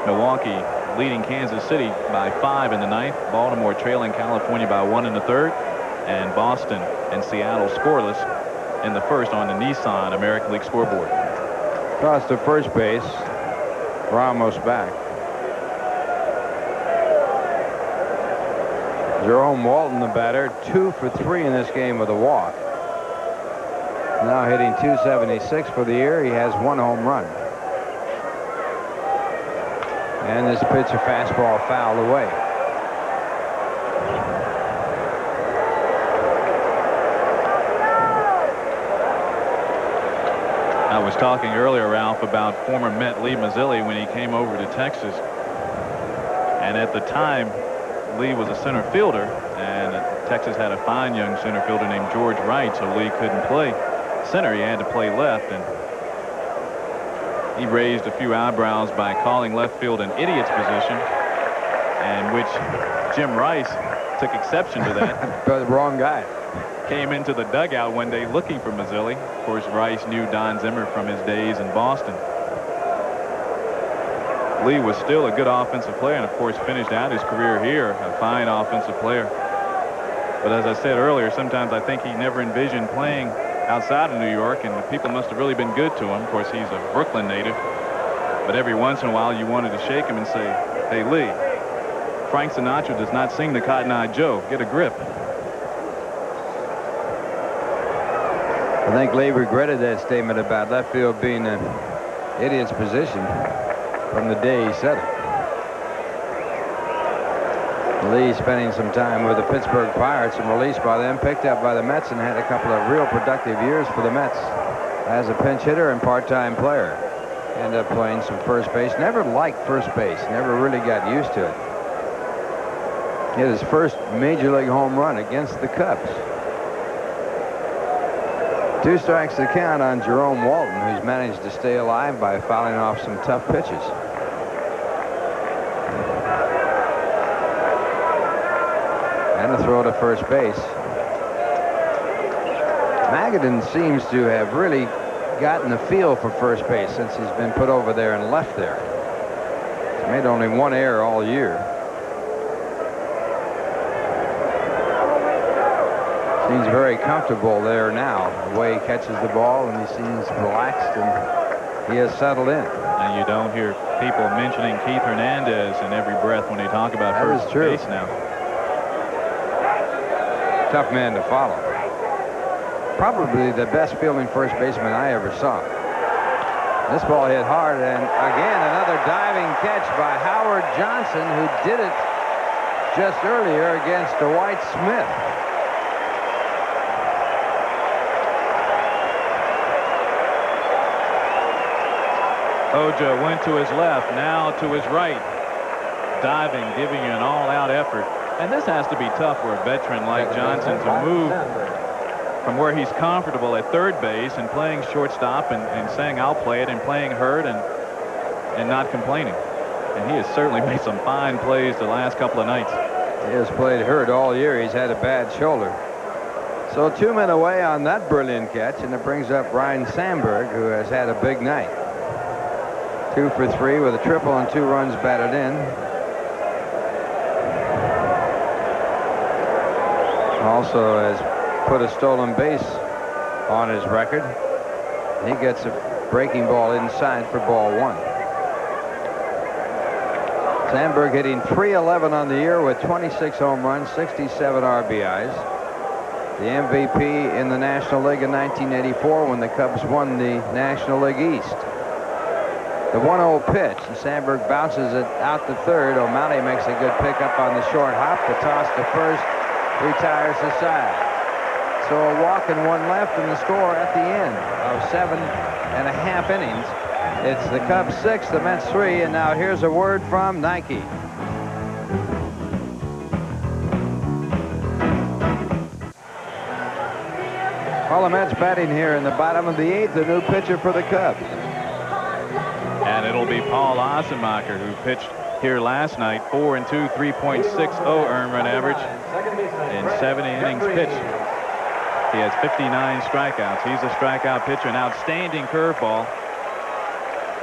Milwaukee leading Kansas City by 5 in the 9th. Baltimore trailing California by 1 in the 3rd. And Boston and Seattle scoreless in the 1st on the Nissan American League scoreboard. Toss to first base. Ramos back. Jerome Walton, the batter, 2 for 3 in this game with a walk. Now hitting .276 for the year. He has 1 home run. And this pitch, a fastball, fouled away. I was talking earlier, Ralph, about former Met Lee Mazzilli when he came over to Texas. And at the time, Lee was a center fielder, and Texas had a fine young center fielder named George Wright, so Lee couldn't play center. He had to play left, and he raised a few eyebrows by calling left field an idiot's position, and which Jim Rice took exception to that. The wrong guy. Came into the dugout one day looking for Mazzilli. Of course, Rice knew Don Zimmer from his days in Boston. Lee was still a good offensive player, and of course finished out his career here, a fine offensive player. But as I said earlier, sometimes I think he never envisioned playing outside of New York, and the people must have really been good to him. Of course, he's a Brooklyn native, but every once in a while you wanted to shake him and say, "Hey, Lee, Frank Sinatra does not sing the Cotton Eye Joe. Get a grip." I think Lee regretted that statement about left field being an idiot's position from the day he said it. Lee spending some time with the Pittsburgh Pirates and released by them, picked up by the Mets, and had a couple of real productive years for the Mets as a pinch hitter and part-time player. Ended up playing some first base. Never liked first base. Never really got used to it. Hit his first major league home run against the Cubs. 2 strikes to count on Jerome Walton, who's managed to stay alive by fouling off some tough pitches. And a throw to first base. Magadan seems to have really gotten the feel for first base since he's been put over there and left there. He's made only 1 error all year. Seems very comfortable there now, the way he catches the ball, and he seems relaxed, and he has settled in. And you don't hear people mentioning Keith Hernandez in every breath when they talk about first base now. Tough man to follow. Probably the best fielding first baseman I ever saw. This ball hit hard, and again another diving catch by Howard Johnson, who did it just earlier against Dwight Smith. Hoja went to his left, now to his right. Diving, giving you an all-out effort. And this has to be tough for a veteran like Johnson to move from where he's comfortable at third base and playing shortstop and saying, "I'll play it," and playing hurt and not complaining. And he has certainly made some fine plays the last couple of nights. He has played hurt all year. He's had a bad shoulder. So 2 men away on that brilliant catch, and it brings up Ryne Sandberg, who has had a big night. 2 for 3 with a triple and 2 runs batted in. Also has put a stolen base on his record. He gets a breaking ball inside for ball 1. Sandberg hitting .311 on the year with 26 home runs, 67 RBIs. the MVP in the National League in 1984 when the Cubs won the National League East. The 1-0 pitch, and Sandberg bounces it out to third. O'Malley makes a good pickup on the short hop. The toss to first retires the side. So a walk and one left, and the score at the end of 7.5 innings. It's the Cubs 6, the Mets 3, and now here's a word from Nike. Well, the Mets batting here in the bottom of the 8th, the new pitcher for the Cubs. And it'll be Paul Assenmacher, who pitched here last night. 4-2, 3.60 earned run average in 70 innings pitched. He has 59 strikeouts. He's a strikeout pitcher. An outstanding curveball,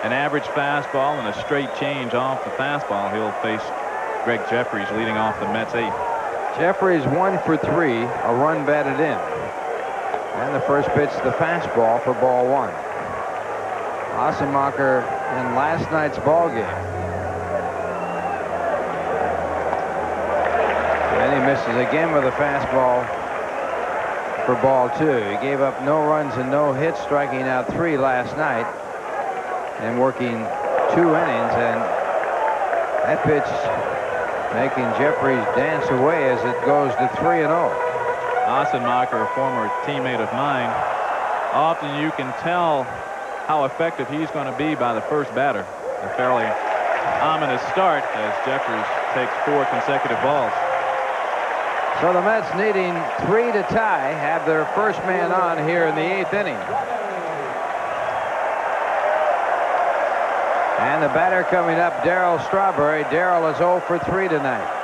an average fastball, and a straight change off the fastball. He'll face Greg Jefferies leading off the Mets 8th. Jefferies 1 for 3, a run batted in. And the first pitch, the fastball for ball 1. Assenmacher in last night's ball game. And he misses again with a fastball for ball 2. He gave up no runs and no hits, striking out 3 last night and working 2 innings, and that pitch making Jefferies dance away as it goes to 3-0. Assenmacher, a former teammate of mine, often you can tell how effective he's going to be by the first batter. A fairly ominous start as Jefferies takes 4 consecutive balls. So the Mets, needing 3 to tie, have their first man on here in the 8th inning. And the batter coming up, Darryl Strawberry. Darryl is 0 for 3 tonight.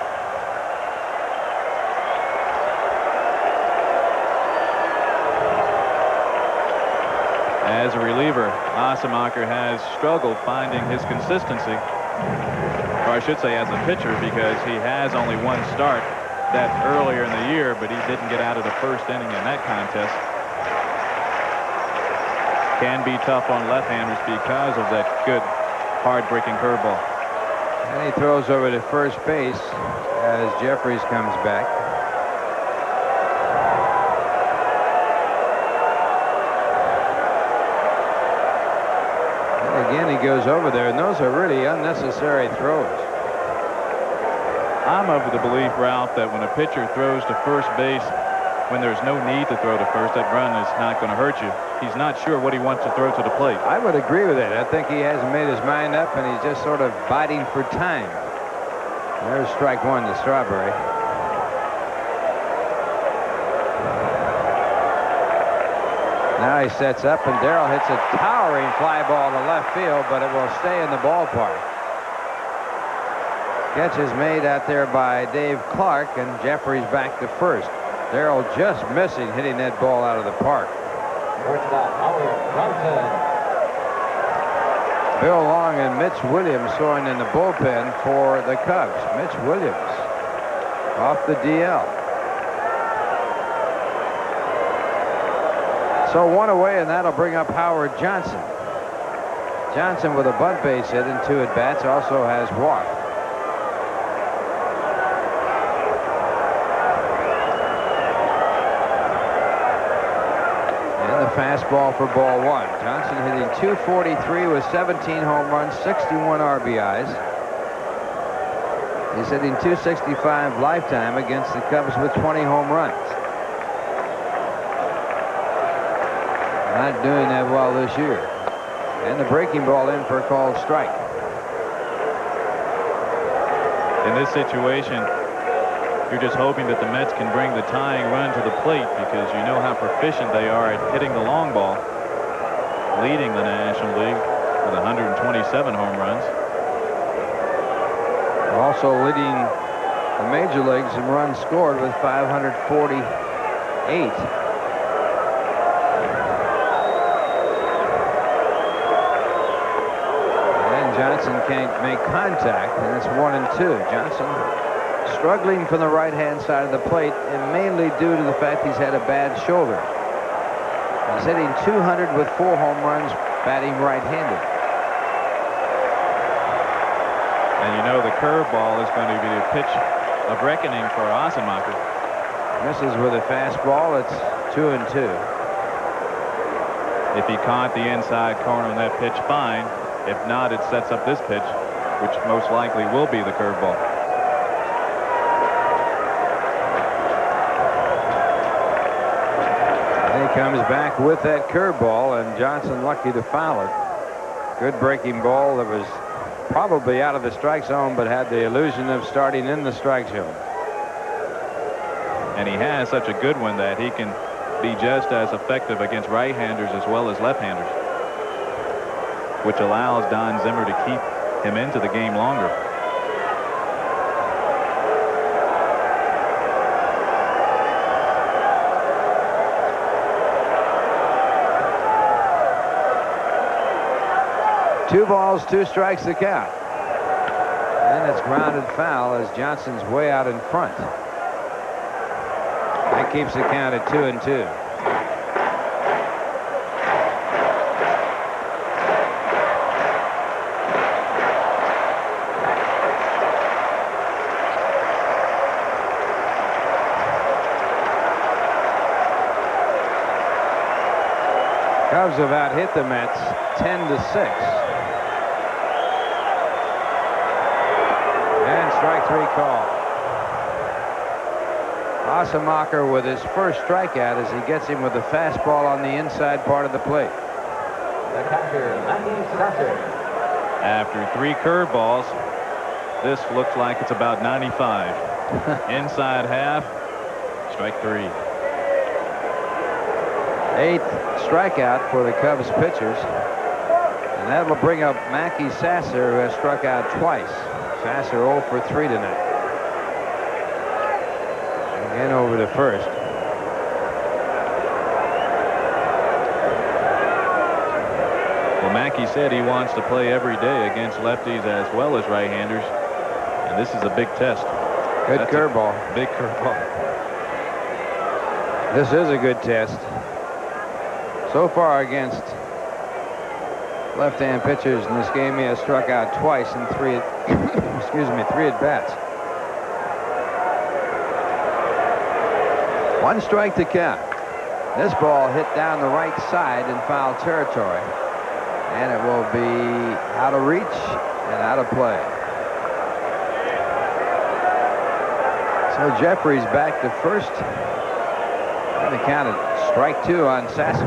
As a reliever, Assenmacher has struggled finding his consistency, or I should say as a pitcher, because he has only 1 start. That earlier in the year, but he didn't get out of the first inning in that contest. Can be tough on left-handers because of that good, hard-breaking curveball. And he throws over to first base as Jefferies comes back. And again, he goes over there, and those are really unnecessary throws. I'm of the belief, Ralph, that when a pitcher throws to first base when there's no need to throw to first, that run is not going to hurt you. He's not sure what he wants to throw to the plate. I would agree with that. I think he hasn't made his mind up, and he's just sort of biting for time. There's strike 1 to Strawberry. Now he sets up, and Darryl hits a towering fly ball to left field, but it will stay in the ballpark. Catch is made out there by Dave Clark, and Jefferies back to first. Darryl just missing, hitting that ball out of the park. Bill Long and Mitch Williams throwing in the bullpen for the Cubs. Mitch Williams off the DL. So 1 away, and that'll bring up Howard Johnson. Johnson with a bunt base hit and 2 at-bats, also has walked. Fastball for ball 1. Johnson hitting .243 with 17 home runs, 61 RBIs. He's hitting .265 lifetime against the Cubs with 20 home runs. Not doing that well this year. And the breaking ball in for a called strike. In this situation, you're just hoping that the Mets can bring the tying run to the plate, because you know how proficient they are at hitting the long ball, leading the National League with 127 home runs. Also leading the major leagues in runs scored with 548. And Johnson can't make contact, and it's 1-2. Johnson struggling from the right-hand side of the plate, and mainly due to the fact he's had a bad shoulder. He's hitting .200 with 4 home runs, batting right-handed. And you know the curveball is going to be a pitch of reckoning for Assenmacher. Misses with a fastball. It's 2-2. If he caught the inside corner on that pitch, fine. If not, it sets up this pitch, which most likely will be the curveball. And he comes back with that curveball, and Johnson lucky to foul it. Good breaking ball that was probably out of the strike zone, but had the illusion of starting in the strike zone. And he has such a good one that he can be just as effective against right-handers as well as left-handers, which allows Don Zimmer to keep him into the game longer. Two balls, 2 strikes to count. And it's grounded foul as Johnson's way out in front. That keeps the count at 2-2. Cubs have out hit the Mets 10-6. And strike 3 call. Osamacher with his first strikeout as he gets him with a fastball on the inside part of the plate. The catcher, Matthew Sasser. After 3 curveballs, this looks like it's about 95. Inside half, strike 3. 8th strikeout for the Cubs pitchers. And that will bring up Mackey Sasser, who has struck out twice. Sasser 0 for 3 tonight. Again over to first. Well, Mackey said he wants to play every day against lefties as well as right-handers. And this is a big test. Good That's curveball. Big curveball. This is a good test. So far against left-hand pitchers in this game, he has struck out twice in 3 at-bats. 1 strike to count. This ball hit down the right side in foul territory. And it will be out of reach and out of play. So Jeffries back to first. And the count is strike 2 on Sasser.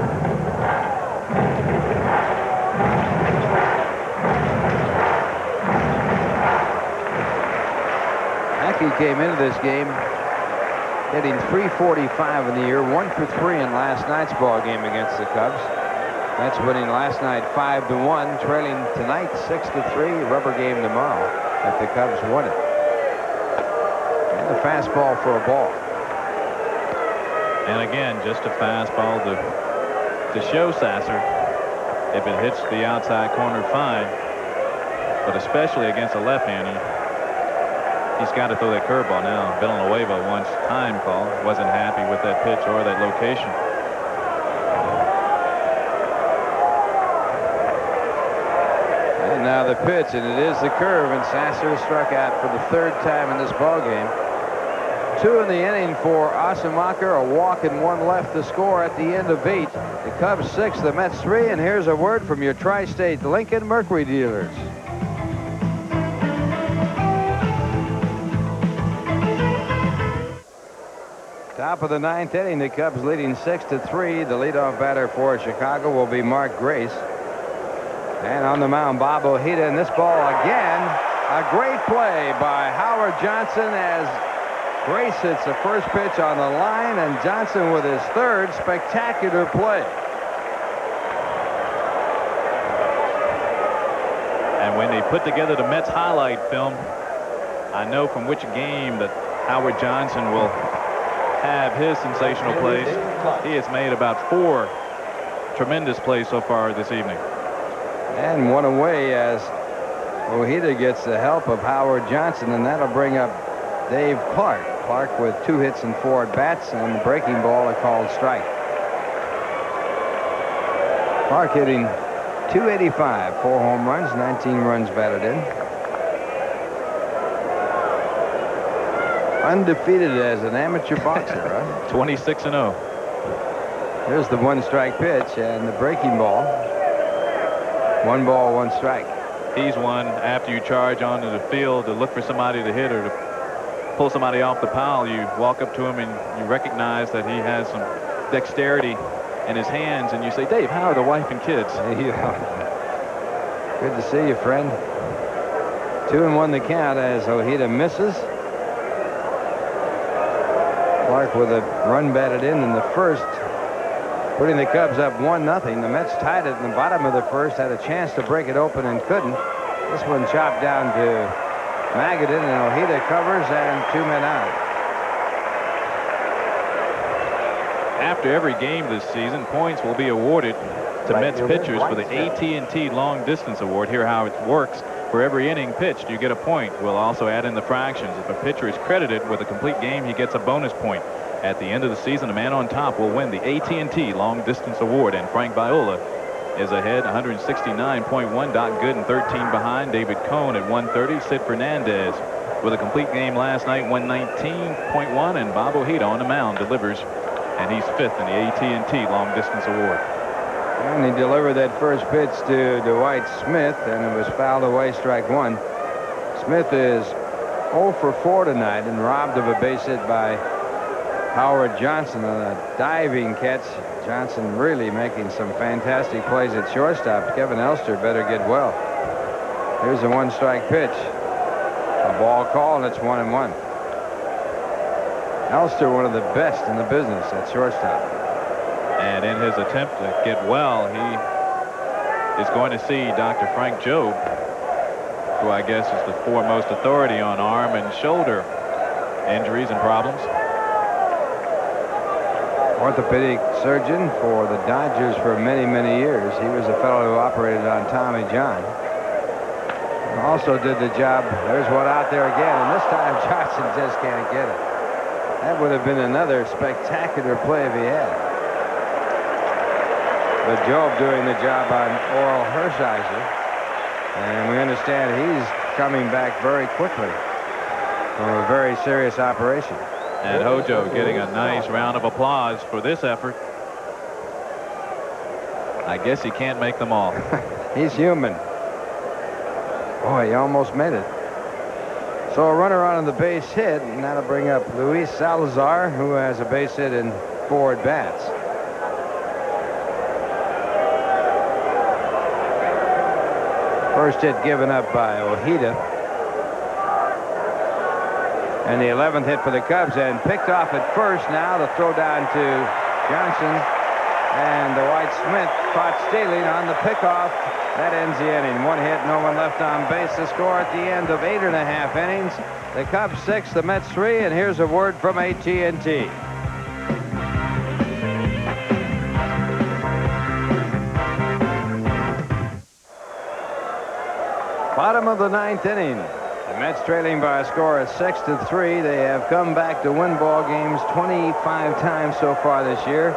Mackey came into this game hitting .345 in the year, 1 for 3 in last night's ball game against the Cubs. Mets winning last night 5-1, trailing tonight 6-3. Rubber game tomorrow if the Cubs won it. And a fastball for a ball. And again, just a fastball to show Sasser. If it hits the outside corner, fine. But especially against a left-hander, he's got to throw that curveball now. Villanueva wants time call. Wasn't happy with that pitch or that location. And now the pitch, and it is the curve, and Sasser struck out for the 3rd time in this ball game. 2 in the inning for Osamacher, a walk and 1 left to score at the end of 8. The Cubs 6, the Mets 3, and here's a word from your Tri-State Lincoln Mercury dealers. Top of the 9th inning, the Cubs leading 6-3. The leadoff batter for Chicago will be Mark Grace. And on the mound, Bob Ojeda. And this ball again, a great play by Howard Johnson as Grace hits the first pitch on the line, and Johnson with his 3rd spectacular play. And when they put together the Mets highlight film, I know from which game that Howard Johnson will have his sensational plays. He has made about 4 tremendous plays so far this evening. And 1 away as Ojeda gets the help of Howard Johnson, and that'll bring up Dave Clark. Clark with 2 hits and 4 at-bats, and the breaking ball a called strike. Clark hitting .285, 4 home runs, 19 runs batted in. undefeated as an amateur boxer, right? 26-0. Here's the one-strike pitch and the breaking ball. 1 ball, 1 strike. He's one after you charge onto the field to look for somebody to hit or to pull somebody off the pile. You walk up to him and you recognize that he has some dexterity in his hands, and you say, Dave, how are the wife and kids? Yeah. Good to see you, friend. 2-1 the count as Ojeda misses. Clark with a run batted in the first, putting the Cubs up 1-0. The Mets tied it in the bottom of the first, had a chance to break it open and couldn't. This one chopped down to Magadan, and Ojeda covers, and 2 men out. After every game this season, points will be awarded to Mets pitchers for the AT&T Long Distance Award. Here how it works. For every inning pitched, you get a point. We'll also add in the fractions. If a pitcher is credited with a complete game, he gets a bonus point. At the end of the season, the man on top will win the AT&T Long Distance Award, and Frank Viola is ahead 169.1. Doc Gooden 13 behind. David Cohn at 130. Sid Fernandez with a complete game last night, 119.1, and Bob Ojeda on the mound delivers, and he's 5th in the AT&T Long Distance Award. And he delivered that first pitch to Dwight Smith, and it was fouled away, strike 1. Smith is 0 for 4 tonight and robbed of a base hit by Howard Johnson on a diving catch. Johnson really making some fantastic plays at shortstop. Kevin Elster better get well. Here's a 1-strike pitch. A ball call, and it's 1-1. Elster, one of the best in the business at shortstop. And in his attempt to get well, he is going to see Dr. Frank Jobe, who I guess is the foremost authority on arm and shoulder injuries and problems. Orthopedic surgeon for the Dodgers for many, many years. He was the fellow who operated on Tommy John. Also did the job. There's one out there again, and this time Johnson just can't get it. That would have been another spectacular play if he had. But Job doing the job on Oral Hershiser, and we understand he's coming back very quickly from a very serious operation. And Hojo getting a nice round of applause for this effort. I guess he can't make them all. He's human. Boy, he almost made it. So a runner on the base hit, and that'll bring up Luis Salazar, who has a base hit in 4 at-bats. First hit given up by Ojeda. And the 11th hit for the Cubs, and picked off at first. Now the throw down to Johnson, and Dwight Smith caught stealing on the pickoff. That ends the inning. 1 hit, no one left on base. The score at the end of 8.5 innings. The Cubs 6, the Mets 3, and here's a word from AT&T. Bottom of the 9th inning. The Mets trailing by a score of 6-3. They have come back to win ball games 25 times so far this year.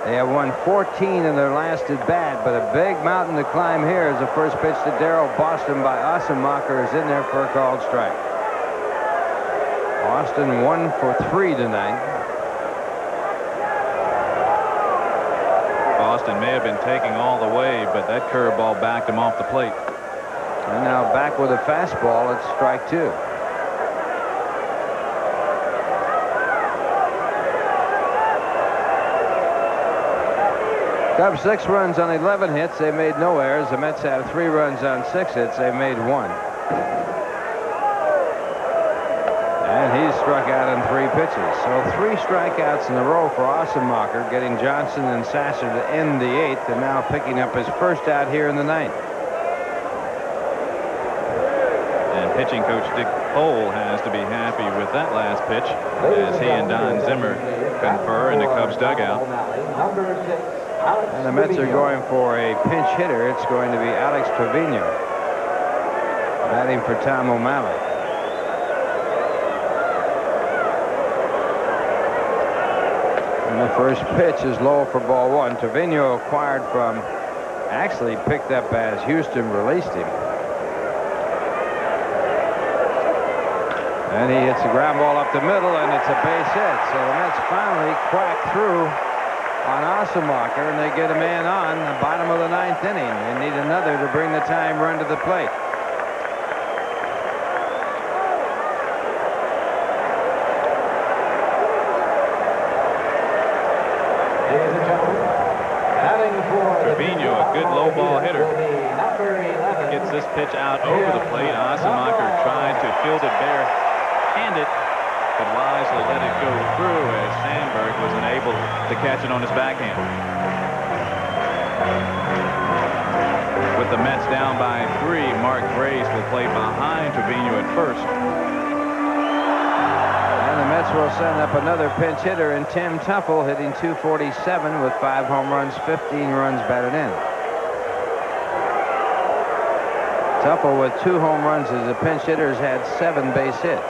They have won 14 in their last at bat, but a big mountain to climb here as the first pitch to Darrell Boston by Ossenmacher is in there for a called strike. Boston 1 for 3 tonight. Boston may have been taking all the way, but that curveball backed him off the plate. And now back with a fastball. It's strike 2. Cubs 6 runs on 11 hits. They made no errors. The Mets have 3 runs on 6 hits. They made 1. And he's struck out on 3 pitches. So 3 strikeouts in a row for Ossenmacher, getting Johnson and Sasser to end the 8th, and now picking up his first out here in the 9th. And pitching coach Dick Cole has to be happy with that last pitch as he and Don Zimmer confer in the Cubs dugout. And the Mets are going for a pinch hitter. It's going to be Alex Trevino batting for Tom O'Malley. And the first pitch is low for ball 1. Trevino acquired from, actually picked up as Houston released him. And he hits a ground ball up the middle, and it's a base hit. So the Mets finally crack through on Osemacher, and they get a man on the bottom of the 9th inning. They need another to bring the tying run to the plate. Ladies and gentlemen, batting for Trevino, a good low ball hitter. Number 11. Gets this pitch out over the plate. Osemacher tried to field it bare-handed, but wisely let it go through as Sandberg was unable to catch it on his backhand. With the Mets down by 3, Mark Grace will play behind Trevino at first. And the Mets will send up another pinch hitter in Tim Teufel, hitting .247 with 5 home runs, 15 runs batted in. Teufel with 2 home runs as a pinch hitter has had 7 base hits.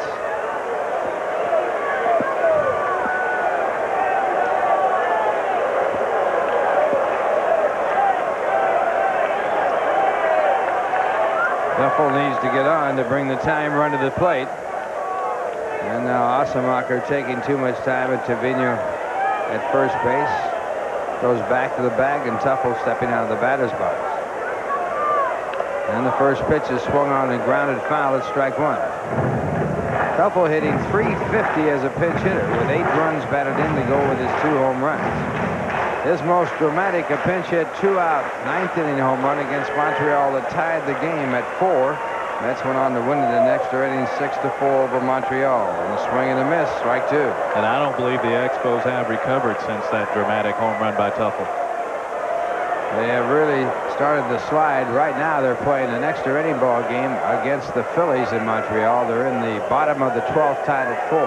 Teufel needs to get on to bring the tying run to the plate. And now Osemacher taking too much time at Trevino at first base. Goes back to the bag, and Teufel stepping out of the batter's box. And the first pitch is swung on and grounded foul at strike 1. Teufel hitting .350 as a pinch hitter with 8 runs batted in to go with his 2 home runs. His most dramatic, a pinch hit 2-out 9th inning home run against Montreal that tied the game at 4. Mets went on to win it in extra innings 6-4 over Montreal. And a swing and a miss, strike 2. And I don't believe the Expos have recovered since that dramatic home run by Teufel. They have really started to slide. Right now they're playing an extra inning ball game against the Phillies in Montreal. They're in the bottom of the 12th, tied at 4.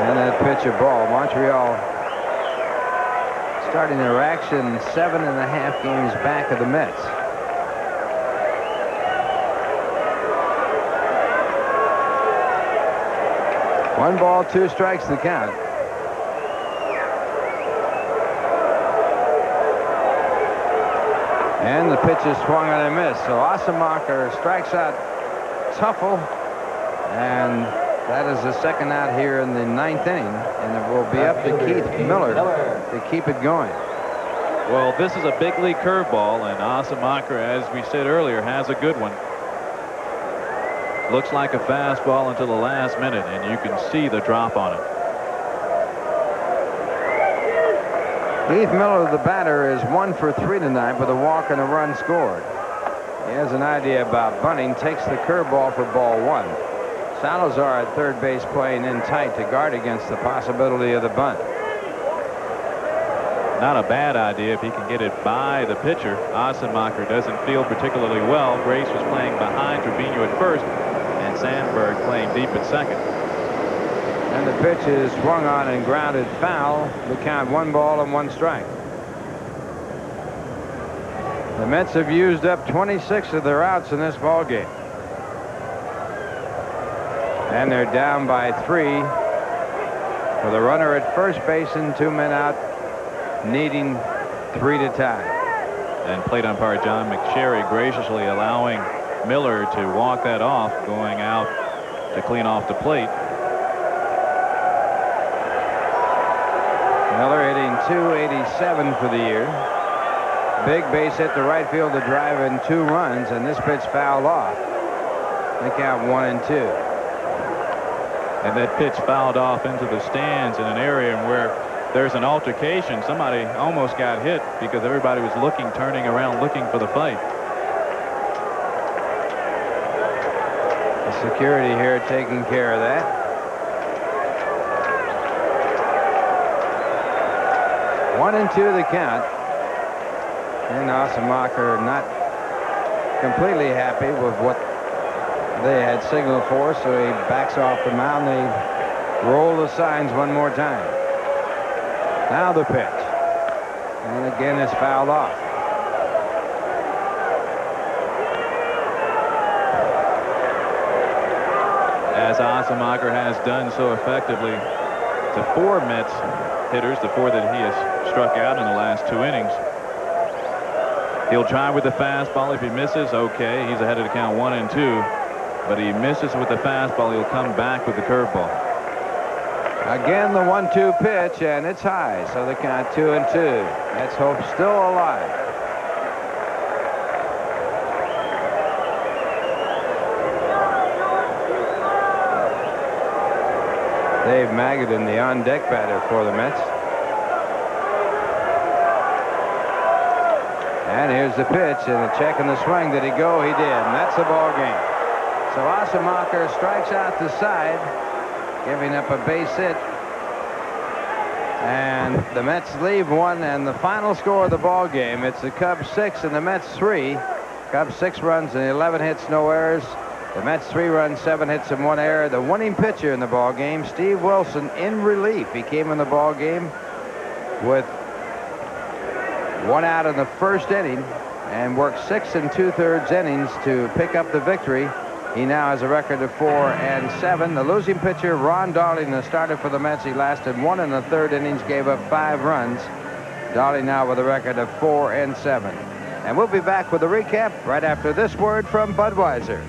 And that pitch a ball. Montreal starting their action 7.5 games back of the Mets. One ball, 2 strikes the count. And the pitch is swung on and missed. So Osemacher strikes out Teufel, and that is the second out here in the 9th inning, and it will be up to Keith Miller to keep it going. Well, this is a big league curveball, and Osemacher, as we said earlier, has a good one. Looks like a fastball until the last minute, and you can see the drop on it. Keith Miller, the batter, is 1 for 3 tonight with a walk and a run scored. He has an idea about bunting, takes the curveball for ball 1. Salazar at third base playing in tight to guard against the possibility of the bunt. Not a bad idea if he can get it by the pitcher. Osemacher doesn't feel particularly well. Grace was playing behind Trevino at first, and Sandberg playing deep at second. And the pitch is swung on and grounded foul. The count 1 ball and 1 strike. The Mets have used up 26 of their outs in this ball game. And they're down by 3 with a runner at first base and 2 men out, needing 3 to tie. And plate umpire John McSherry graciously allowing Miller to walk that off, going out to clean off the plate. Miller hitting .287 for the year. Big base hit to right field to drive in 2 runs, and this pitch fouled off. They count 1 and 2. And that pitch fouled off into the stands in an area where there's an altercation. Somebody almost got hit because everybody was looking, turning around, looking for the fight. The security here taking care of that. 1 and 2 the count. And Osemacher not completely happy with what they had signaled for, so he backs off the mound. They roll the signs one more time. Now the pitch. And again it's fouled off. As Osemacher has done so effectively to 4 Mets hitters, the 4 that he has struck out in the last 2 innings. He'll try with the fastball. If he misses, okay, he's ahead of the count 1-2. But he misses with the fastball, he'll come back with the curveball. Again, the 1-2 pitch, and it's high, so the count 2-2. Mets hope still alive. Dave Magadan, the on-deck batter for the Mets. And here's the pitch, and a check in the swing. Did he go? He did, and that's the ball game. So Asemacher strikes out the side, giving up a base hit. And the Mets leave one, and the final score of the ball game, it's the Cubs 6 and the Mets 3. Cubs 6 runs and 11 hits, no errors. The Mets 3 runs, 7 hits, and 1 error. The winning pitcher in the ball game, Steve Wilson, in relief. He came in the ball game with 1 out in the first inning and worked 6 2/3 innings to pick up the victory. He now has a record of 4-7. The losing pitcher, Ron Darling, the starter for the Mets. He lasted 1 1/3 innings, gave up 5 runs. Darling now with a record of 4-7. And we'll be back with a recap right after this word from Budweiser.